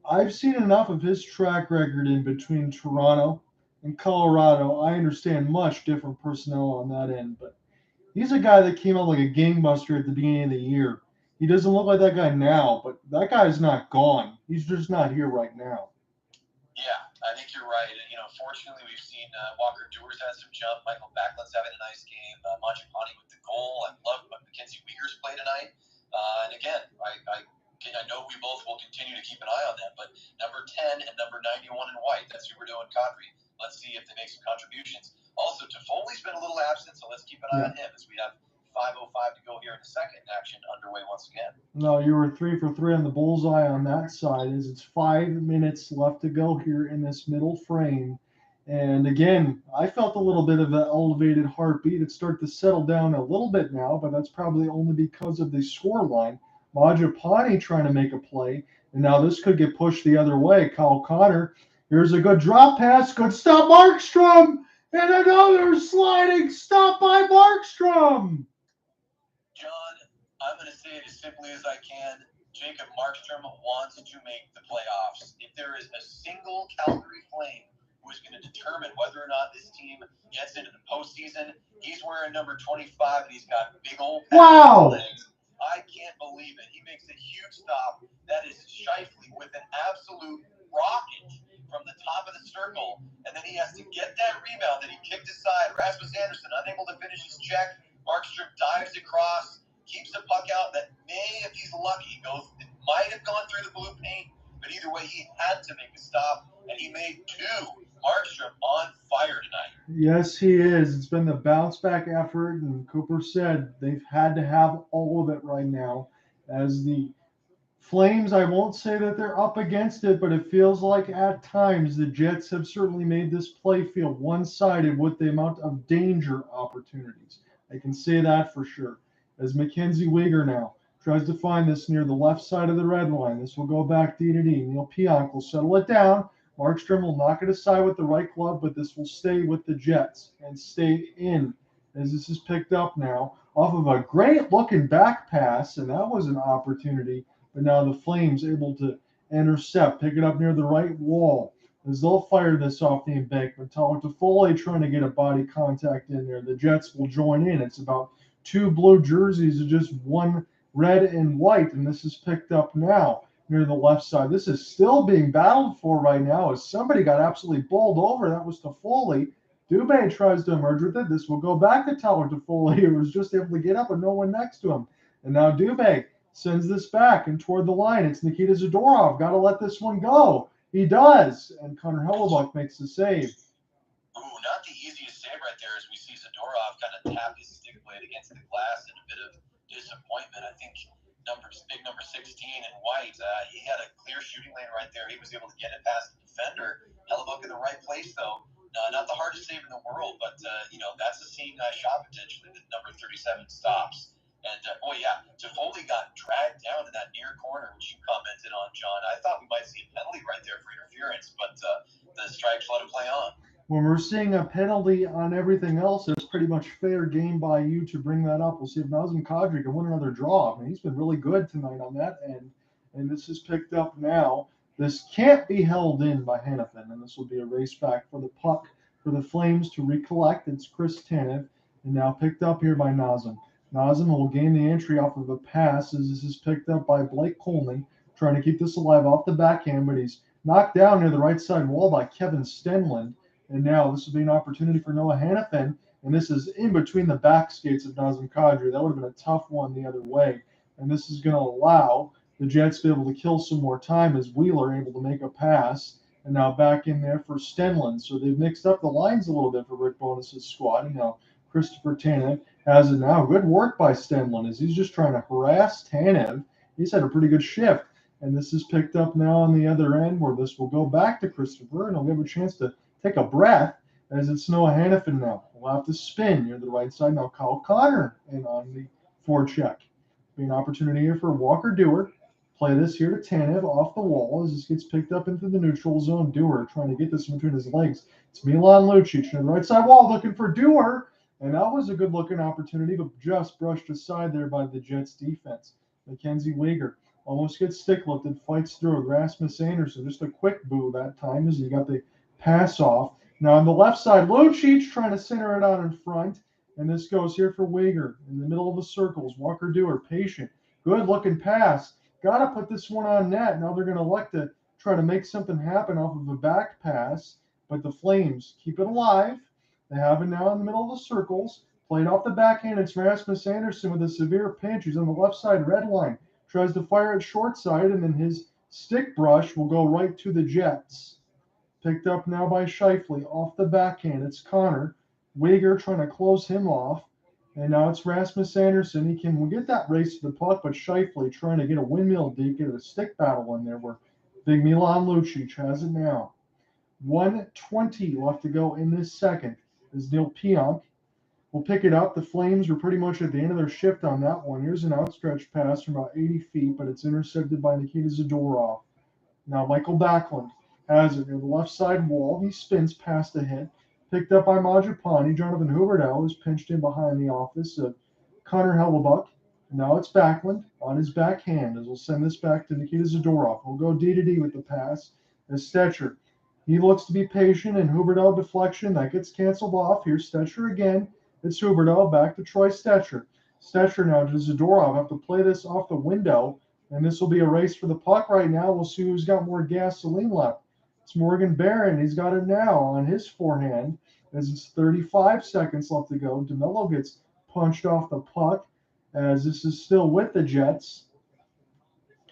I've seen enough of his track record in between Toronto and Colorado. I understand much different personnel on that end, but he's a guy that came out like a gangbuster at the beginning of the year. He doesn't look like that guy now, but that guy's not gone. He's just not here right now. Yeah, I think you're right. Fortunately, we've seen Walker Dewars had some jump. Mikael Backlund's having a nice game. Mangiapane with the goal. I love Mackenzie Weegar's play tonight. And again, I know we both will continue to keep an eye on them, but number 10 and number 91 in white, that's Huberdeau and Kadri. Let's see if they make some contributions. Also, Toffoli's been a little absent, so let's keep an eye on him as we have 5:05 to go here in the second. Action underway once again. No, you were 3 for 3 on the bullseye on that side, as it's 5 minutes left to go here in this middle frame. And again, I felt a little bit of an elevated heartbeat. It's starting to settle down a little bit now, but that's probably only because of the score line. Mangiapane trying to make a play, and now this could get pushed the other way. Kyle Connor, here's a good drop pass, good stop, Markstrom, and another sliding stop by Markstrom. John, I'm going to say it as simply as I can. Jacob Markstrom wants to make the playoffs. If there is a single Calgary Flame who is going to determine whether or not this team gets into the postseason, he's wearing number 25 and he's got big old legs. I can't believe it. He makes a huge stop. That is Scheifele with an absolute rocket from the top of the circle, and then he has to get that rebound that he kicked aside. Rasmus Andersson unable to finish his check. Markstrom dives across, keeps the puck out. That may, if he's lucky, it might have gone through the blue paint, but either way, he had to make a stop, and he made two. Markstrom on fire tonight. Yes, he is. It's been the bounce back effort, and Cooper said they've had to have all of it right now. As the Flames, I won't say that they're up against it, but it feels like at times the Jets have certainly made this play feel one-sided with the amount of danger opportunities. I can say that for sure. As Mackenzie Weegar now tries to find this near the left side of the red line. This will go back D to D. Neal Pionk will settle it down. Markstrom will knock it aside with the right glove, but this will stay with the Jets and stay in as this is picked up now off of a great-looking back pass, and that was an opportunity. But now the Flames able to intercept, pick it up near the right wall as they'll fire this off the embankment. Toffoli trying to get a body contact in there. The Jets will join in. It's about two blue jerseys and just one red and white, and this is picked up now near the left side. This is still being battled for right now as somebody got absolutely bowled over. That was Toffoli. Dube tries to emerge with it. This will go back to Toffoli, who was just able to get up and no one next to him. And now Dube sends this back and toward the line. It's Nikita Zadorov. Got to let this one go. He does. And Connor Hellebuyck makes the save. Ooh, not the easiest save right there as we see Zadorov kind of tap his stick blade against the glass in a bit of disappointment. I think big number 16 in white, he had a clear shooting lane right there. He was able to get it past the defender. Hellebuyck in the right place, though. Not the hardest save in the world, but, that's a seeing shot potentially that number 37 stops. And, Toffoli got dragged down in that near corner, which you commented on, John. I thought we might see a penalty right there for interference, but the strikes let him play on. When we're seeing a penalty on everything else, it's pretty much fair game by you to bring that up. We'll see if Nazem Kadri can win another draw. I mean, he's been really good tonight on that end, and this is picked up now. This can't be held in by Hanifin, and this will be a race back for the puck for the Flames to recollect. It's Chris Tanev, and now picked up here by Nazem. Nazem will gain the entry off of a pass as this is picked up by Blake Coleman, trying to keep this alive off the backhand, but he's knocked down near the right side wall by Kevin Stenlund. And now this will be an opportunity for Noah Hanifin, and this is in between the back skates of Nazem Kadri. That would have been a tough one the other way. And this is going to allow the Jets to be able to kill some more time as Wheeler able to make a pass. And now back in there for Stenlund. So they've mixed up the lines a little bit for Rick Bowness' squad. And now Christopher Tanev has it now. Good work by Stenlund as he's just trying to harass Tanev. He's had a pretty good shift. And this is picked up now on the other end where this will go back to Christopher, and he'll give a chance to take a breath as it's Noah Hanifin now. We'll have to spin near the right side. Now Kyle Connor in on the forecheck. Be an opportunity here for Walker Dewar. Play this here to Tanev off the wall as this gets picked up into the neutral zone. Dewar trying to get this in between his legs. It's Milan Lucic on the right side wall looking for Dewar. And that was a good-looking opportunity, but just brushed aside there by the Jets defense. Mackenzie Weegar almost gets stick-lifted, fights through Rasmus Andersson. Just a quick boo that time as he got the pass off. Now on the left side, Lucic trying to center it out in front. And this goes here for Weegar in the middle of the circles. Walker Dewar, patient. Good-looking pass. Got to put this one on net. Now they're going to elect to try to make something happen off of a back pass. But the Flames keep it alive. They have it now in the middle of the circles. Played off the backhand. It's Rasmus Andersson with a severe pinch. He's on the left side red line. Tries to fire it short side, and then his stick brush will go right to the Jets. Picked up now by Scheifele off the backhand. It's Connor. Weegar trying to close him off. And now it's Rasmus Andersson. He can get that race to the puck, but Scheifele trying to get a windmill deep, get a stick battle in there where big Milan Lucic has it now. 1:20 left to go in this second as Neal Pionk will pick it up. The Flames were pretty much at the end of their shift on that one. Here's an outstretched pass from about 80 feet, but it's intercepted by Nikita Zadorov. Now Mikael Backlund has it near the left side wall. He spins past the hit. Picked up by Mangiapane. Jonathan Huberdeau is pinched in behind the office of Connor Hellebuck. And now it's Backlund on his backhand as we'll send this back to Nikita Zadorov. We'll go D to D with the pass as Stetcher. He looks to be patient, and Huberdeau deflection. That gets canceled off. Here's Stetcher again. It's Huberdeau back to Troy Stetcher. Stetcher now to Zadorov. Have to play this off the window, and this will be a race for the puck right now. We'll see who's got more gasoline left. It's Morgan Barron. He's got it now on his forehand as it's 35 seconds left to go. DeMello gets punched off the puck as this is still with the Jets.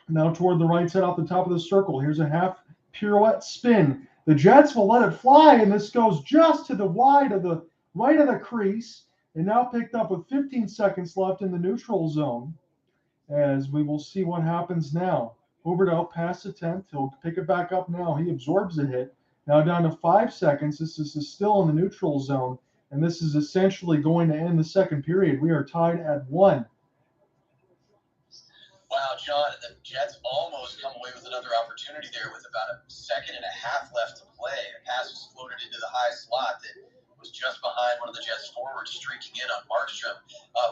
Now toward the right side off the top of the circle. Here's a half pirouette spin. The Jets will let it fly, and this goes just to the wide of the right of the crease, and now picked up with 15 seconds left in the neutral zone. As we will see what happens now. Huberdeau pass attempt. He'll pick it back up now. He absorbs the hit. Now down to 5 seconds. This is still in the neutral zone, and this is essentially going to end the second period. We are tied at 1. Wow, John, the Jets almost come away with another opportunity there with about a second and a half left to play. A pass was floated into the high slot that was just behind one of the Jets forwards streaking in on Markstrom.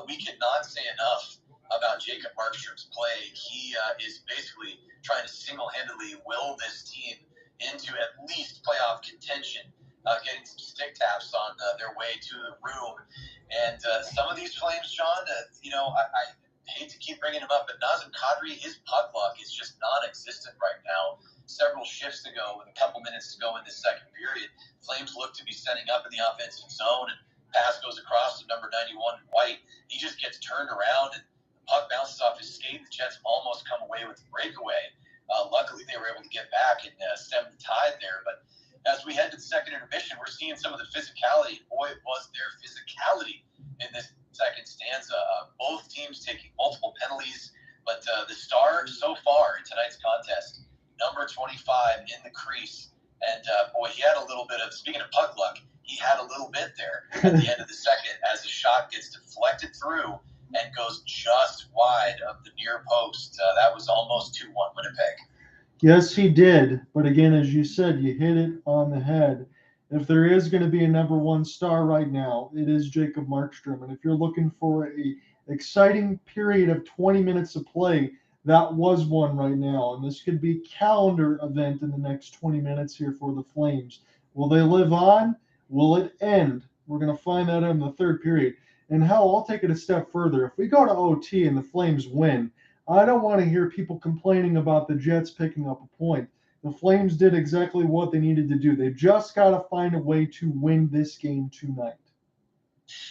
We cannot say enough about Jacob Markstrom's play. He is basically trying to single-handedly will this team into at least playoff contention, getting some stick taps on their way to the room. And some of these Flames, John, I hate to keep bringing him up, but Nazem Kadri, his puck luck is just non-existent right now. Several shifts to go and a couple minutes to go in this second period, Flames look to be setting up in the offensive zone, and pass goes across to number 91 White. He just gets turned around, and the puck bounces off his skate. The Jets almost come away with the breakaway. Luckily, they were able to get back and stem the tide there. But as we head to the second intermission, we're seeing some of the physicality. Boy, it was their physicality in this second stanza. Both teams taking multiple penalties, but the star so far in tonight's contest, number 25 in the crease. And boy, he had a little bit of, speaking of puck luck, he had a little bit there at the end of the second as the shot gets deflected through and goes just wide of the near post. That was almost 2-1 Winnipeg. Yes, he did. But again, as you said, you hit it on the head. If there is going to be a number one star right now, it is Jacob Markstrom. And if you're looking for a exciting period of 20 minutes of play, that was one right now. And this could be a calendar event in the next 20 minutes here for the Flames. Will they live on? Will it end? We're going to find that out in the third period. And hell, I'll take it a step further. If we go to OT and the Flames win, I don't want to hear people complaining about the Jets picking up a point. The Flames did exactly what they needed to do. They've just got to find a way to win this game tonight.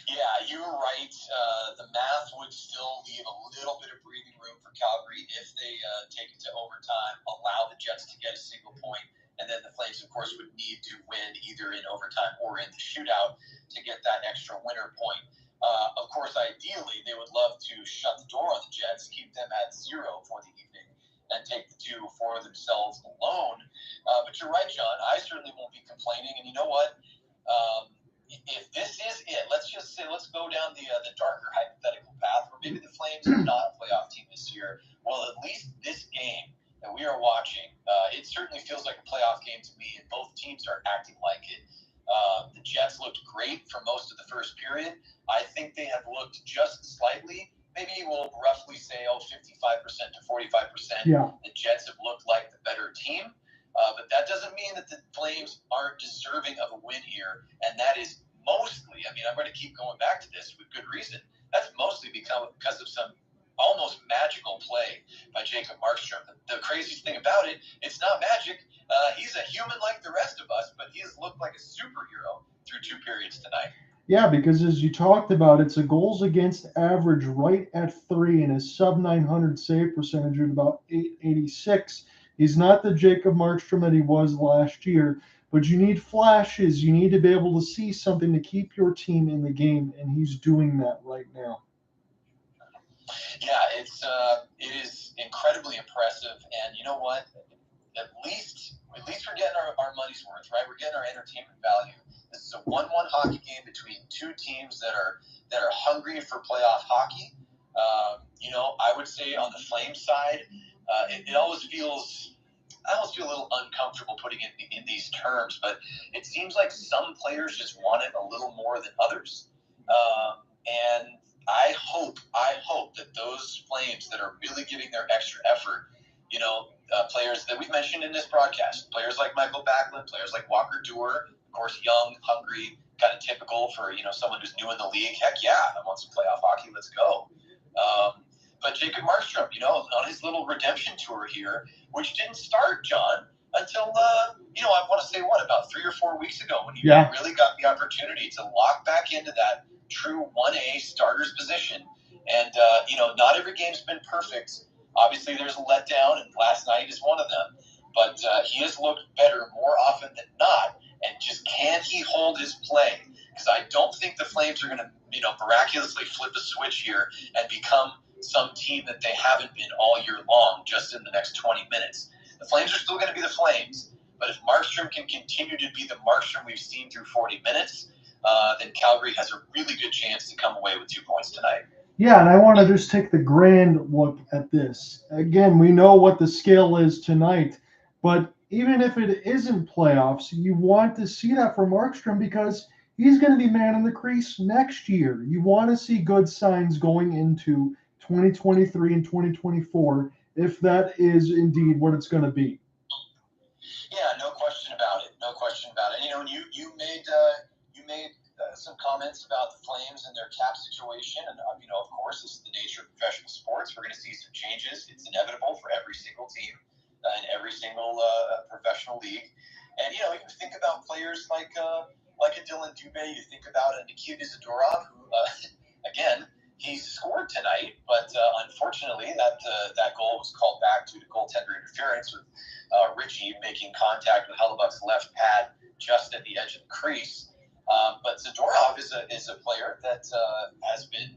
Yeah, you're right. The math would still leave a little bit of breathing room for Calgary if they take it to overtime, allow the Jets to get a single point, and then the Flames, of course, would need to win either in overtime or in the shootout to get that extra winner point. Of course, ideally, they would love to shut the door on the Jets, keep them at 0 for the evening, and take the 2 for themselves alone. But you're right, John. I certainly won't be complaining. And you know what? If this is it, let's just say, let's go down the darker hypothetical path where maybe the Flames are not a playoff team this year. Well, at least this game that we are watching, it certainly feels like a playoff game to me, and both teams are acting like it. The Jets looked great for most of the first period. I think they have looked just slightly, maybe we'll roughly say, 55% to 45%. Yeah. The Jets have looked like the better team. But that doesn't mean that the Flames aren't deserving of a win here. And that is mostly, I mean, I'm going to keep going back to this with good reason. That's mostly because of some almost magical play by Jacob Markstrom. The craziest thing about it, it's not magic. He's a human like the rest of us, but he has looked like a superhero through 2 periods tonight. Yeah, because as you talked about, it's a goals against average right at 3 and a sub-900 save percentage at about 886. He's not the Jacob Markstrom that he was last year, but you need flashes. You need to be able to see something to keep your team in the game, and he's doing that right now. Yeah, it is incredibly impressive, and you know what? At least we're getting our money's worth, right? We're getting our entertainment value. This is a 1-1 hockey game between two teams that are hungry for playoff hockey. You know, I would say on the Flames side, it always feels. I almost feel a little uncomfortable putting it in these terms, but it seems like some players just want it a little more than others. And I hope that those Flames that are really giving their extra effort, you know, players that we've mentioned in this broadcast, players like Mikael Backlund, players like Walker Duehr, of course, young, hungry, kind of typical for, you know, someone who's new in the league. Heck yeah, I want some playoff hockey. Let's go. But Jacob Markstrom, you know, on his little redemption tour here, which didn't start, John, until, you know, I want to say about 3 or 4 weeks ago when he really got the opportunity to lock back into that true 1A starter's position. And, you know, not every game's been perfect. Obviously, there's a letdown, and last night is one of them. But he has looked better more often than not. And just can he hold his play? Because I don't think the Flames are going to, you know, miraculously flip a switch here and become some team that they haven't been all year long just in the next 20 minutes. The Flames are still going to be the Flames, but if Markstrom can continue to be the Markstrom we've seen through 40 minutes, then Calgary has a really good chance to come away with 2 points tonight. Yeah, and I want to just take the grand look at this. Again, we know what the scale is tonight, but even if it isn't playoffs, you want to see that for Markstrom because he's going to be man in the crease next year. You want to see good signs going into 2023 and 2024 if that is indeed what it's going to be. Yeah, no question about it. No question about it. You know, you made some comments about the Flames and their cap situation, and you know, of course, this is the nature of professional sports. We're going to see some changes. It's inevitable for every single team in every single professional league. And you know, you think about players like a Dillon Dube. You think about a Nikita Zadorov, who again, he scored tonight, but unfortunately, that goal was called back due to goaltender interference with Ritchie making contact with Hellebuck's left pad just at the edge of the crease. But Zadorov is a player that has been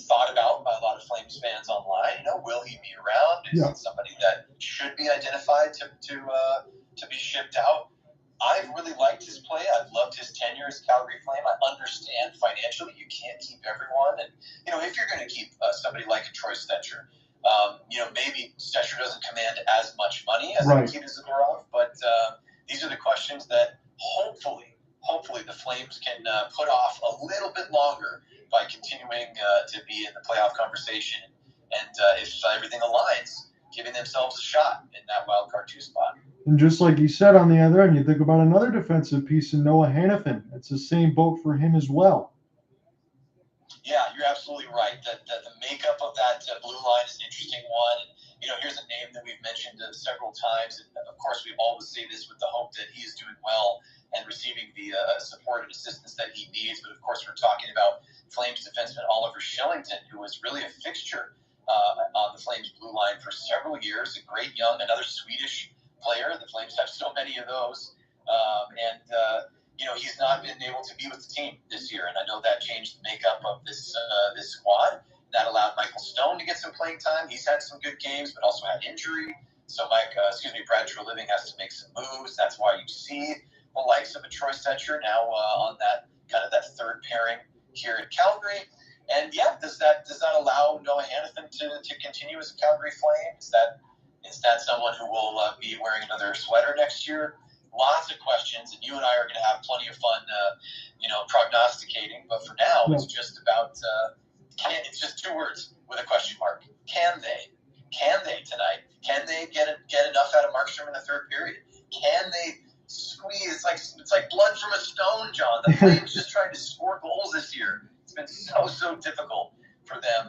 thought about by a lot of Flames fans online. You know, will he be around? Is it somebody that should be identified to be shipped out? I've really liked his play. I've loved his tenure as Calgary Flame. I understand financially you can't keep everyone. And, you know, if you're going to keep somebody like a Troy Stetcher, you know, maybe Stetcher doesn't command as much money as Nikita Zadorov. But these are the questions that hopefully the Flames can put off a little bit longer by continuing to be in the playoff conversation. And if everything aligns, giving themselves a shot in that wild card 2 spot. And just like you said on the other end, you think about another defensive piece in Noah Hanifin. It's the same boat for him as well. Yeah, you're absolutely right. That the makeup of that blue line is an interesting one. And, you know, here's a name that we've mentioned several times. And, of course, we always say this with the hope that he is doing well and receiving the support and assistance that he needs. But, of course, we're talking about Flames defenseman Oliver Shillington, who was really a fixture on the Flames blue line for several years. A great young, another Swedish player. The Flames have so many of those. You know, he's not been able to be with the team this year. And I know that changed the makeup of this squad. That allowed Michael Stone to get some playing time. He's had some good games, but also had injury. So Brad Treliving has to make some moves. That's why you see the likes of a Troy Stetcher now on that kind of that third pairing here in Calgary. And yeah, does that allow Noah Hanifin to continue as a Calgary Flame? Is that someone who will be wearing another sweater next year? Lots of questions, and you and I are going to have plenty of fun, prognosticating. But for now, it's just about it's just 2 words with a question mark. Can they? Can they tonight? Can they get enough out of Markstrom in the third period? Can they squeeze? It's like blood from a stone, John. The Flames just trying to score goals this year. It's been so difficult for them.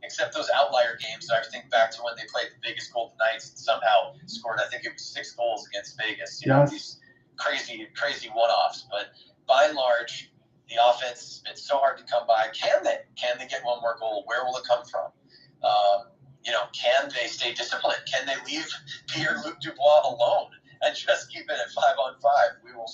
Except those outlier games. I think back to when they played the Vegas Golden Knights and somehow scored, I think it was 6 goals against Vegas. You know, these crazy one-offs. But by and large, the offense has been so hard to come by. Can they get one more goal? Where will it come from? You know, can they stay disciplined? Can they leave Pierre Luc-Dubois alone and just keep it at 5-on-5? We will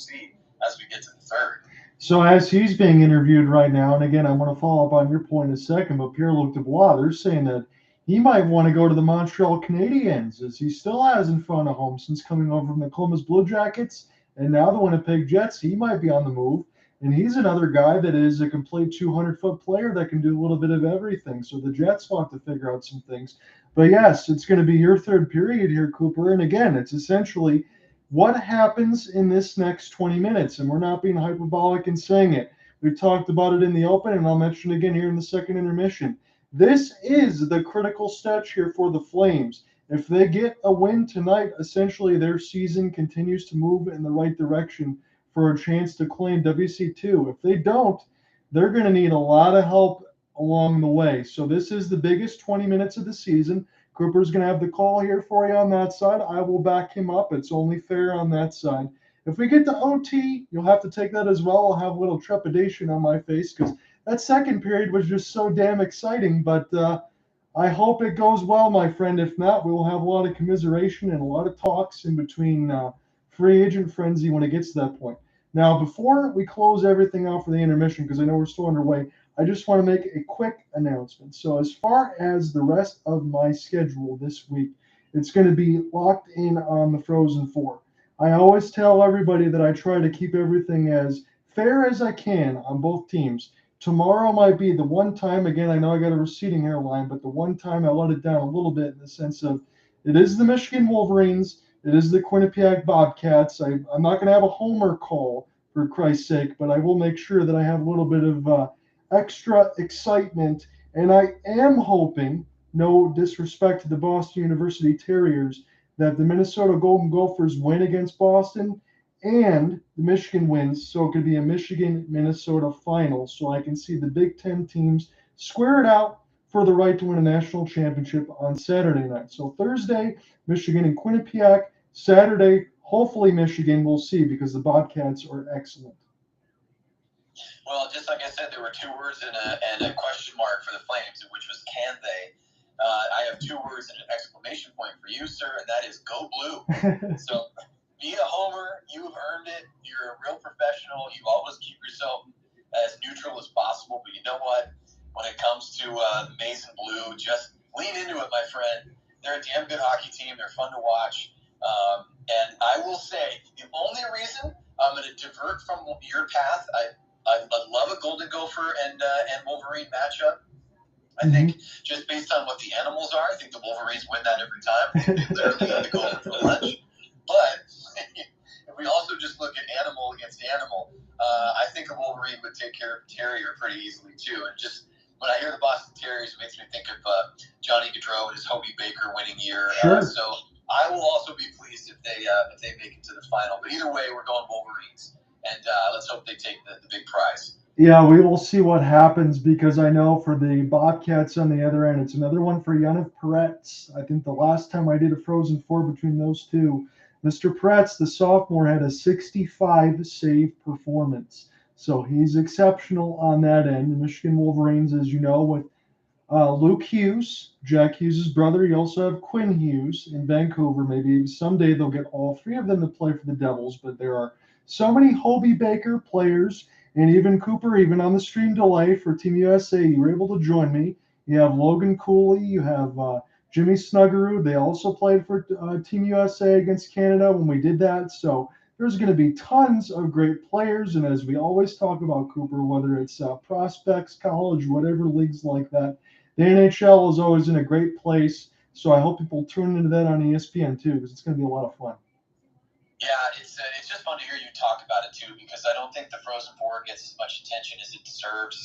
So as he's being interviewed right now, and again, I'm going to follow up on your point in a second, but Pierre Luc-Dubois, they're saying that he might want to go to the Montreal Canadiens, as he still has in front of home since coming over from the Columbus Blue Jackets and now the Winnipeg Jets. He might be on the move, and he's another guy that is a complete 200-foot player that can do a little bit of everything. So the Jets will have to figure out some things. But yes, it's going to be your third period here, Cooper. And again, it's essentially what happens in this next 20 minutes. And we're not being hyperbolic in saying it. We talked about it in the open, and I'll mention it again here in the second intermission. This is the critical stretch here for the Flames. If they get a win tonight, essentially their season continues to move in the right direction for a chance to claim WC2. If they don't, they're going to need a lot of help along the way. So this is the biggest 20 minutes of the season. Cooper's going to have the call here for you on that side. I will back him up. It's only fair on that side. If we get to OT, you'll have to take that as well. I'll have a little trepidation on my face because that second period was just so damn exciting. But I hope it goes well, my friend. If not, we will have a lot of commiseration and a lot of talks in between free agent frenzy when it gets to that point. Now, before we close everything out for the intermission, because I know we're still underway, I just want to make a quick announcement. So as far as the rest of my schedule this week, it's going to be locked in on the Frozen Four. I always tell everybody that I try to keep everything as fair as I can on both teams. Tomorrow might be the one time, again, I know I got a receding hairline, but the one time I let it down a little bit in the sense of it is the Michigan Wolverines, it is the Winnipeg Bobcats. I'm not going to have a homer call, for Christ's sake, but I will make sure that I have a little bit of extra excitement. And I am hoping, no disrespect to the Boston University Terriers, that the Minnesota Golden Gophers win against Boston and the Michigan wins, so it could be a Michigan-Minnesota final, so I can see the Big Ten teams square it out for the right to win a national championship on Saturday night. So Thursday, Michigan and Quinnipiac. Saturday, hopefully Michigan. We'll see, because the Bobcats are excellent. Well, just like I said, there were 2 words and a question mark for the Flames, which was can they. I have 2 words and an exclamation point for you, sir, and that is go blue. So be a homer. You have earned it. You're a real professional. You always keep yourself as neutral as possible. But you know what? When it comes to the maize and blue, just lean into it, my friend. They're a damn good hockey team. They're fun to watch. And I will say, the only reason I'm going to divert from your path, I love a Golden Gopher and Wolverine matchup. I think just based on what the animals are, I think the Wolverines win that every time. They literally got to go for lunch. But if we also just look at animal against animal, I think a Wolverine would take care of a Terrier pretty easily too. And just when I hear the Boston Terriers, it makes me think of Johnny Gaudreau and his Hobie Baker winning year. Sure. So I will also be pleased if they make it to the final. But either way, we're going Wolverines, and let's hope they take the big prize. Yeah, we will see what happens, because I know for the Bobcats on the other end, it's another one for Yaniv Peretz. I think the last time I did a Frozen Four between those two, Mr. Peretz, the sophomore, had a 65 save performance. So he's exceptional on that end. The Michigan Wolverines, as you know, with Luke Hughes, Jack Hughes' brother. You also have Quinn Hughes in Vancouver. Maybe someday they'll get all 3 of them to play for the Devils, but there are so many Hobie Baker players. And even Cooper, even on the stream delay for Team USA, you were able to join me. You have Logan Cooley, you have Jimmy Snuggerud. They also played for Team USA against Canada when we did that. So there's going to be tons of great players. And as we always talk about, Cooper, whether it's prospects, college, whatever leagues like that, the NHL is always in a great place. So I hope people tune into that on ESPN too, because it's going to be a lot of fun. Yeah, it's just fun to hear you talk about it too, because I don't think the Frozen Four gets as much attention as it deserves.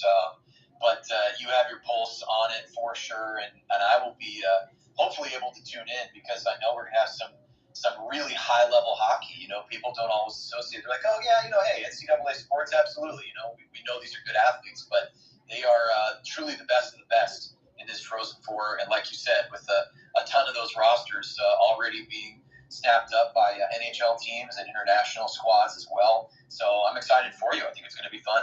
But you have your pulse on it for sure, and I will be hopefully able to tune in, because I know we're gonna have some really high level hockey. You know, people don't always associate. They're like, oh yeah, hey, NCAA sports, absolutely. We know these are good athletes, but they are truly the best of the best in this Frozen Four. And like you said, with a ton of those rosters already being snapped up by NHL teams and international squads as well. So I'm excited for you. I think it's going to be fun.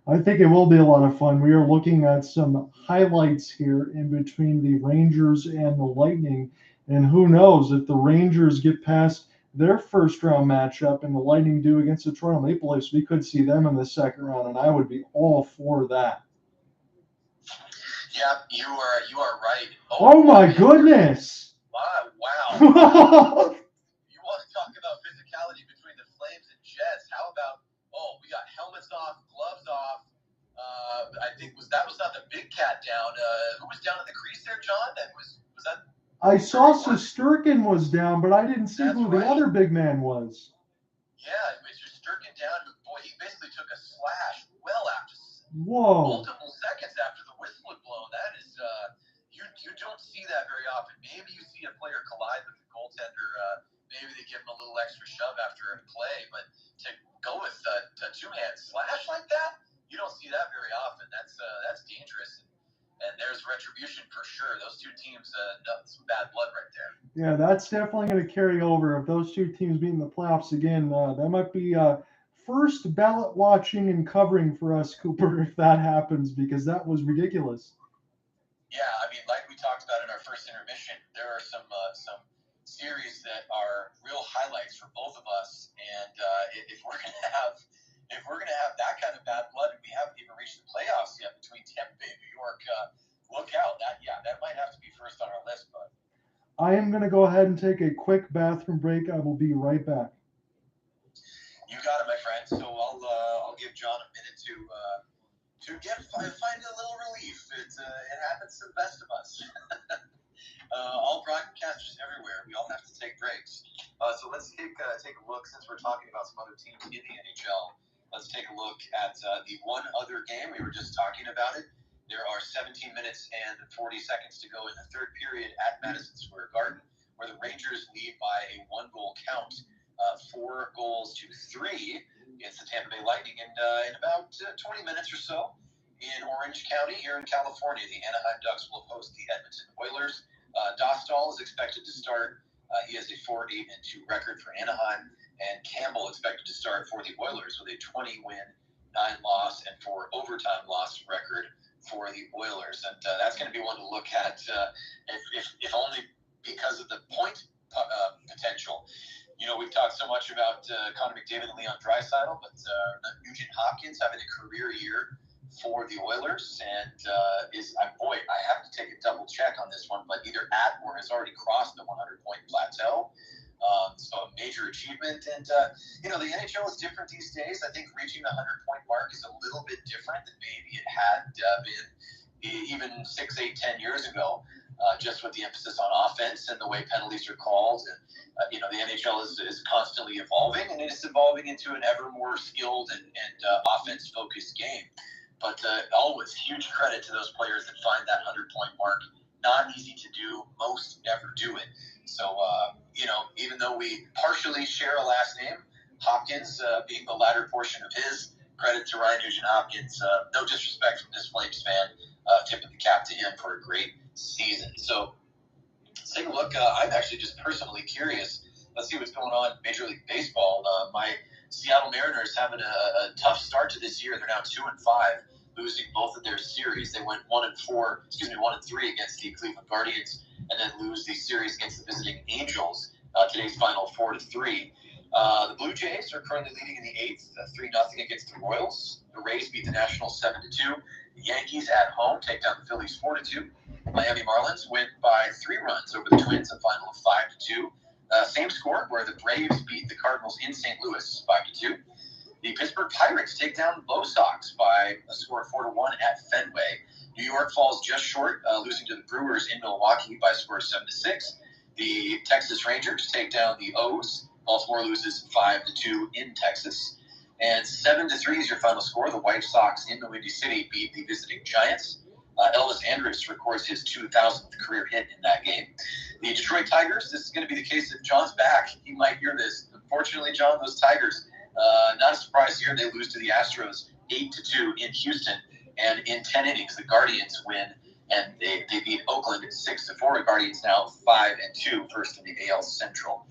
I think it will be a lot of fun. We are looking at some highlights here in between the Rangers and the Lightning. And who knows, if the Rangers get past their first-round matchup, and the Lightning do against the Toronto Maple Leafs. We could see them in the second round, and I would be all for that. Yeah, you are right. Oh my goodness! Wow. You want to talk about physicality between the Flames and Jets? How about, we got helmets off, gloves off. I think that was not the big cat down. Who was down in the crease there, John? Was that? I saw Shesterkin was down, but I didn't see That's who the right. other big man was. Yeah, Mr. Shesterkin down. Boy, he basically took a slash well after multiple seconds after the whistle had blown. That is, you don't see that very often. Maybe you see a player collide with the goaltender. Maybe they give him a little extra shove after a play, but to go with a two-hand slash like that, you don't see that very often. That's dangerous, and there's retribution for sure. Those two teams, some bad blood right there. Yeah, that's definitely going to carry over. If those two teams meet in the playoffs again, that might be first ballot watching and covering for us, Cooper, if that happens, because that was ridiculous. Yeah, I mean, like we talked about in our first intermission, there are some series that are real highlights for both of us, and if we're gonna have that kind of bad blood, and we haven't even reached the playoffs yet between Tampa Bay and New York, look out. That might have to be first on our list, bud. I am going to go ahead and take a quick bathroom break. I will be right back. You got it, my friend. So I'll give John a minute to find a little relief. It happens to the best of us. All broadcasters everywhere, we all have to take breaks. So let's take a look, since we're talking about some other teams in the NHL. Let's take a look at the one other game. We were just talking about it. There are 17 minutes and 40 seconds to go in the third period at Madison Square Garden, where the Rangers lead by a 1-goal count, 4-3 against the Tampa Bay Lightning in about 20 minutes or so. In Orange County here in California, the Anaheim Ducks will host the Edmonton Oilers. Dostal is expected to start. He has a 4-8-2 record for Anaheim, and Campbell expected to start for the Oilers with a 20-win, 9-loss, and 4 overtime loss record for the Oilers. And that's going to be one to look at, if only because of the point potential. You know, we've talked so much about Connor McDavid and Leon Draisaitl, but Nugent Hopkins having a career year for the Oilers, and I have to take a double check on this one, but either at or has already crossed the 100-point plateau. So a major achievement, and the NHL is different these days. I think reaching the 100-point mark is a little bit different than maybe it had been even 6, 8, 10 years ago. Just with the emphasis on offense and the way penalties are called, and the NHL is constantly evolving, and it is evolving into an ever more skilled and offense-focused game. But always huge credit to those players that find that 100-point mark. Not easy to do. Most never do it. So, even though we partially share a last name, Hopkins being the latter portion of his, credit to Ryan Nugent-Hopkins. No disrespect from this Flames fan. Tipping the cap to him for a great season. So let's take a look. I'm actually just personally curious. Let's see what's going on in Major League Baseball. My Seattle Mariners having a tough start to this year. They're now 2-5, losing both of their series. They went 1-3 against the Cleveland Guardians, and then lose the series against the visiting Angels. Today's final 4-3. The Blue Jays are currently leading in the 8th, 3-0 against the Royals. The Rays beat the Nationals 7-2. The Yankees at home take down the Phillies 4-2. Miami Marlins win by 3 runs over the Twins, a final of 5-2. Same score where the Braves beat the Cardinals in St. Louis 5-2. The Pittsburgh Pirates take down the Low Sox by a score of 4-1 at Fenway. New York falls just short, losing to the Brewers in Milwaukee by a score of 7-6. The Texas Rangers take down the O's. Baltimore loses 5-2 in Texas. And 7-3 is your final score. The White Sox in the Windy City beat the visiting Giants. Elvis Andrus records his 2,000th career hit in that game. The Detroit Tigers, this is going to be the case if John's back. He might hear this. Unfortunately, John, those Tigers, not a surprise here. They lose to the Astros 8-2 in Houston. And in 10 innings, the Guardians win, and they beat Oakland 6-4. Guardians now 5-2, first in the AL Central.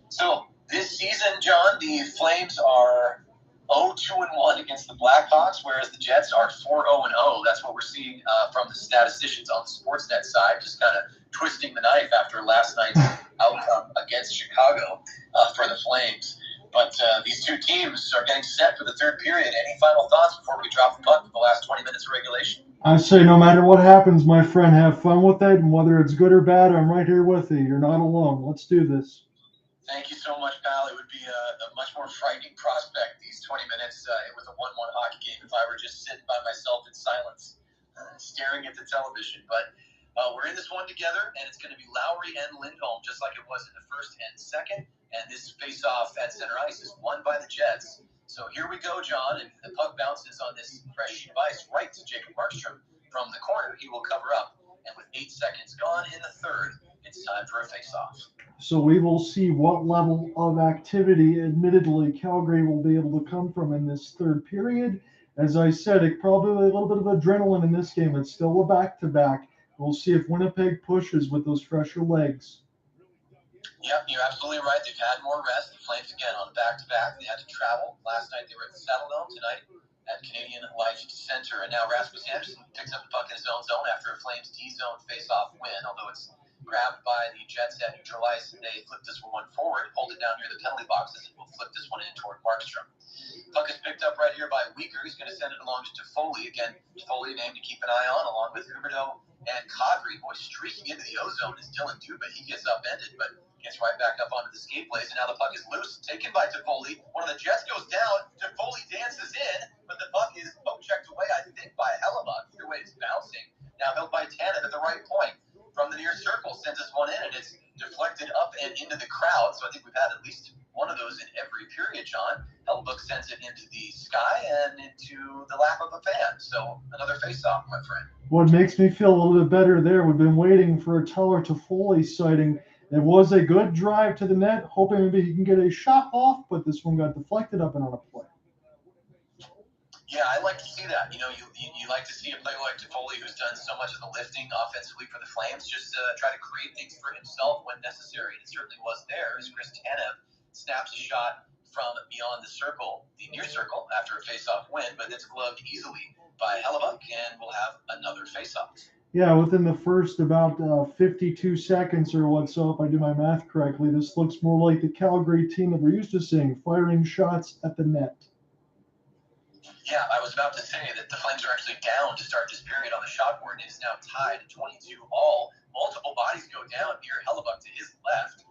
So this season, John, the Flames are 0-2-1 against the Blackhawks, whereas the Jets are 4-0-0. That's what we're seeing from the statisticians on the Sportsnet side, just kind of twisting the knife after last night's outcome against Chicago for Flames. But these two teams are getting set for the third period. Any final thoughts before we drop the puck for the last 20 minutes of regulation? I say no matter what happens, my friend, have fun with it, and whether it's good or bad, I'm right here with you. You're not alone. Let's do this. Thank you so much, pal. It would be a much more frightening prospect, these 20 minutes with a 1-1 hockey game, if I were just sitting by myself in silence, staring at the television. But we're in this one together, and it's going to be Lowry and Lindholm, just like it was in the first and second. And this face-off at center ice is won by the Jets. So here we go, John, and the puck bounces on this fresh sheet of ice right to Jacob Markstrom from the corner. He will cover up, and with 8 seconds gone in the third, it's time for a face-off. So we will see what level of activity, admittedly, Calgary will be able to come from in this third period. As I said, it probably a little bit of adrenaline in this game. It's still a back-to-back. We'll see if Winnipeg pushes with those fresher legs. Yep, you're absolutely right. They've had more rest. The Flames, again, on back-to-back. They had to travel. Last night they were at the Saddledome. Tonight at Canadian Life Center. And now Rasmus Andersson picks up the puck in his own zone after a Flames D-zone face-off win, although it's grabbed by the Jets at neutral ice, and they flip this one forward, hold it down near the penalty boxes, and we'll flip this one in toward Markstrom. Puck is picked up right here by Weaker. He's going to send it along to Toffoli. Again, Toffoli, a name to keep an eye on, along with Huberdeau and Kadri. Boy, streaking into the O-zone is Dillon Dube. He gets upended, but gets right back up onto the skate plays, and now the puck is loose, taken by Toffoli. One of the Jets goes down. Toffoli dances in, but the puck is poke-checked away, I think, by Hellebuck. Either way, it's bouncing. Now held by Tanev at the right point. From the near circle, sends this one in, and it's deflected up and into the crowd. So I think we've had at least one of those in every period, John. Hellebuck sends it into the sky and into the lap of a fan. So another face-off, my friend. What makes me feel a little bit better there, we've been waiting for a Teller Toffoli sighting. It was a good drive to the net, hoping maybe he can get a shot off, but this one got deflected up and on a play. Yeah, I like to see that. You know, you like to see a player like Toffoli, who's done so much of the lifting offensively for the Flames, just try to create things for himself when necessary. And it certainly was there as Chris Tanev snaps a shot from beyond the circle, the near circle, after a face-off win, but it's gloved easily by Hellebuck, and we'll have another face-off. Yeah, within the first about 52 seconds or what, so if I do my math correctly, this looks more like the Calgary team that we're used to seeing, firing shots at the net. Yeah, I was about to say that the Flames are actually down to start this period on the shot board. It is now tied at 22 all. Multiple bodies go down near Hellebuck to his left.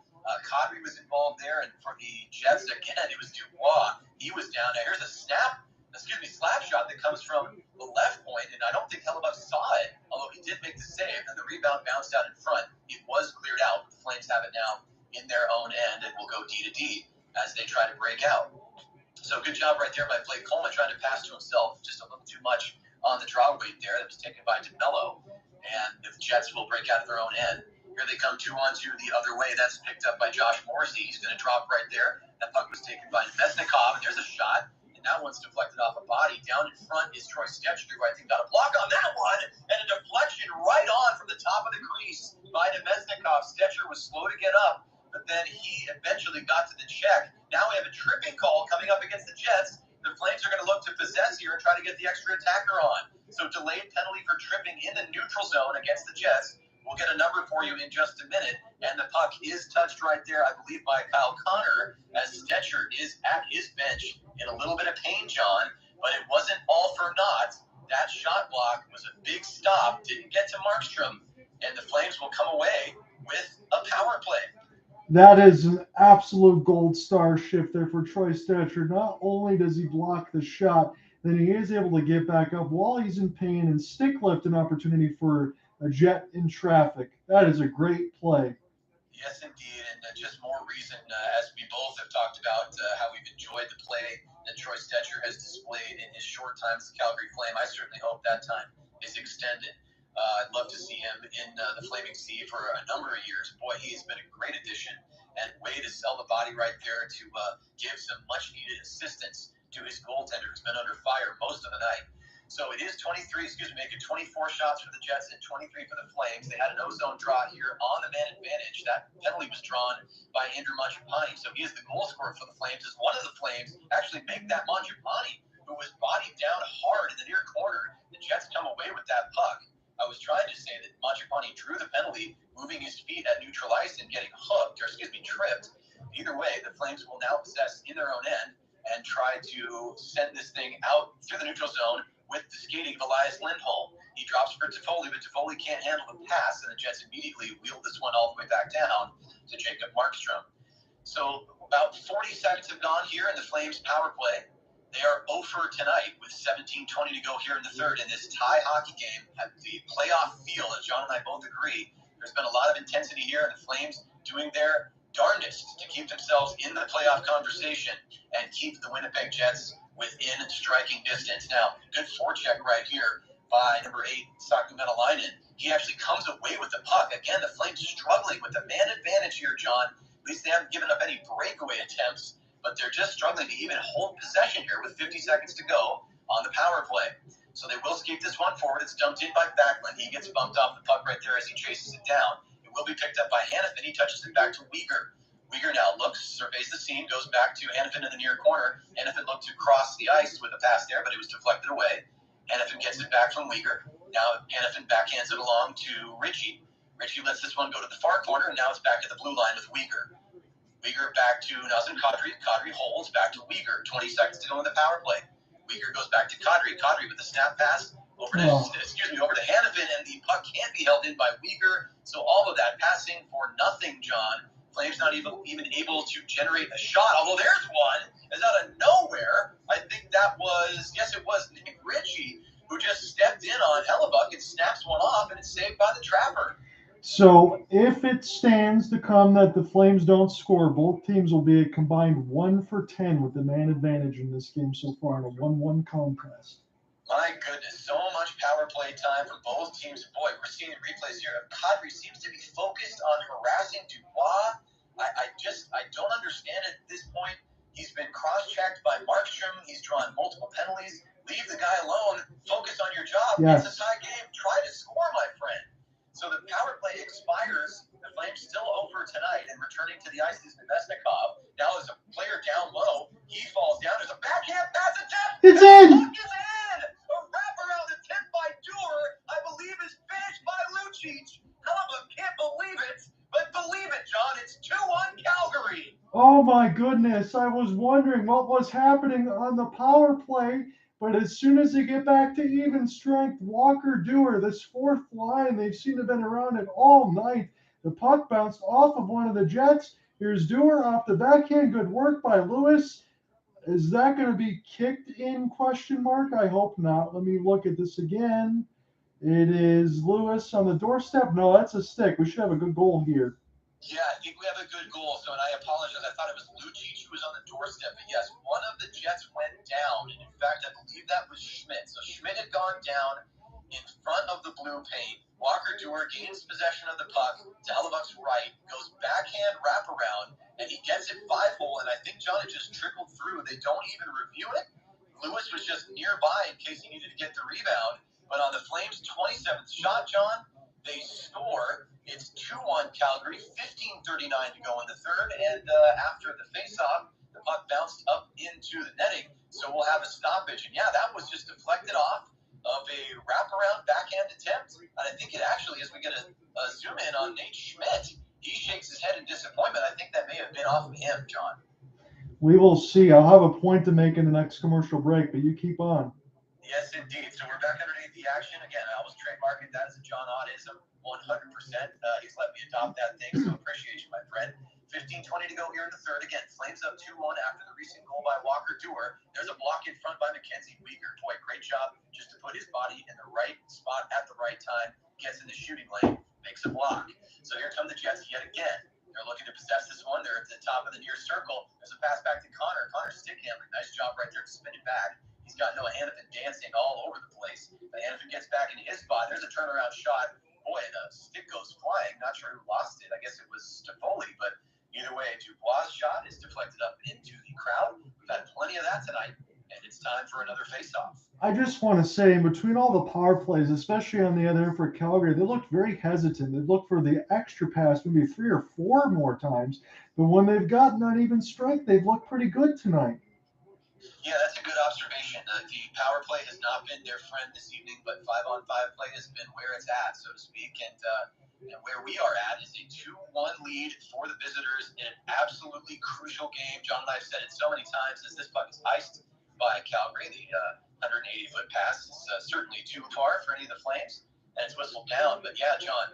Kadri was involved there, and for the Jets, again, it was Dubois. He was down. Now here's a slap shot that comes from the left point, and I don't think Hellebuck saw it, although he did make the save, and the rebound bounced out in front. It was cleared out. The Flames have it now in their own end, and will go D to D as they try to break out. So good job right there by Blake Coleman, trying to pass to himself just a little too much on the draw weight there. That was taken by DeMello, and the Jets will break out of their own end. Here they come 2-on-2 the other way. That's picked up by Josh Morrissey. He's going to drop right there. That puck was taken by Mesnikov, and there's a shot, and that one's deflected off a body. Down in front is Troy Stetcher, who I think got a block on that one, and a deflection right on from the top of the crease by Mesnikov. Stetcher was slow to get up, but then he eventually got to the check. Now we have a tripping call coming up against the Jets. The Flames are going to look to possess here and try to get the extra attacker on. So delayed penalty for tripping in the neutral zone against the Jets. We'll get a number for you in just a minute. And the puck is touched right there, I believe, by Kyle Connor, as Stetcher is at his bench in a little bit of pain, John. But it wasn't all for naught. That shot block was a big stop, didn't get to Markstrom, and the Flames will come away with a power play. That is an absolute gold star shift there for Troy Stetcher. Not only does he block the shot, then he is able to get back up while he's in pain and stick lift an opportunity for a Jet in traffic. That is a great play. Yes, indeed, and just more reason, as we both have talked about, how we've enjoyed the play that Troy Stetcher has displayed in his short time as a Calgary Flame. I certainly hope that time is extended. I'd love to see him in the Flaming Sea for a number of years. Boy, he's been a great addition and way to sell the body right there to give some much-needed assistance to his goaltender, who's been under fire most of the night. So it is 24 shots for the Jets and 23 for the Flames. They had an ozone draw here on the man advantage. That penalty was drawn by Andrew Mangiapane, so he is the goal scorer for the Flames. As one of the Flames actually make that Mangiapane, who was bodied down hard in the near corner. The Jets come away with that puck. I was trying to say that Mangiapane drew the penalty, moving his feet at neutral ice and getting tripped. Either way, the Flames will now possess in their own end and try to send this thing out through the neutral zone with the skating of Elias Lindholm. He drops for Toffoli, but Toffoli can't handle the pass, and the Jets immediately wheel this one all the way back down to Jacob Markstrom. So about 40 seconds have gone here in the Flames power play. They are 0 for tonight with 17:20 to go here in the third. In this tie hockey game, at the playoff feel, as John and I both agree, there's been a lot of intensity here, and the Flames doing their darndest to keep themselves in the playoff conversation and keep the Winnipeg Jets within striking distance. Now, good forecheck right here by number 8, Sakumetalainen. He actually comes away with the puck. Again, the Flames struggling with the man advantage here, John. At least they haven't given up any breakaway attempts, but they're just struggling to even hold possession here with 50 seconds to go on the power play. So they will skate this one forward. It's dumped in by Backlund. He gets bumped off the puck right there as he chases it down. It will be picked up by Hanifin. He touches it back to Weegar. Weegar now looks, surveys the scene, goes back to Hanifin in the near corner. Hanifin looked to cross the ice with a pass there, but it was deflected away. Hanifin gets it back from Weegar. Now Hanifin backhands it along to Ritchie. Ritchie lets this one go to the far corner, and now it's back at the blue line with Weegar. Weegar back to Nazem Kadri. Kadri holds back to Weegar. 20 seconds to go in the power play. Weegar goes back to Kadri. Kadri with the snap pass over to Hanifin, and the puck can't be held in by Weegar. So all of that passing for nothing, John. Flames not even able to generate a shot. Although there's one, is out of nowhere. I think that was, it was Nick Ritchie who just stepped in on Hellebuck and snaps one off, and it's saved by the Trapper. So if it stands to come that the Flames don't score, both teams will be a combined 1 for 10 with the man advantage in this game so far in a 1-1 contest. My goodness, so much power play time for both teams. Boy, we're seeing replays here of Kadri seems to be focused on harassing Dubois. I don't understand it at this point. He's been cross-checked by Markstrom. He's drawn multiple penalties. Leave the guy alone. Focus on your job. Yes. It's a tie game. Try to score, my friend. So the power play expires. The Flames still over tonight, and returning to the ice is Nemesnikov. Now there's a player down low. He falls down. There's a backhand pass attempt. It's in! Puck is in! A wraparound attempt by Dewar, I believe, is finished by Lucic. Hellebuck can't believe it, but believe it, John. It's 2-1 Calgary. Oh my goodness, I was wondering what was happening on the power play, but as soon as they get back to even strength, Walker Dewar, this fourth line, they've seemed to have been around it all night. The puck bounced off of one of the Jets. Here's Dewar off the backhand. Good work by Lewis. Is that going to be kicked in, question mark? I hope not. Let me look at this again. It is Lewis on the doorstep. No, that's a stick. We should have a good goal here. Yeah, I think we have a good goal. So, and I apologize. I thought it was Lucic who was on the doorstep. But yes, one of the Jets went down. And in fact, I believe that was Schmidt. So Schmidt had gone down in front of the blue paint. Walker Dewar gains possession of the puck to Hellebuck's right, goes backhand wraparound, and he gets it 5-hole. And I think, John, it just trickled through. They don't even review it. Lewis was just nearby in case he needed to get the rebound. But on the Flames' 27th shot, John, they score. It's 2-1 Calgary, 15:39 to go in the third. And after the faceoff, the puck bounced up into the netting. So we'll have a stoppage. And yeah, that was just deflected off of a wraparound backhand attempt. And I think it actually, as we get a zoom in on Nate Schmidt, he shakes his head in disappointment. I think that may have been off of him, John. We will see. I'll have a point to make in the next commercial break, but you keep on. Yes, indeed. So we're back underneath the action. Again, I always trademark it. That is a John Oddism, 100%. He's let me adopt that thing, so appreciate you, my friend. 15:20 to go here in the third. Again, Flames up 2-1 after the recent goal by Walker Dewar. There's a block in front by Mackenzie Weegar. Boy, great job just to put his body in the right spot at the right time. Gets in the shooting lane, makes a block. So here come the Jets yet again. They're looking to possess this one. They're at the top of the near circle. There's a pass back to Connor. Connor stick handling. Nice job right there to spin it back. He's got Noah Hanifin dancing all over the place. But Hanifin gets back into his spot. There's a turnaround shot. Boy, the stick goes flying. Not sure who lost it. I guess it was Toffoli. But either way, Dubois' shot is deflected up into the crowd. We've had plenty of that tonight. And it's time for another face-off. I just want to say, in between all the power plays, especially on the other end for Calgary, they looked very hesitant. They looked for the extra pass maybe 3 or 4 more times. But when they've gotten uneven strength, they've looked pretty good tonight. Yeah, that's a good observation. The power play has not been their friend this evening, but 5-on-5 play has been where it's at, so to speak. And And where we are at is a 2-1 lead for the visitors in an absolutely crucial game. John and I have said it so many times as this puck is iced by Calgary. The 180-foot pass is certainly too far for any of the Flames, and it's whistled down. But yeah, John,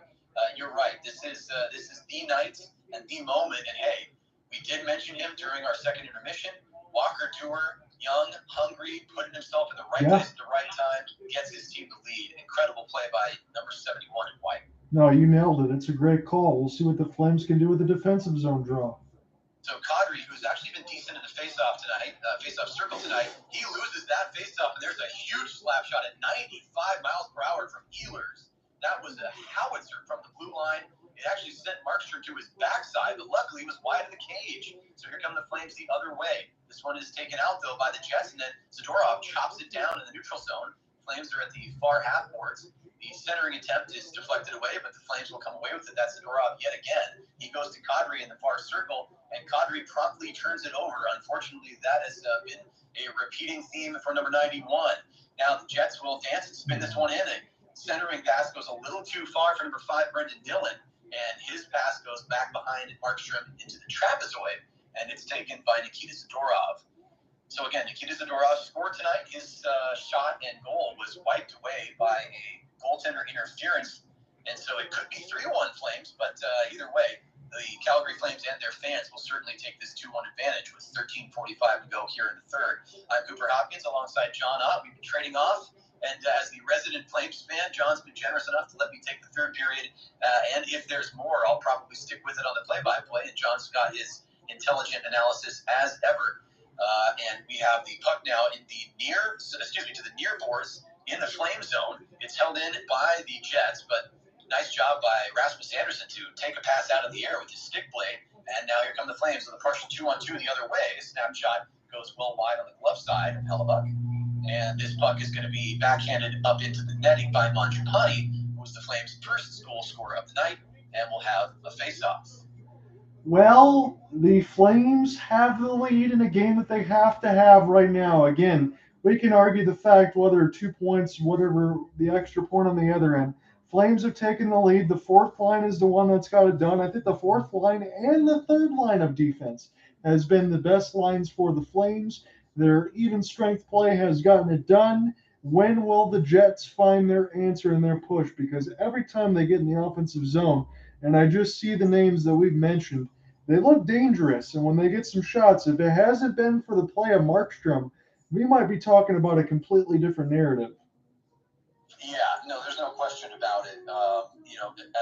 you're right. This is the night and the moment. And hey, we did mention him during our second intermission. Walker Tour, young, hungry, putting himself in the right place at the right time, gets his team the lead. Incredible play by number 71 in white. No, you nailed it. It's a great call. We'll see what the Flames can do with the defensive zone draw. So Kadri, who's actually been decent in the face-off tonight, face-off circle tonight, he loses that face-off, and there's a huge slap shot at 95 miles per hour from Ehlers. That was a howitzer from the blue line. It actually sent Markstrom to his backside, but luckily he was wide of the cage. So here come the Flames the other way. This one is taken out, though, by the Jets, and then Zadorov chops it down in the neutral zone. Flames are at the far half boards. The centering attempt is deflected away, but the Flames will come away with it. That's Zadorov yet again. He goes to Kadri in the far circle, and Kadri promptly turns it over. Unfortunately, that has been a repeating theme for number 91. Now the Jets will dance and spin this one in. A centering pass goes a little too far for number 5, Brendan Dillon, and his pass goes back behind Markstrom into the trapezoid, and it's taken by Nikita Zadorov. So again, Nikita Zadorov scored tonight. His shot and goal was wiped away by a goaltender interference, and so it could be 3-1 Flames, but either way, the Calgary Flames and their fans will certainly take this 2-1 advantage with 13:45 to go here in the third. I'm Cooper Hopkins alongside John Ott. We've been trading off, and as the resident Flames fan, John's been generous enough to let me take the third period, and if there's more, I'll probably stick with it on the play-by-play, and John's got his intelligent analysis as ever. And we have the puck now in the to the near boards in the Flame zone. It's held in by the Jets, but nice job by Rasmus Andersson to take a pass out of the air with his stick blade. And now here come the Flames with a partial 2-on-2 the other way. A snapshot goes well wide on the glove side of Hellebuck. And this puck is going to be backhanded up into the netting by Mangiapane, who was the Flames' first goal scorer of the night, and will have a face-off. Well, the Flames have the lead in a game that they have to have right now. Again, we can argue the fact whether 2 points, whatever the extra point on the other end. Flames have taken the lead. The fourth line is the one that's got it done. I think the fourth line and the third line of defense has been the best lines for the Flames. Their even strength play has gotten it done. When will the Jets find their answer and their push? Because every time they get in the offensive zone, and I just see the names that we've mentioned, they look dangerous. And when they get some shots, if it hasn't been for the play of Markstrom, we might be talking about a completely different narrative. Yeah, no, there's no question about it.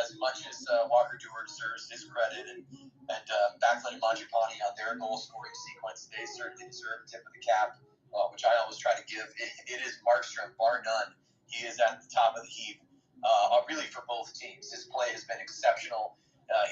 As much as Walker Tour deserves his credit and Backlund and Mangiapane on their goal-scoring sequence, they certainly deserve a tip of the cap, which I always try to give. It is Markstrom, bar none. He is at the top of the heap, really for both teams. His play has been exceptional.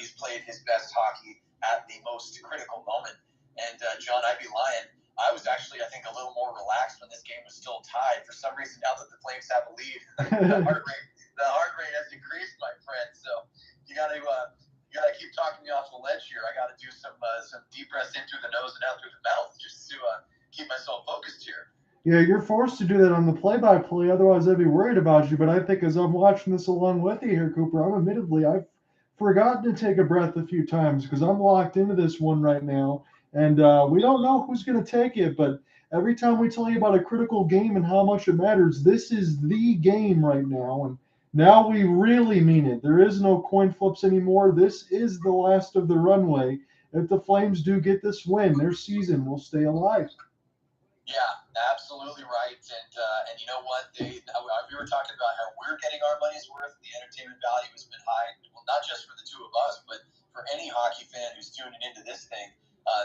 He's played his best hockey at the most critical moment. And, John, I'd be lying. I was actually, I think, a little more relaxed when this game was still tied. For some reason, now that the Flames have a lead, the heart rate has decreased, my friend. So you gotta keep talking me off the ledge here. I gotta do some deep breaths in through the nose and out through the mouth just to keep myself focused here. Yeah, you're forced to do that on the play-by-play. Otherwise, I'd be worried about you. But I think as I'm watching this along with you here, Cooper, I've forgotten to take a breath a few times because I'm locked into this one right now. And we don't know who's going to take it, but every time we tell you about a critical game and how much it matters, this is the game right now. And now we really mean it. There is no coin flips anymore. This is the last of the runway. If the Flames do get this win, their season will stay alive. Yeah, absolutely right. And you know what? We were talking about how we're getting our money's worth. The entertainment value has been high. Well, not just for the two of us, but for any hockey fan who's tuning into this thing.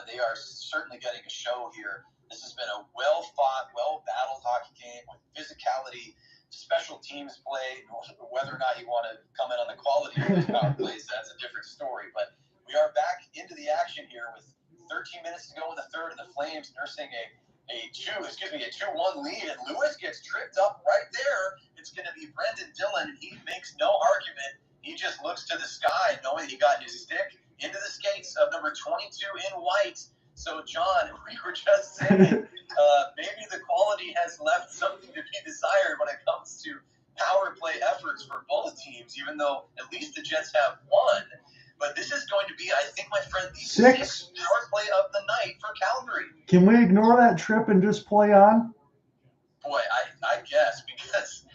They are certainly getting a show here. This has been a well-fought, well-battled hockey game with physicality, special teams play. Whether or not you want to comment on the quality of those power plays, that's a different story. But we are back into the action here with 13 minutes to go in the third, and the Flames nursing a 2-1 lead, and Lewis gets tripped up right there. It's going to be Brendan Dillon, and he makes no argument. He just looks to the sky, knowing he got his stick into the skates of number 22 in white. So, John, we were just saying, maybe the quality has left something to be desired when it comes to power play efforts for both teams, even though at least the Jets have one. But this is going to be, I think, my friend, the sixth power play of the night for Calgary. Can we ignore that trip and just play on? Boy, I guess, because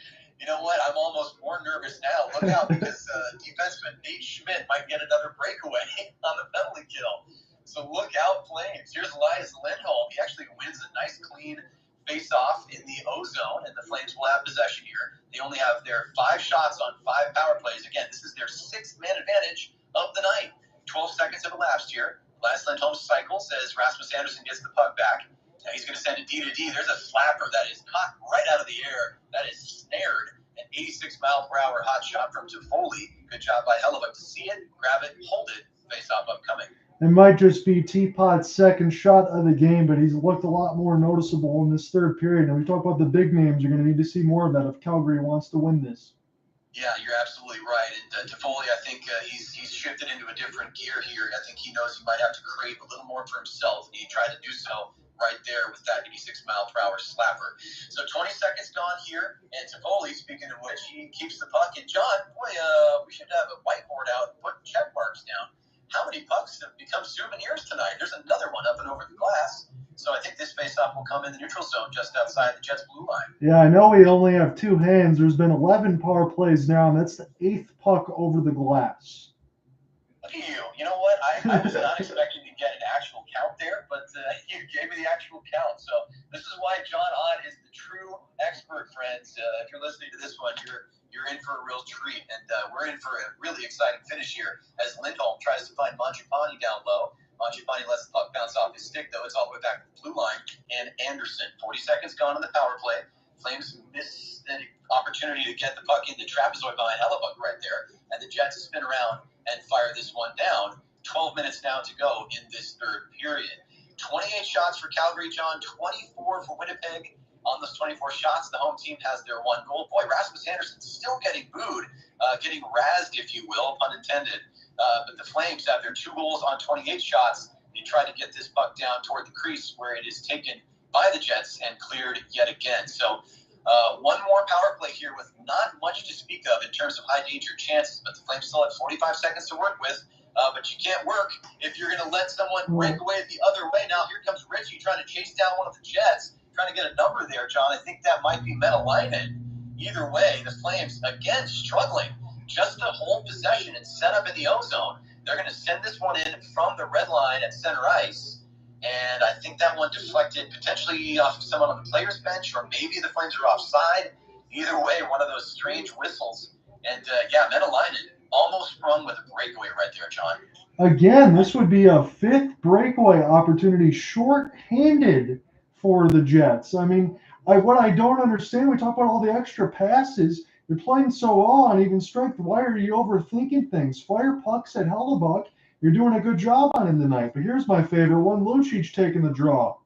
you know what? I'm almost more nervous now. Look out, because defenseman Nate Schmidt might get another breakaway on the penalty kill. So look out, Flames. Here's Elias Lindholm. He actually wins a nice, clean face-off in the O-zone, and the Flames will have possession here. They only have their 5 shots on 5 power plays. Again, this is their 6th man advantage of the night. 12 seconds have elapsed here. Elias Lindholm cycles as Rasmus Andersson gets the puck back. Now he's going to send it D to D. There's a slapper that is caught right out of the air. That is snared. An 86-mile-per-hour hot shot from Toffoli. Good job by Hellebuyck to see it, grab it, hold it. Face-off upcoming. It might just be Teapot's second shot of the game, but he's looked a lot more noticeable in this third period. And we talk about the big names. You're going to need to see more of that if Calgary wants to win this. Yeah, you're absolutely right. And Toffoli, I think he's shifted into a different gear here. I think he knows he might have to create a little more for himself, and he tried to do so right there with that 86-mile-per-hour slapper. So 20 seconds gone here, and Toffoli, speaking of which, he keeps the puck. And John, boy, we should have a whiteboard out and put check marks down. How many pucks have become souvenirs tonight? There's another one up and over the glass. So I think this faceoff will come in the neutral zone just outside the Jets' blue line. Yeah, I know we only have 2 hands. There's been 11 power plays now, and that's the 8th puck over the glass. Look at you. You know what? I was not expecting to get an actual count there, but you gave me the actual count. So this is why John Ott is the true expert, friends. If you're listening to this one, you're in for a real treat. And we're in for a really exciting finish here as Lindholm tries to find Mangiapane down low. Mangiapane lets the puck bounce off his stick, though. It's all the way back to the blue line. And Andersson, 40 seconds gone on the power play. Flames miss the opportunity to get the puck in the trapezoid behind Hellebuyck right there. And the Jets spin around and fire this one down. 12 minutes now to go in this third period. 28 shots for Calgary, John. 24 for Winnipeg. On those 24 shots, the home team has their 1 goal. Boy, Rasmus Andersson still getting booed, getting razzed, if you will, pun intended. But the Flames have their 2 goals on 28 shots. They try to get this puck down toward the crease where it is taken by the Jets and cleared yet again. So one more power play here with not much to speak of in terms of high danger chances, but the Flames still have 45 seconds to work with. But you can't work if you're going to let someone break away the other way. Now here comes Richie trying to chase down one of the Jets, trying to get a number there, John. I think that might be Mangiapane. Either way, the Flames, again, struggling just to hold possession and set up in the O-zone. They're going to send this one in from the red line at center ice. And I think that one deflected potentially off of someone on the player's bench, or maybe the Flames are offside. Either way, one of those strange whistles. And, Mangiapane almost sprung with a breakaway right there, John. Again, this would be a 5th breakaway opportunity, short-handed for the Jets. I mean, what I don't understand, we talk about all the extra passes. You're playing so well on even strength. Why are you overthinking things? Fire pucks at Hellebuyck. You're doing a good job on him tonight. But here's my favorite one, Lucic taking the draw.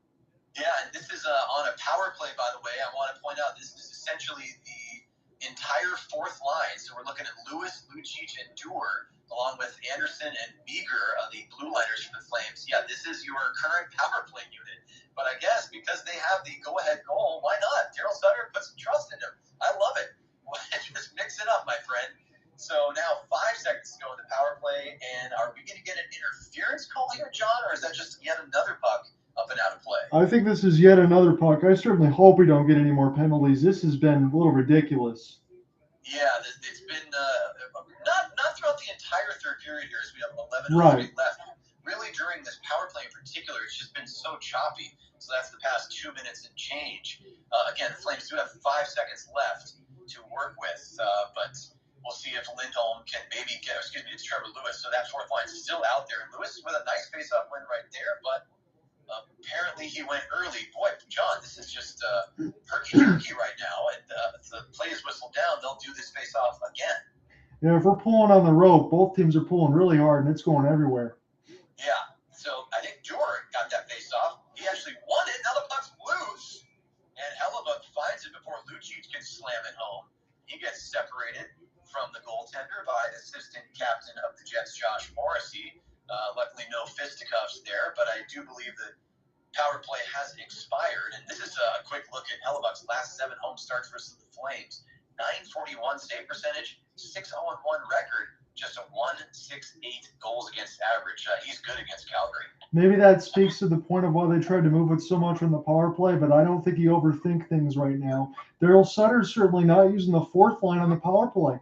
Yeah, and this is on a power play, by the way. I want to point out this is essentially the entire 4th line. So we're looking at Lewis, Lucic, and Dewar, along with Andersson and Meager, the blue liners for the Flames. Yeah, this is your current power play unit. But I guess because they have the go-ahead goal, why not? Darryl Sutter, put some trust in him. I love it. Just mix it up, my friend. So now 5 seconds to go in the power play, and are we going to get an interference call here, John, or is that just yet another puck up and out of play? I think this is yet another puck. I certainly hope we don't get any more penalties. This has been a little ridiculous. Yeah, it's been not throughout the entire third period here, as we have 11 left. Really, during this power play in particular, it's just been so choppy. So that's the past 2 minutes and change. Again, the Flames do have 5 seconds left to work with, but we'll see if Lindholm can maybe get, it's Trevor Lewis. So that 4th line is still out there. Lewis with a nice face-off win right there, but apparently he went early. Boy, John, this is just herky-jerky right now. And if the play is whistled down, they'll do this face-off again. Yeah, if we're pulling on the rope, both teams are pulling really hard, and it's going everywhere. Yeah, so I think Dewar got that face-off. He actually won it. Now the puck's loose. And Hellebuyck finds it before Lucic can slam it home. He gets separated from the goaltender by assistant captain of the Jets, Josh Morrissey. Luckily, no fisticuffs there, but I do believe the power play has expired. And this is a quick look at Hellebuyck's last 7 home starts versus the Flames. .941 save percentage, 6-0-1 record, just a 1.68 goals against average. He's good against Calgary. Maybe that speaks to the point of why they tried to move it so much on the power play, but I don't think you overthink things right now. Darryl Sutter's certainly not using the fourth line on the power play.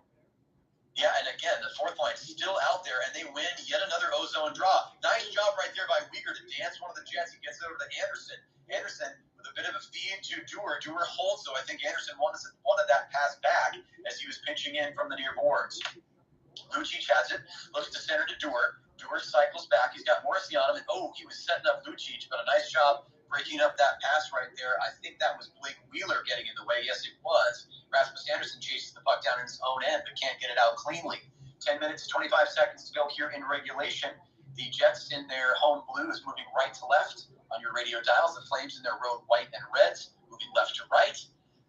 Yeah, and again, the fourth line's still out there, and they win yet another ozone draw. Nice job right there by Weegar to dance one of the Jets. He gets it over to Anderson. Anderson with a bit of a feed to Dewar. Dewar holds, so I think Anderson wanted that pass back as he was pinching in from the near boards. Lucic has it, looks to center to Dewar. Dewar cycles back. He's got Morrissey on him, and he was setting up Lucic, but a nice job breaking up that pass right there. I think that was Blake Wheeler getting in the way. Yes, it was. Rasmus Andersson chases the puck down in his own end, but can't get it out cleanly. 10 minutes, 25 seconds to go here in regulation. The Jets in their home blues moving right to left on your radio dials. The Flames in their road white and reds moving left to right.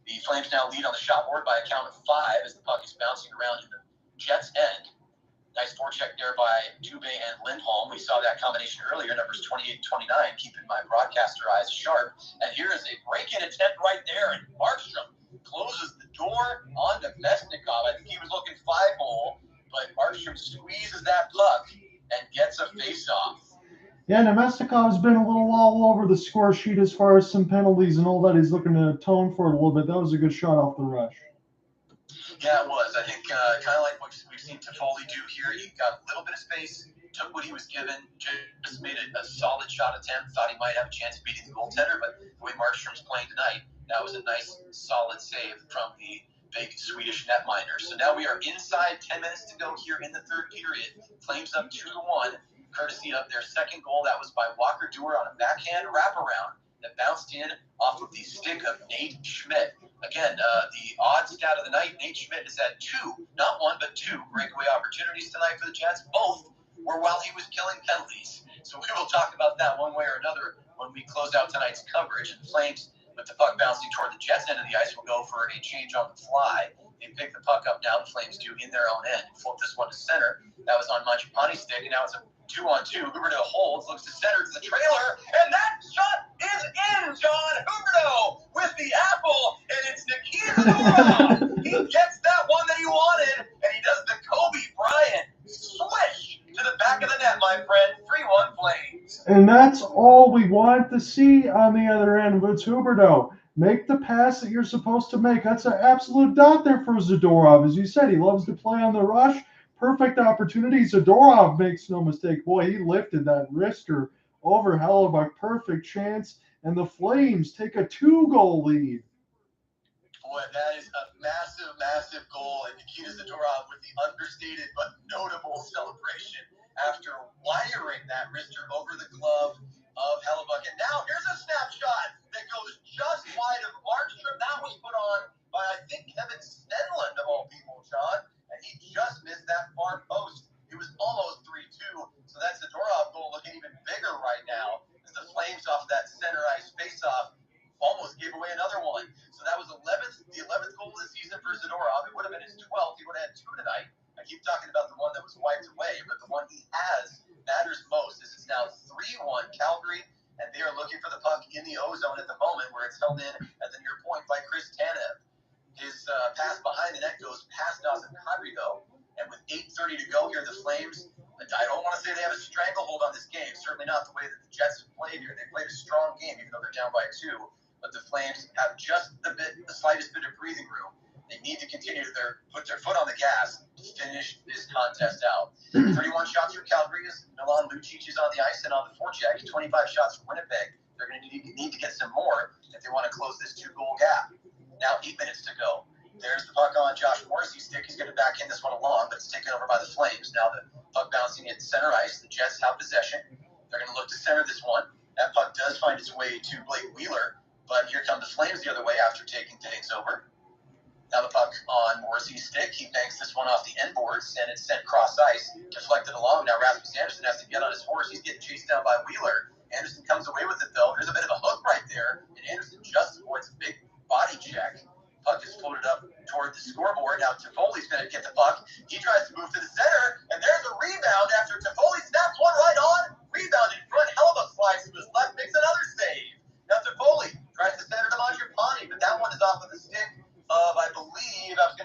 The Flames now lead on the shot board by a count of 5 as the puck is bouncing around in the Jets' end. Nice forecheck there by Dube and Lindholm. We saw that combination earlier, numbers 28 and 29, keeping my broadcaster eyes sharp. And here is a break-in attempt right there, and Markstrom closes the door on Nemesnikov. I think he was looking 5-hole, but Markstrom squeezes that puck and gets a face-off. Yeah, Nemesnikov's been a little all over the score sheet as far as some penalties and all that. He's looking to atone for it a little bit. That was a good shot off the rush. Yeah, it was. I think kind of like what we've seen Toffoli do here. He got a little bit of space, took what he was given, just made a solid shot attempt, thought he might have a chance of beating the goaltender, but the way Markstrom's playing tonight, that was a nice, solid save from the big Swedish netminder. So now we are inside 10 minutes to go here in the third period. Flames up 2-1, courtesy of their second goal. That was by Walker Dewar on a backhand wraparound that bounced in off of the stick of Nate Schmidt. Again, the odd stat of the night, Nate Schmidt has had 2, not 1, but 2 breakaway opportunities tonight for the Jets. Both were while he was killing penalties. So we will talk about that one way or another when we close out tonight's coverage. And the Flames, with the puck bouncing toward the Jets' end of the ice, will go for a change on the fly. They pick the puck up now, the Flames do, in their own end. Flip this one to center. That was on Mangiapane's stick, and now it's a 2-on-2. Huberdeau holds, looks to center to the trailer, and that shot is in, John. Huberdeau with the apple, and it's Nikita Zadorov. He gets that one that he wanted, and he does the Kobe Bryant swish to the back of the net, my friend. 3-1 Flames. And that's all we want to see on the other end. It's Huberdeau. Make the pass that you're supposed to make. That's an absolute dot there for Zadorov. As you said, he loves to play on the rush. Perfect opportunity. Zadorov makes no mistake. Boy, he lifted that wrister over Hellebuyck. Perfect chance. And the Flames take a 2-goal lead. Boy, that is a massive, massive goal. And Nikita Zadorov with the understated but notable celebration after wiring that wrister over the glove of Hellebuyck. And now here's a snapshot that goes just wide of Markstrom. That was put on by, I think, Kevin Stenlund, of all people, John. And he just missed that far post. It was almost 3-2. So that's the Zadorov goal looking even bigger right now as the Flames off that center ice faceoff almost gave away another one. So that was the 11th goal of the season for Zadorov. It would have been his 12th. He would have had 2 tonight. I keep talking about the one that was wiped away, but the one he has matters most as it's now 3-1 Calgary, and they are looking for the puck in the O-zone at the moment where it's held in at the near point by Chris Tanev. His pass behind the net goes past Nazem Kadri, though. And with 8:30 to go here, the Flames, I don't want to say they have a stranglehold on this game. Certainly not the way that the Jets have played here. They played a strong game, even though they're down by 2. But the Flames have just the slightest bit of breathing room. They need to continue to put their foot on the gas to finish this contest out. 31 shots for Calgary as Milan Lucic is on the ice, and on the forecheck, 25 shots for Winnipeg. They're going to need to get some more if they want to close this 2-goal gap. Now 8 minutes to go. There's the puck on Josh Morrissey's stick. He's going to back in this one along, but it's taken over by the Flames. Now the puck bouncing at center ice. The Jets have possession. They're going to look to center this one. That puck does find its way to Blake Wheeler, but here come the Flames the other way after taking things over. Now the puck on Morrissey's stick. He banks this one off the end boards, and it's sent cross ice, deflected along. Now Rasmus Andersson has to get on his horse. He's getting chased down by Wheeler. Andersson comes away with it, though. There's a bit of a hook right there, and Andersson just avoids a big body check. Puck is floated up toward the scoreboard. Now Toffoli's going to get the puck. He tries to move to the center, and there's a rebound after Toffoli snaps one right on. Rebound in front. Hellebuyck slides to his left, makes another save. Now Toffoli tries to center to Mangiapane, but that one is off of the stick of, I believe, I was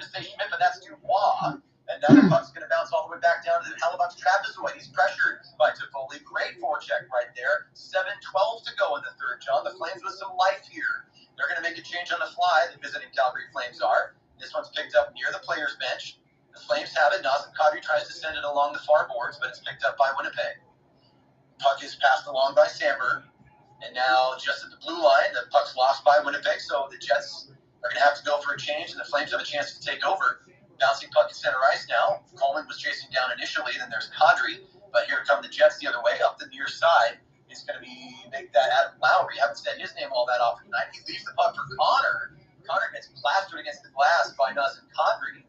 10-12 to go in the third, John. The Flames with some life here. They're going to make a change on the fly. The visiting Calgary Flames are. This one's picked up near the players' bench. The Flames have it. Nazem Kadri tries to send it along the far boards, but it's picked up by Winnipeg. Puck is passed along by Sandberg. And now just at the blue line, the puck's lost by Winnipeg, so the Jets are going to have to go for a change, and the Flames have a chance to take over. Bouncing puck at center ice now. Coleman was chasing down initially, then there's Kadri. But here come the Jets the other way, up the near side. It's going to make that Adam Lowry. I haven't said his name all that often tonight. He leaves the puck for Connor. Connor gets plastered against the glass by Nazem Kadri.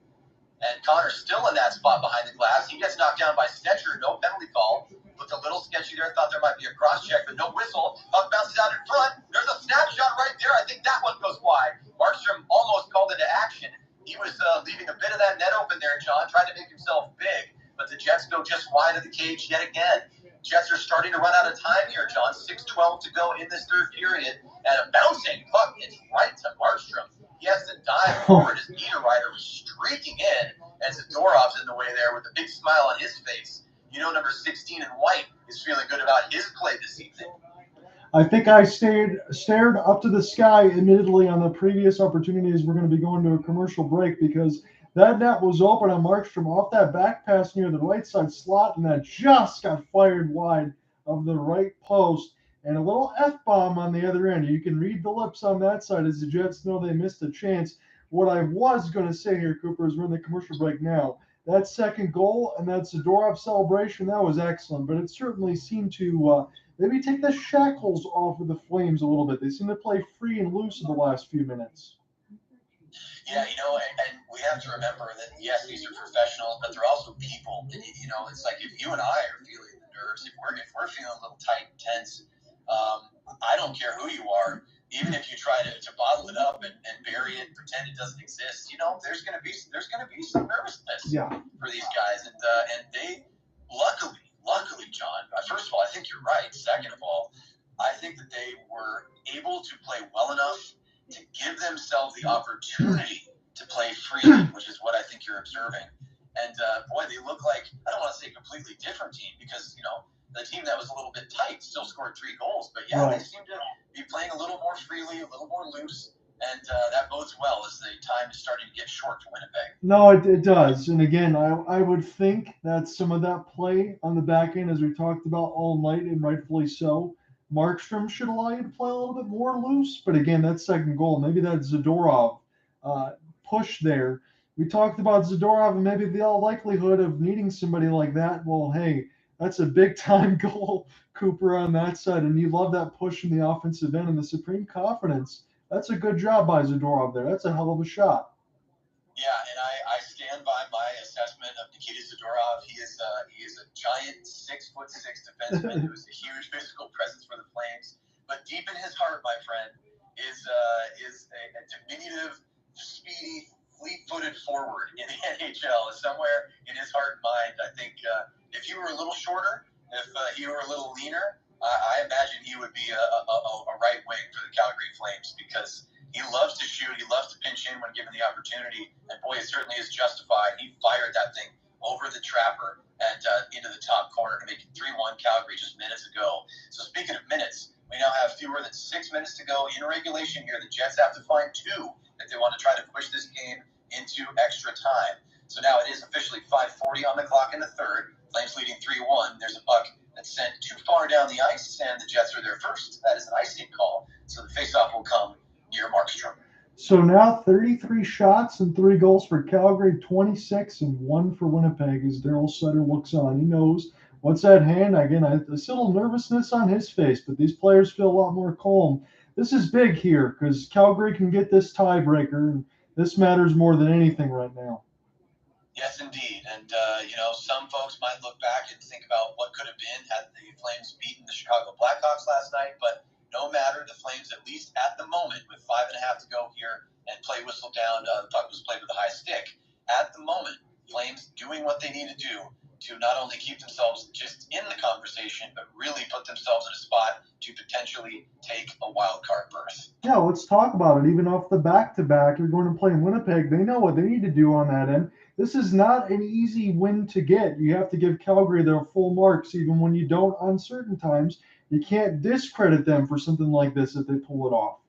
And Connor's still in that spot behind the glass. He gets knocked down by Stetcher. No penalty call. Looked a little sketchy there. Thought there might be a cross-check, but no whistle. Puck bounces out in front. There's a snapshot right there. I think that one goes wide. Markstrom almost called into action. He was leaving a bit of that net open there, John, trying to make himself big. But the Jets go just wide of the cage yet again. Jets are starting to run out of time here, John. 6:12 to go in this third period. And a bouncing puck is right to Markstrom. He has to dive forward. His Niederreiter was streaking in, and Zadorov's in the way there with a big smile on his face. You know, number 16 in white is feeling good about his play this evening. I think I stared up to the sky, admittedly, on the previous opportunities. We're going to be going to a commercial break because that net was open on Markstrom off that back pass near the right side slot, and that just got fired wide of the right post. And a little F-bomb on the other end. You can read the lips on that side as the Jets know they missed a chance. What I was going to say here, Cooper, is we're in the commercial break now. That second goal and that Zadorov celebration, that was excellent. But it certainly seemed to maybe take the shackles off of the Flames a little bit. They seem to play free and loose in the last few minutes. Yeah, you know, and we have to remember that, yes, these are professionals, but they're also people. And, you know, it's like if you and I are feeling the nerves, if we're feeling a little tight and tense, I don't care who you are, even if you try to bottle it up and bury it and pretend it doesn't exist, you know, there's gonna be some nervousness for these guys. And they luckily, John, first of all, I think you're right. Second of all, I think that they were able to play well enough to give themselves the opportunity to play freely, which is what I think you're observing. And boy, they look like, I don't want to say a completely different team because, you know, the team that was a little bit tight still scored 3 goals. But yeah, They seem to be playing a little more freely, a little more loose. And that bodes well as the time is starting to get short for Winnipeg. No, it does. And again, I would think that some of that play on the back end, as we talked about all night, and rightfully so, Markstrom should allow you to play a little bit more loose. But again, that second goal, maybe that Zadorov push there. We talked about Zadorov and maybe the likelihood of needing somebody like that. Well, hey, that's a big-time goal, Cooper, on that side. And you love that push in the offensive end and the supreme confidence. That's a good job by Zadorov there. That's a hell of a shot. Yeah, and I stand by my assessment of Nikita Zadorov. He is a giant 6'6" defenseman who is a huge physical presence for the Flames. But deep in his heart, my friend, is a diminutive, speedy, fleet-footed forward in the NHL. Somewhere in his heart and mind, I think if he were a little shorter, if he were a little leaner, I imagine he would be a right wing for the Calgary Flames because he loves to shoot. He loves to pinch in when given the opportunity. And boy, it certainly is justified. He fired that thing over the trapper and into the top corner to make it 3-1 Calgary just minutes ago. So speaking of minutes, we now have fewer than 6 minutes to go in regulation here. The Jets have to find 2 if they want to try to push this game into extra time. So now it is officially 5:40 on the clock in the third. Flames leading 3-1. There's a puck that's sent too far down the ice, and the Jets are there first. That is an icing call. So the faceoff will come near Markstrom. So now 33 shots and 3 goals for Calgary, 26 and 1 for Winnipeg as Darryl Sutter looks on. He knows what's at hand. Again, I see a little nervousness on his face, but these players feel a lot more calm. This is big here because Calgary can get this tiebreaker, and this matters more than anything right now. Yes, indeed. And, some folks might look back and think about what could have been had the Flames beaten the Chicago Blackhawks last night. But no matter, the Flames, at least at the moment, with 5.5 to go here and play whistle down, the puck was played with a high stick. At the moment, Flames doing what they need to do to not only keep themselves just in the conversation, but really put themselves in a spot to potentially take a wild card berth. Yeah, let's talk about it. Even off the back-to-back, you're going to play in Winnipeg. They know what they need to do on that end. This is not an easy win to get. You have to give Calgary their full marks, even when you don't on certain times. You can't discredit them for something like this if they pull it off.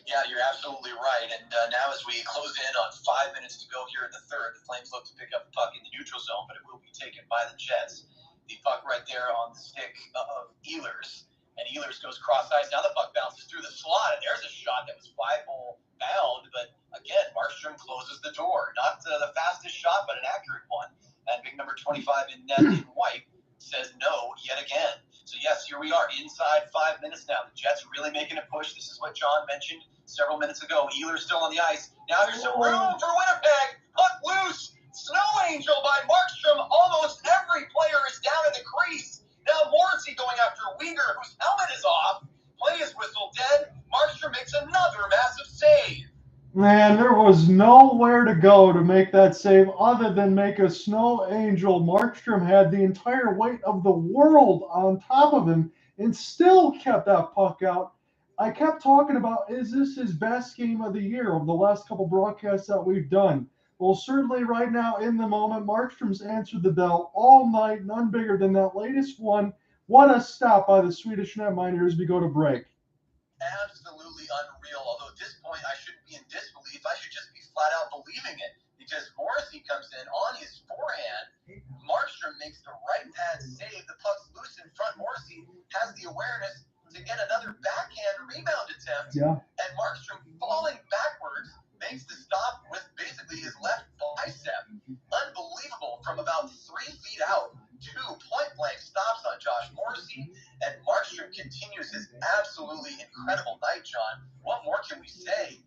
Yeah, you're absolutely right. And now as we close in on 5 minutes to go here in the third, the Flames look to pick up the puck in the neutral zone, but it will be taken by the Jets. The puck right there on the stick of Ehlers. And Ehlers goes cross ice. Now the puck bounces through the slot, and there's a shot that was 5-hole bound. But again, Markstrom closes the door. Not the fastest shot, but an accurate one. And big number 25 in net in white says no yet again. So yes, here we are inside 5 minutes now. The Jets really making a push. This is what John mentioned several minutes ago. Ehlers still on the ice. Now here's some room for Winnipeg. Puck loose. Snow Angel by Markstrom. Almost every player is down in the crease. Now Morrissey going after Weegar, whose helmet is off. Play is whistle dead. Markstrom makes another massive save. Man, there was nowhere to go to make that save other than make a snow angel. Markstrom had the entire weight of the world on top of him and still kept that puck out. I kept talking about, is this his best game of the year of the last couple broadcasts that we've done? Well, certainly right now in the moment, Markstrom's answered the bell all night, none bigger than that latest one. What a stop by the Swedish netminder as we go to break. Absolutely unreal. Although at this point, I shouldn't be in disbelief. I should just be flat out believing it. Because Morrissey comes in on his forehand. Markstrom makes the right-hand save. The puck's loose in front. Morrissey has the awareness to get another backhand rebound attempt. Yeah. And Markstrom falling backwards makes the stop with basically his left bicep. Unbelievable. From about 3 feet out. 2 point-blank stops on Josh Morrissey. And Markstrom continues his absolutely incredible night, John. What more can we say?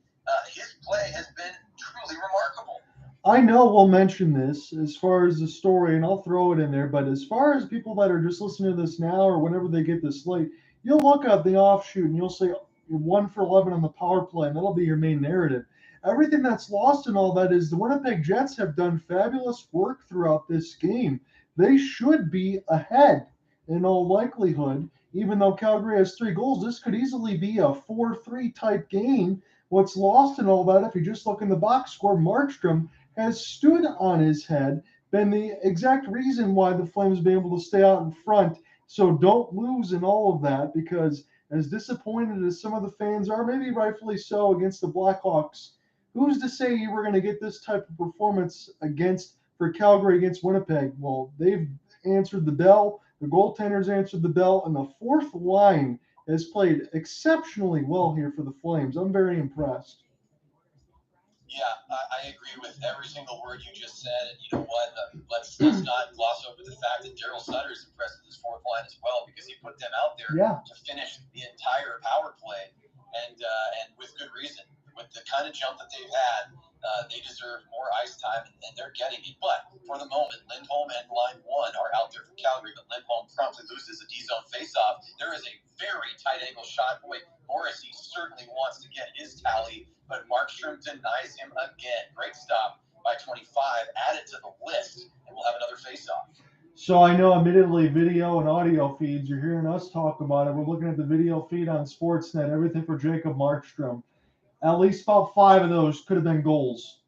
His play has been truly remarkable. I know we'll mention this as far as the story, and I'll throw it in there, but as far as people that are just listening to this now or whenever they get this late, you'll look at the offshoot and you'll say you're 1 for 11 on the power play, and that'll be your main narrative. Everything that's lost in all that is the Winnipeg Jets have done fabulous work throughout this game. They should be ahead in all likelihood. Even though Calgary has 3 goals, this could easily be a 4-3 type game. What's lost in all that, if you just look in the box score, Markstrom has stood on his head, been the exact reason why the Flames have been able to stay out in front. So don't lose in all of that, because as disappointed as some of the fans are, maybe rightfully so, against the Blackhawks, who's to say you were going to get this type of performance for Calgary against Winnipeg? Well, they've answered the bell. The goaltenders answered the bell, and the fourth line has played exceptionally well here for the Flames. I'm very impressed. Yeah, I agree with every single word you just said. And you know what? Let's not gloss over the fact that Darryl Sutter is impressed with his fourth line as well, because he put them out there to finish the entire power play, and with good reason. With the kind of jump that they've had, they deserve more ice time, and they're getting it. But for the moment, Lindholm and line 1 are out there for Calgary, but Lindholm promptly loses a D-zone faceoff. There is a very tight angle shot. Boy, Morrissey certainly wants to get his tally, but Markstrom denies him again. Great stop by 25. Add it to the list, and we'll have another faceoff. So I know, admittedly, video and audio feeds, you're hearing us talk about it. We're looking at the video feed on Sportsnet, everything for Jacob Markstrom. At least about 5 of those could have been goals.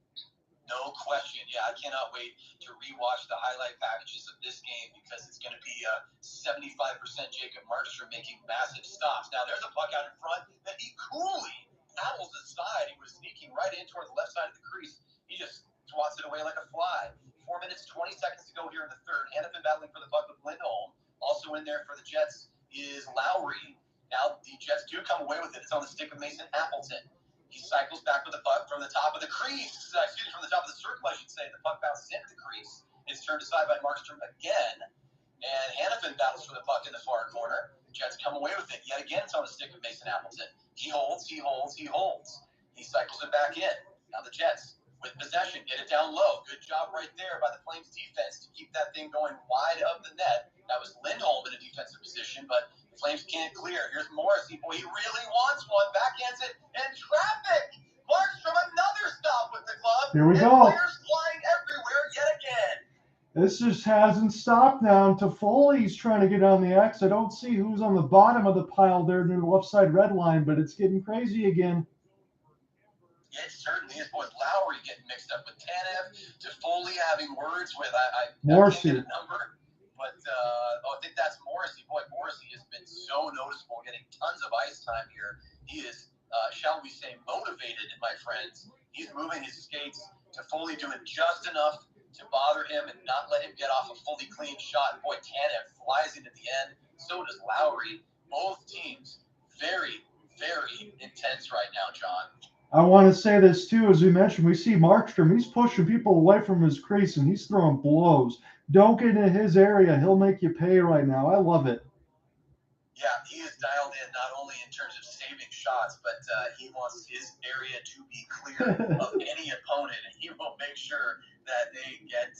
No question. Yeah, I cannot wait to rewatch the highlight packages of this game, because it's going to be 75% Jacob Markstrom making massive stops. Now, there's a puck out in front that he coolly paddles aside. He was sneaking right in toward the left side of the crease. He just swats it away like a fly. 4 minutes, 20 seconds to go here in the third. Hanifin battling for the puck with Lindholm. Also in there for the Jets is Lowry. Now, the Jets do come away with it. It's on the stick of Mason Appleton. He cycles back with the puck from the top of the crease. From the top of the circle, I should say. The puck bounces into the crease. It's turned aside by Markstrom again. And Hanifin battles for the puck in the far corner. The Jets come away with it. Yet again, it's on the stick of Mason Appleton. He holds. He cycles it back in. Now the Jets, with possession, get it down low. Good job right there by the Flames defense to keep that thing going wide of the net. That was Lindholm in a defensive position, but the Flames can't clear. Here's Morrissey. Boy, he really wants one. Backhands it in traffic. Markstrom, another stop with the glove. Here we go. Players flying everywhere yet again. This just hasn't stopped now. Toffoli's trying to get on the X. I don't see who's on the bottom of the pile there near the left side red line, but it's getting crazy again. It certainly is. Boy, Lowry getting mixed up with Tanev. Toffoli having words with I Morrissey. can't get a number, but I think that's Morrissey. Boy, Morrissey has been so noticeable, getting tons of ice time here. He is, shall we say, motivated, my friends. He's moving his skates. Toffoli doing just enough to bother him and not let him get off a fully clean shot. Boy, Tanev flies into the end. So does Lowry. Both teams very, very intense right now, John. I want to say this too, as we mentioned, we see Markstrom, he's pushing people away from his crease and he's throwing blows. Don't get in his area. He'll make you pay right now. I love it. Yeah, he is dialed in not only in terms of saving shots, but he wants his area to be clear of any opponent, and he will make sure that they get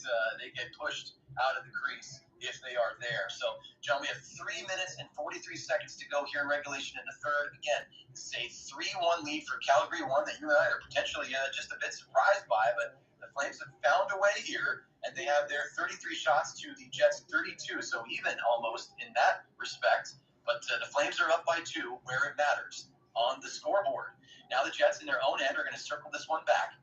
pushed out of the crease if they are there. So, John, we have 3 minutes and 43 seconds to go here in regulation in the third. Again, it's a 3-1 lead for Calgary, one that you and I are potentially just a bit surprised by, but the Flames have found a way here, and they have their 33 shots to the Jets' 32, so even almost in that respect. But the Flames are up by 2 where it matters on the scoreboard. Now the Jets in their own end are going to circle this one back.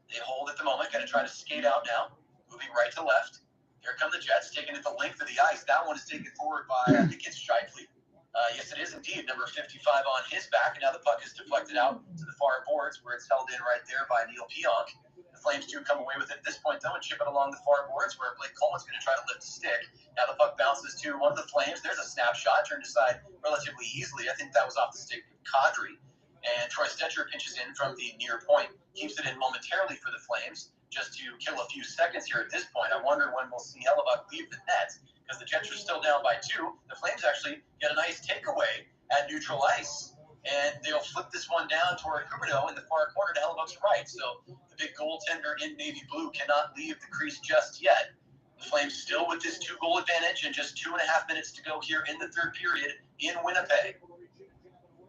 They hold at the moment, going to try to skate out now, moving right to left. Here come the Jets, taking it the length of the ice. That one is taken forward by, I think it's Scheifele. Yes, it is indeed, number 55 on his back. And now the puck is deflected out to the far boards where it's held in right there by Neal Pionk. The Flames do come away with it at this point, though, and chip it along the far boards where Blake Coleman's going to try to lift a stick. Now the puck bounces to one of the Flames. There's a snapshot turned aside relatively easily. I think that was off the stick of Kadri. And Troy Stecher pinches in from the near point, keeps it in momentarily for the Flames, just to kill a few seconds here at this point. I wonder when we'll see Hellebuck leave the net, because the Jets are still down by 2. The Flames actually get a nice takeaway at neutral ice, and they'll flip this one down toward Huberdeau in the far corner to Hellebuck's right. So the big goaltender in navy blue cannot leave the crease just yet. The Flames still with this 2-goal advantage and just 2.5 minutes to go here in the third period in Winnipeg.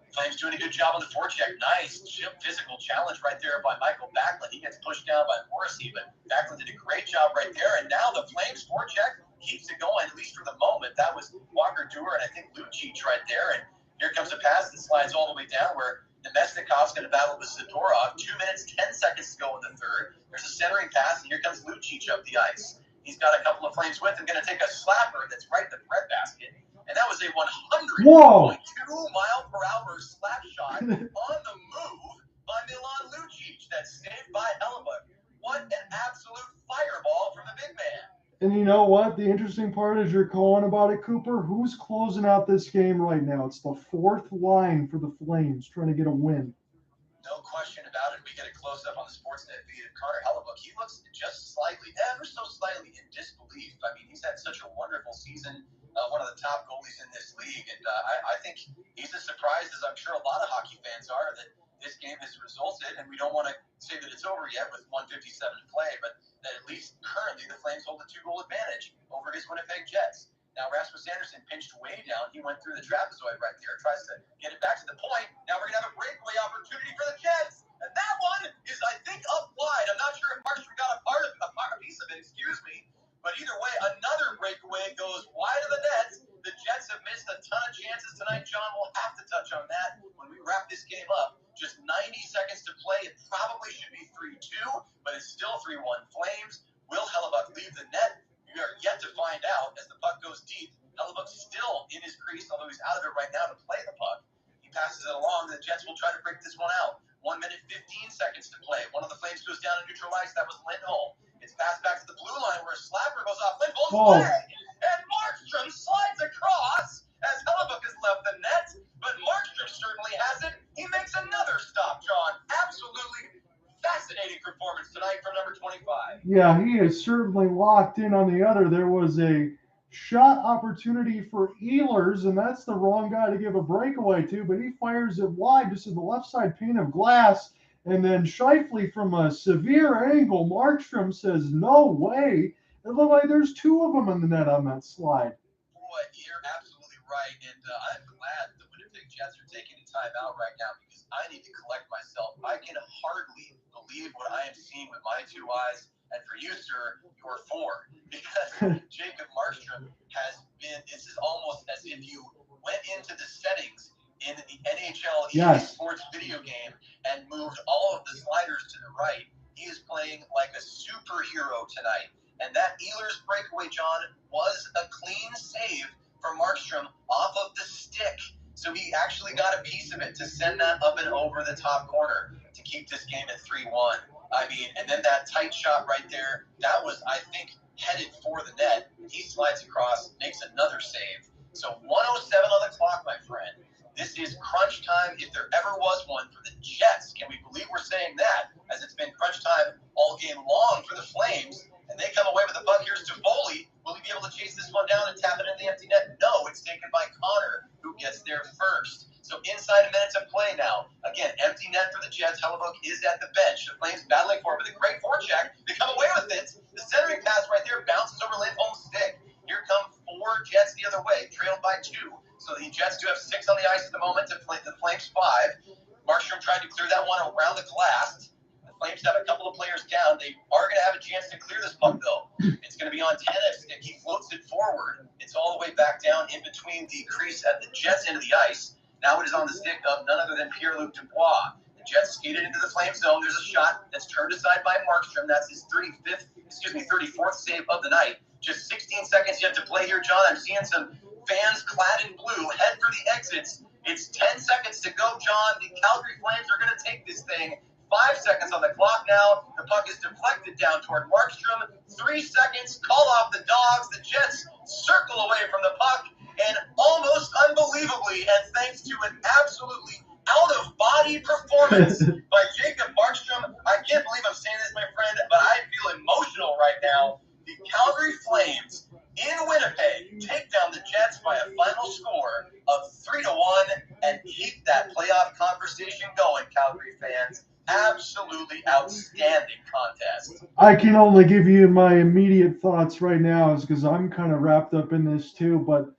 Flames doing a good job on the forecheck. Nice physical challenge right there by Mikael Backlund. He gets pushed down by Morrissey, but Backlund did a great job right there. And now the Flames forecheck keeps it going, at least for the moment. That was Walker Dewar and I think Lucic right there. And here comes a pass that slides all the way down where Nemesnikov's going to battle with Zadorov. 2 minutes, 10 seconds to go in the third. There's a centering pass, and here comes Lucic up the ice. He's got a couple of Flames with him, going to take a slapper that's right in the breadbasket. And that was a 100.2 mile per hour slap shot on the move by Milan Lucic. That's saved by Hellebuck. What an absolute fireball from the big man. And you know what? The interesting part is you're calling about it, Cooper. Who's closing out this game right now? It's the fourth line for the Flames trying to get a win. No question about it. We get a close-up on the Sportsnet feed of Connor Hellebuck. He looks just slightly, ever so slightly in disbelief. I mean, he's had such a wonderful season. One of the top goalies in this league. And I think he's as surprised as I'm sure a lot of hockey fans are that this game has resulted. And we don't want to say that it's over yet with 157 to play, but that at least currently the Flames hold a 2-goal advantage over his Winnipeg Jets. Now, Rasmus Andersson pinched way down. He went through the trapezoid right there, tries to get it back to the point. Now we're going to have a breakaway opportunity for the Jets. And that one is, I think, up wide. I'm not sure if Markstrom got a piece of it, excuse me. But either way, another breakaway goes wide of the net. The Jets have missed a ton of chances tonight. John will have to touch on that when we wrap this game up. Just 90 seconds to play. It probably should be 3-2, but it's still 3-1 Flames. Will Hellebuck leave the net? We are yet to find out as the puck goes deep. Hellebuck's still in his crease, although he's out of it right now to play the puck. He passes it along. The Jets will try to break this one out. 1 minute, 15 seconds to play. One of the Flames goes down in neutral ice. That was Lindholm. It's passed back to the blue line where a slapper goes off Lindholm's leg. And Markstrom slides across as Hellebuck has left the net. But Markstrom certainly has it. He makes another stop, John. Absolutely fascinating performance tonight from number 25. Yeah, he is certainly locked in on the other. There was a shot opportunity for Ehlers, and that's the wrong guy to give a breakaway to, but he fires it wide just in the left side pane of glass. And then Scheifele from a severe angle, Markstrom says, no way. It looked like there's 2 of them in the net on that slide. Boy, you're absolutely right. And I'm glad the Winnipeg Jets are taking the time out right now because I need to collect myself. I can hardly believe what I am seeing with my 2 eyes. And for you, sir, you're 4. Because Jacob Markstrom has been, this is almost as if you went into the settings in the NHL Sports video game and moved all of the sliders to the right. He is playing like a superhero tonight. And that Ehlers breakaway, John, was a clean save for Markstrom off of the stick. So he actually got a piece of it to send that up and over the top corner to keep this game at 3-1. I mean, and then that tight shot right there, that was, I think, headed for the net. He slides across, makes another save. So 1:07 on the clock, my friend. This is crunch time if there ever was one for the Jets. Can we believe we're saying that? As it's been crunch time all game long for the Flames. And they come away with the puck. Here's Toffoli. Will he be able to chase this one down and tap it in the empty net? No, it's taken by Connor, who gets there first. So inside a minute to play now. Again, empty net for the Jets. Hellebuyck is at the bench. The Flames battling for it with a great forecheck. They come away with it. The centering pass right there bounces over Lindholm's stick. Here come 4 Jets the other way, trailed by 2. So the Jets do have 6 on the ice at the moment to play the Flames 5. Markstrom tried to clear that one around the glass. The Flames have a couple of players down. They are going to have a chance to clear this puck, though. It's going to be on Tanev's stick. He floats it forward. It's all the way back down in between the crease at the Jets end of the ice. Now it is on the stick of none other than Pierre Luc-Dubois. The Jets skated into the Flame zone. There's a shot that's turned aside by Markstrom. That's his 34th save of the night. Just 16 seconds yet to play here, John. I'm seeing some fans clad in blue head for the exits. It's 10 seconds to go, John. The Calgary Flames are going to take this thing. 5 seconds on the clock now. The puck is deflected down toward Markstrom. 3 seconds. Call off the Dogs. The Jets circle away from the puck. And almost unbelievably, and thanks to an absolutely out-of-body performance by Jacob Markstrom, I can't believe I'm saying this, my friend, but I feel emotional right now. The Calgary Flames in Winnipeg take down the Jets by a final score of 3-1 and keep that playoff conversation going, Calgary fans. Absolutely outstanding contest. I can only give you my immediate thoughts right now, is because I'm kind of wrapped up in this too. But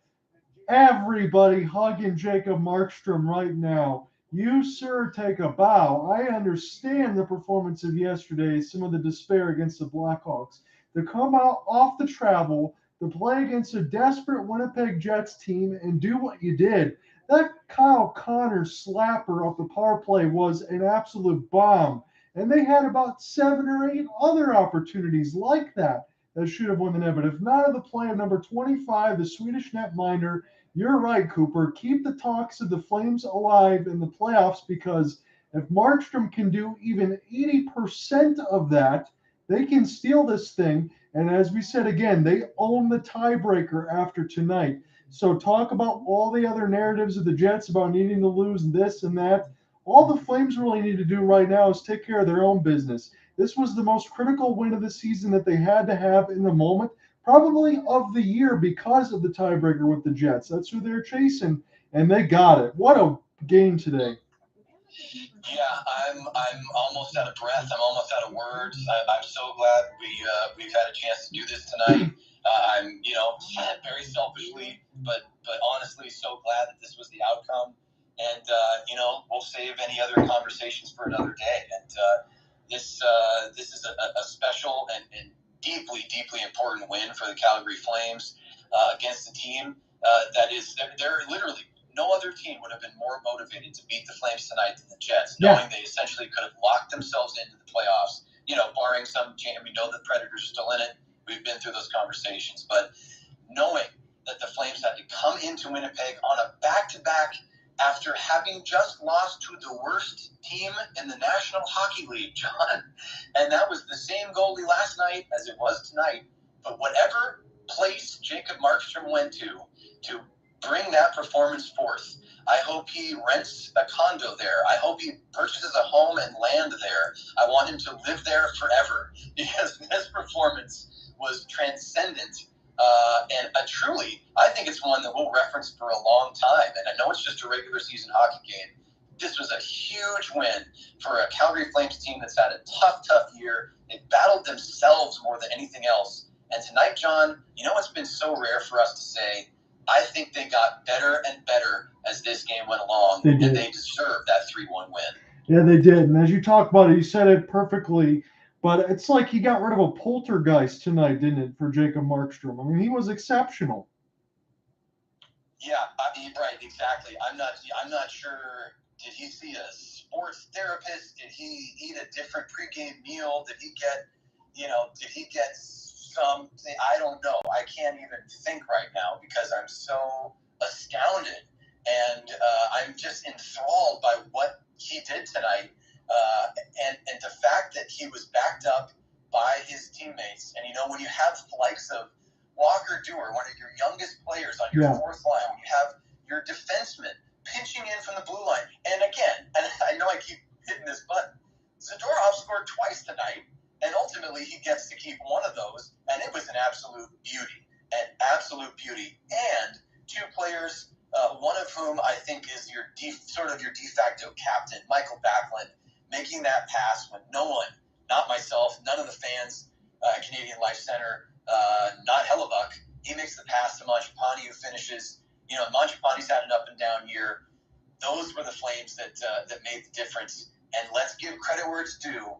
everybody hugging Jacob Markstrom right now. You, sir, take a bow. I understand the performance of yesterday, some of the despair against the Blackhawks. To come out off the travel, to play against a desperate Winnipeg Jets team and do what you did. That Kyle Connor slapper off the power play was an absolute bomb. And they had about 7 or 8 other opportunities like that should have won the net. But if not of the play of number 25, the Swedish netminder, you're right, Cooper. Keep the talks of the Flames alive in the playoffs, because if Markstrom can do even 80% of that, they can steal this thing. And as we said again, they own the tiebreaker after tonight. So talk about all the other narratives of the Jets about needing to lose this and that. All the Flames really need to do right now is take care of their own business. This was the most critical win of the season that they had to have in the moment, probably of the year, because of the tiebreaker with the Jets. That's who they're chasing, and they got it. What a game today. Yeah, I'm almost out of breath. I'm almost out of words. I'm so glad we've had a chance to do this tonight. I'm, very selfishly, but honestly, so glad that this was the outcome. And we'll save any other conversations for another day. And this is a special and deeply, deeply important win for the Calgary Flames against a team that is they're literally. No other team would have been more motivated to beat the Flames tonight than the Jets, knowing they essentially could have locked themselves into the playoffs, barring some change. We know the Predators are still in it. We've been through those conversations. But knowing that the Flames had to come into Winnipeg on a back-to-back after having just lost to the worst team in the National Hockey League, John. And that was the same goalie last night as it was tonight. But whatever place Jacob Markstrom went to bring that performance forth. I hope he rents a condo there. I hope he purchases a home and land there. I want him to live there forever, because this performance was transcendent. And truly, I think it's one that we'll reference for a long time. And I know it's just a regular season hockey game. This was a huge win for a Calgary Flames team that's had a tough year. They battled themselves more than anything else. And tonight, John, what's been so rare for us to say? I think they got better and better as this game went along, and they deserve that 3-1 win. Yeah, they did. And as you talk about it, you said it perfectly, but it's like he got rid of a poltergeist tonight, didn't it, for Jacob Markstrom? I mean, he was exceptional. Yeah, right, exactly. I'm not sure. Did he see a sports therapist? Did he eat a different pregame meal? Did he get something, I don't know. I can't even think right now because I'm so astounded. And I'm just enthralled by what he did tonight. And the fact that he was backed up by his teammates. And, when you have the likes of Walker Dewar, one of your youngest players on your fourth line, when you have your defenseman pinching in from the blue line. And again, and I know I keep hitting this button, Zadorov scored twice tonight, and ultimately he gets to keep one of those, and it was an absolute beauty. And two players, one of whom I think is your de facto captain, Mikael Backlund, making that pass when no one, not myself, none of the fans, Canadian Life Center, not Hellebuck, he makes the pass to Mangiapane, who finishes. Mangiapane's had an up and down year. Those were the Flames that made the difference. And let's give credit where it's due.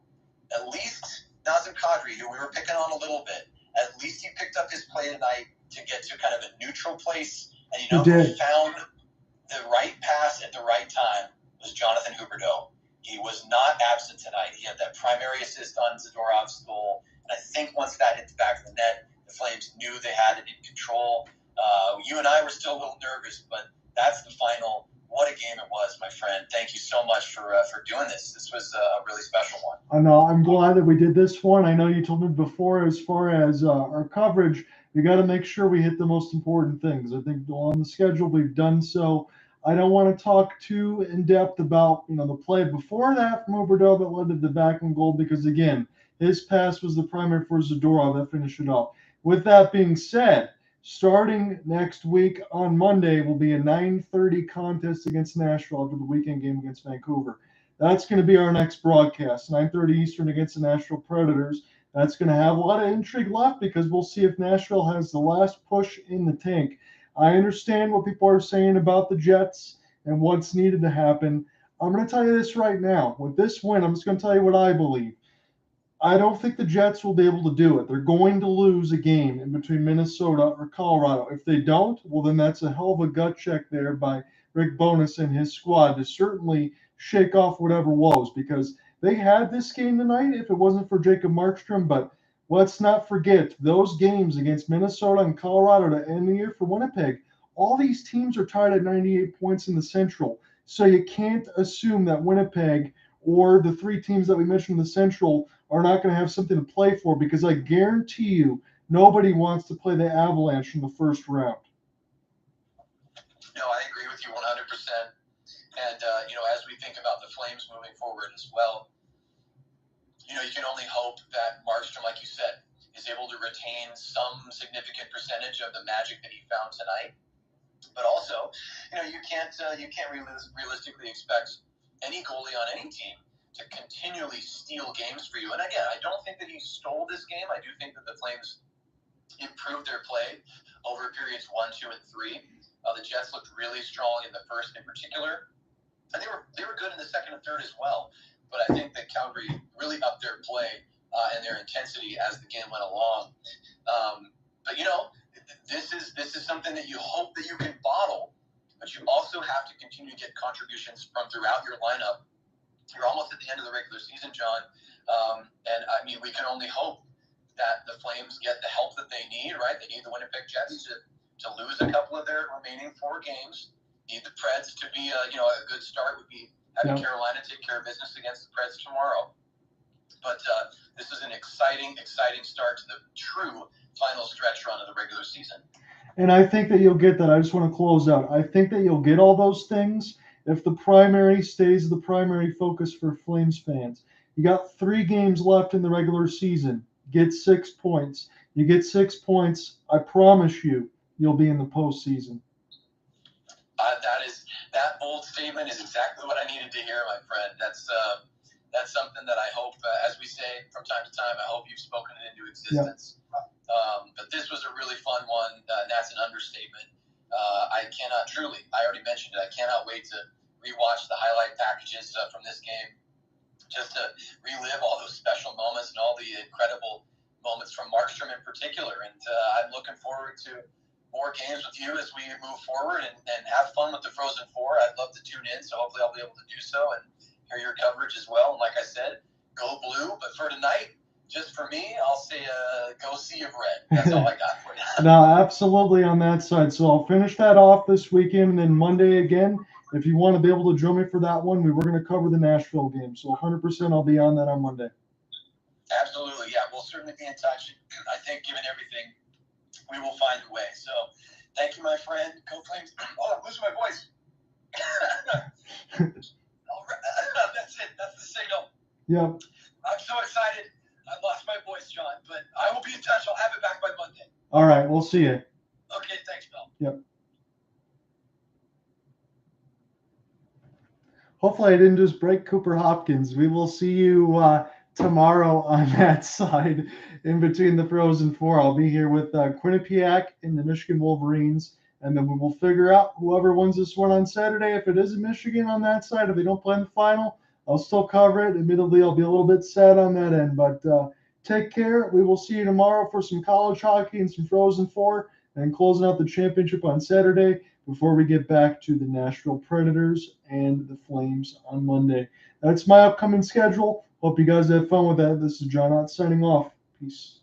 At least Nazem Kadri, who we were picking on a little bit, at least he picked up his play tonight to get to kind of a neutral place. And who found the right pass at the right time was Jonathan Huberdeau. He was not absent tonight. He had that primary assist on Zadorov's goal. And I think once that hit the back of the net, the Flames knew they had it in control. You and I were still a little nervous, but that's the final. What a game it was, my friend. Thank you so much for doing this. This was a really special one. I know. I'm glad that we did this one. I know you told me before, as far as our coverage, we got to make sure we hit the most important things. I think on the schedule we've done so. I don't want to talk too in depth about the play before that from Huberdeau that led to the Backlund goal, because again, his pass was the primary for Zadorov that finished it off. With that being said, starting next week on Monday will be a 9:30 contest against Nashville after the weekend game against Vancouver. That's going to be our next broadcast, 9:30 Eastern against the Nashville Predators. That's going to have a lot of intrigue left because we'll see if Nashville has the last push in the tank. I understand what people are saying about the Jets and what's needed to happen. I'm going to tell you this right now. With this win, I'm just going to tell you what I believe. I don't think the Jets will be able to do it. They're going to lose a game in between Minnesota or Colorado. If they don't, well, then that's a hell of a gut check there by Rick Bowness and his squad to certainly shake off whatever woes, because they had this game tonight if it wasn't for Jacob Markstrom. But let's not forget those games against Minnesota and Colorado to end the year for Winnipeg. All these teams are tied at 98 points in the Central. So you can't assume that Winnipeg or the three teams that we mentioned in the Central are not going to have something to play for, because I guarantee you nobody wants to play the Avalanche in the first round. No, I agree with you 100%. And, as we think about the Flames moving forward as well, you can only hope that Markstrom, like you said, is able to retain some significant percentage of the magic that he found tonight. But also, you can't realistically expect any goalie on any team to continually steal games for you. And again, I don't think that he stole this game. I do think that the Flames improved their play over periods 1, 2, and 3. The Jets looked really strong in the first in particular. And they were good in the second and third as well. But I think that Calgary really upped their play and their intensity as the game went along. But this is something that you hope that you can bottle, but you also have to continue to get contributions from throughout your lineup. You're almost at the end of the regular season, John. And I mean, we can only hope that the Flames get the help that they need, right? They need the Winnipeg Jets to lose a couple of their remaining 4 games. Need the Preds to be a good start would be having Carolina take care of business against the Preds tomorrow. But this is an exciting start to the true final stretch run of the regular season. And I think that you'll get that. I just want to close out. I think that you'll get all those things if the primary stays the primary focus for Flames fans. You got 3 games left in the regular season. Get 6 points. You get 6 points, I promise you'll be in the postseason. That bold statement is exactly what I needed to hear, my friend. That's something that I hope, as we say from time to time, I hope you've spoken it into existence. Yep. But this was a really fun one. That's an understatement. I already mentioned it, I cannot wait to rewatch the highlight packages from this game, just to relive all those special moments and all the incredible moments from Markstrom in particular. And I'm looking forward to more games with you as we move forward and have fun with the Frozen Four. I'd love to tune in, so hopefully I'll be able to do so and hear your coverage as well. And like I said, go blue. But for tonight, just for me, I'll say go sea of red. That's all I got for you. No, absolutely on that side. So I'll finish that off this weekend, and then Monday again. If you want to be able to join me for that one, we were going to cover the Nashville game. So 100% I'll be on that on Monday. Absolutely, yeah. We'll certainly be in touch. I think given everything, we will find a way. So thank you, my friend. Go Flames. Oh, I'm losing my voice. All right. That's it. That's the signal. Yep. I'm so excited. I lost my voice, John, but I will be in touch. I'll have it back by Monday. All right. We'll see you. Okay, thanks, Bill. Yep. Hopefully I didn't just break Cooper Hopkins. We will see you tomorrow on that side in between the Frozen Four. I'll be here with Quinnipiac and the Michigan Wolverines, and then we will figure out whoever wins this one on Saturday. If it is Michigan on that side, if they don't play in the final, I'll still cover it. Admittedly, I'll be a little bit sad on that end, but take care. We will see you tomorrow for some college hockey and some Frozen Four, and closing out the championship on Saturday before we get back to the Nashville Predators and the Flames on Monday. That's my upcoming schedule. Hope you guys have fun with that. This is John Ott signing off. Peace.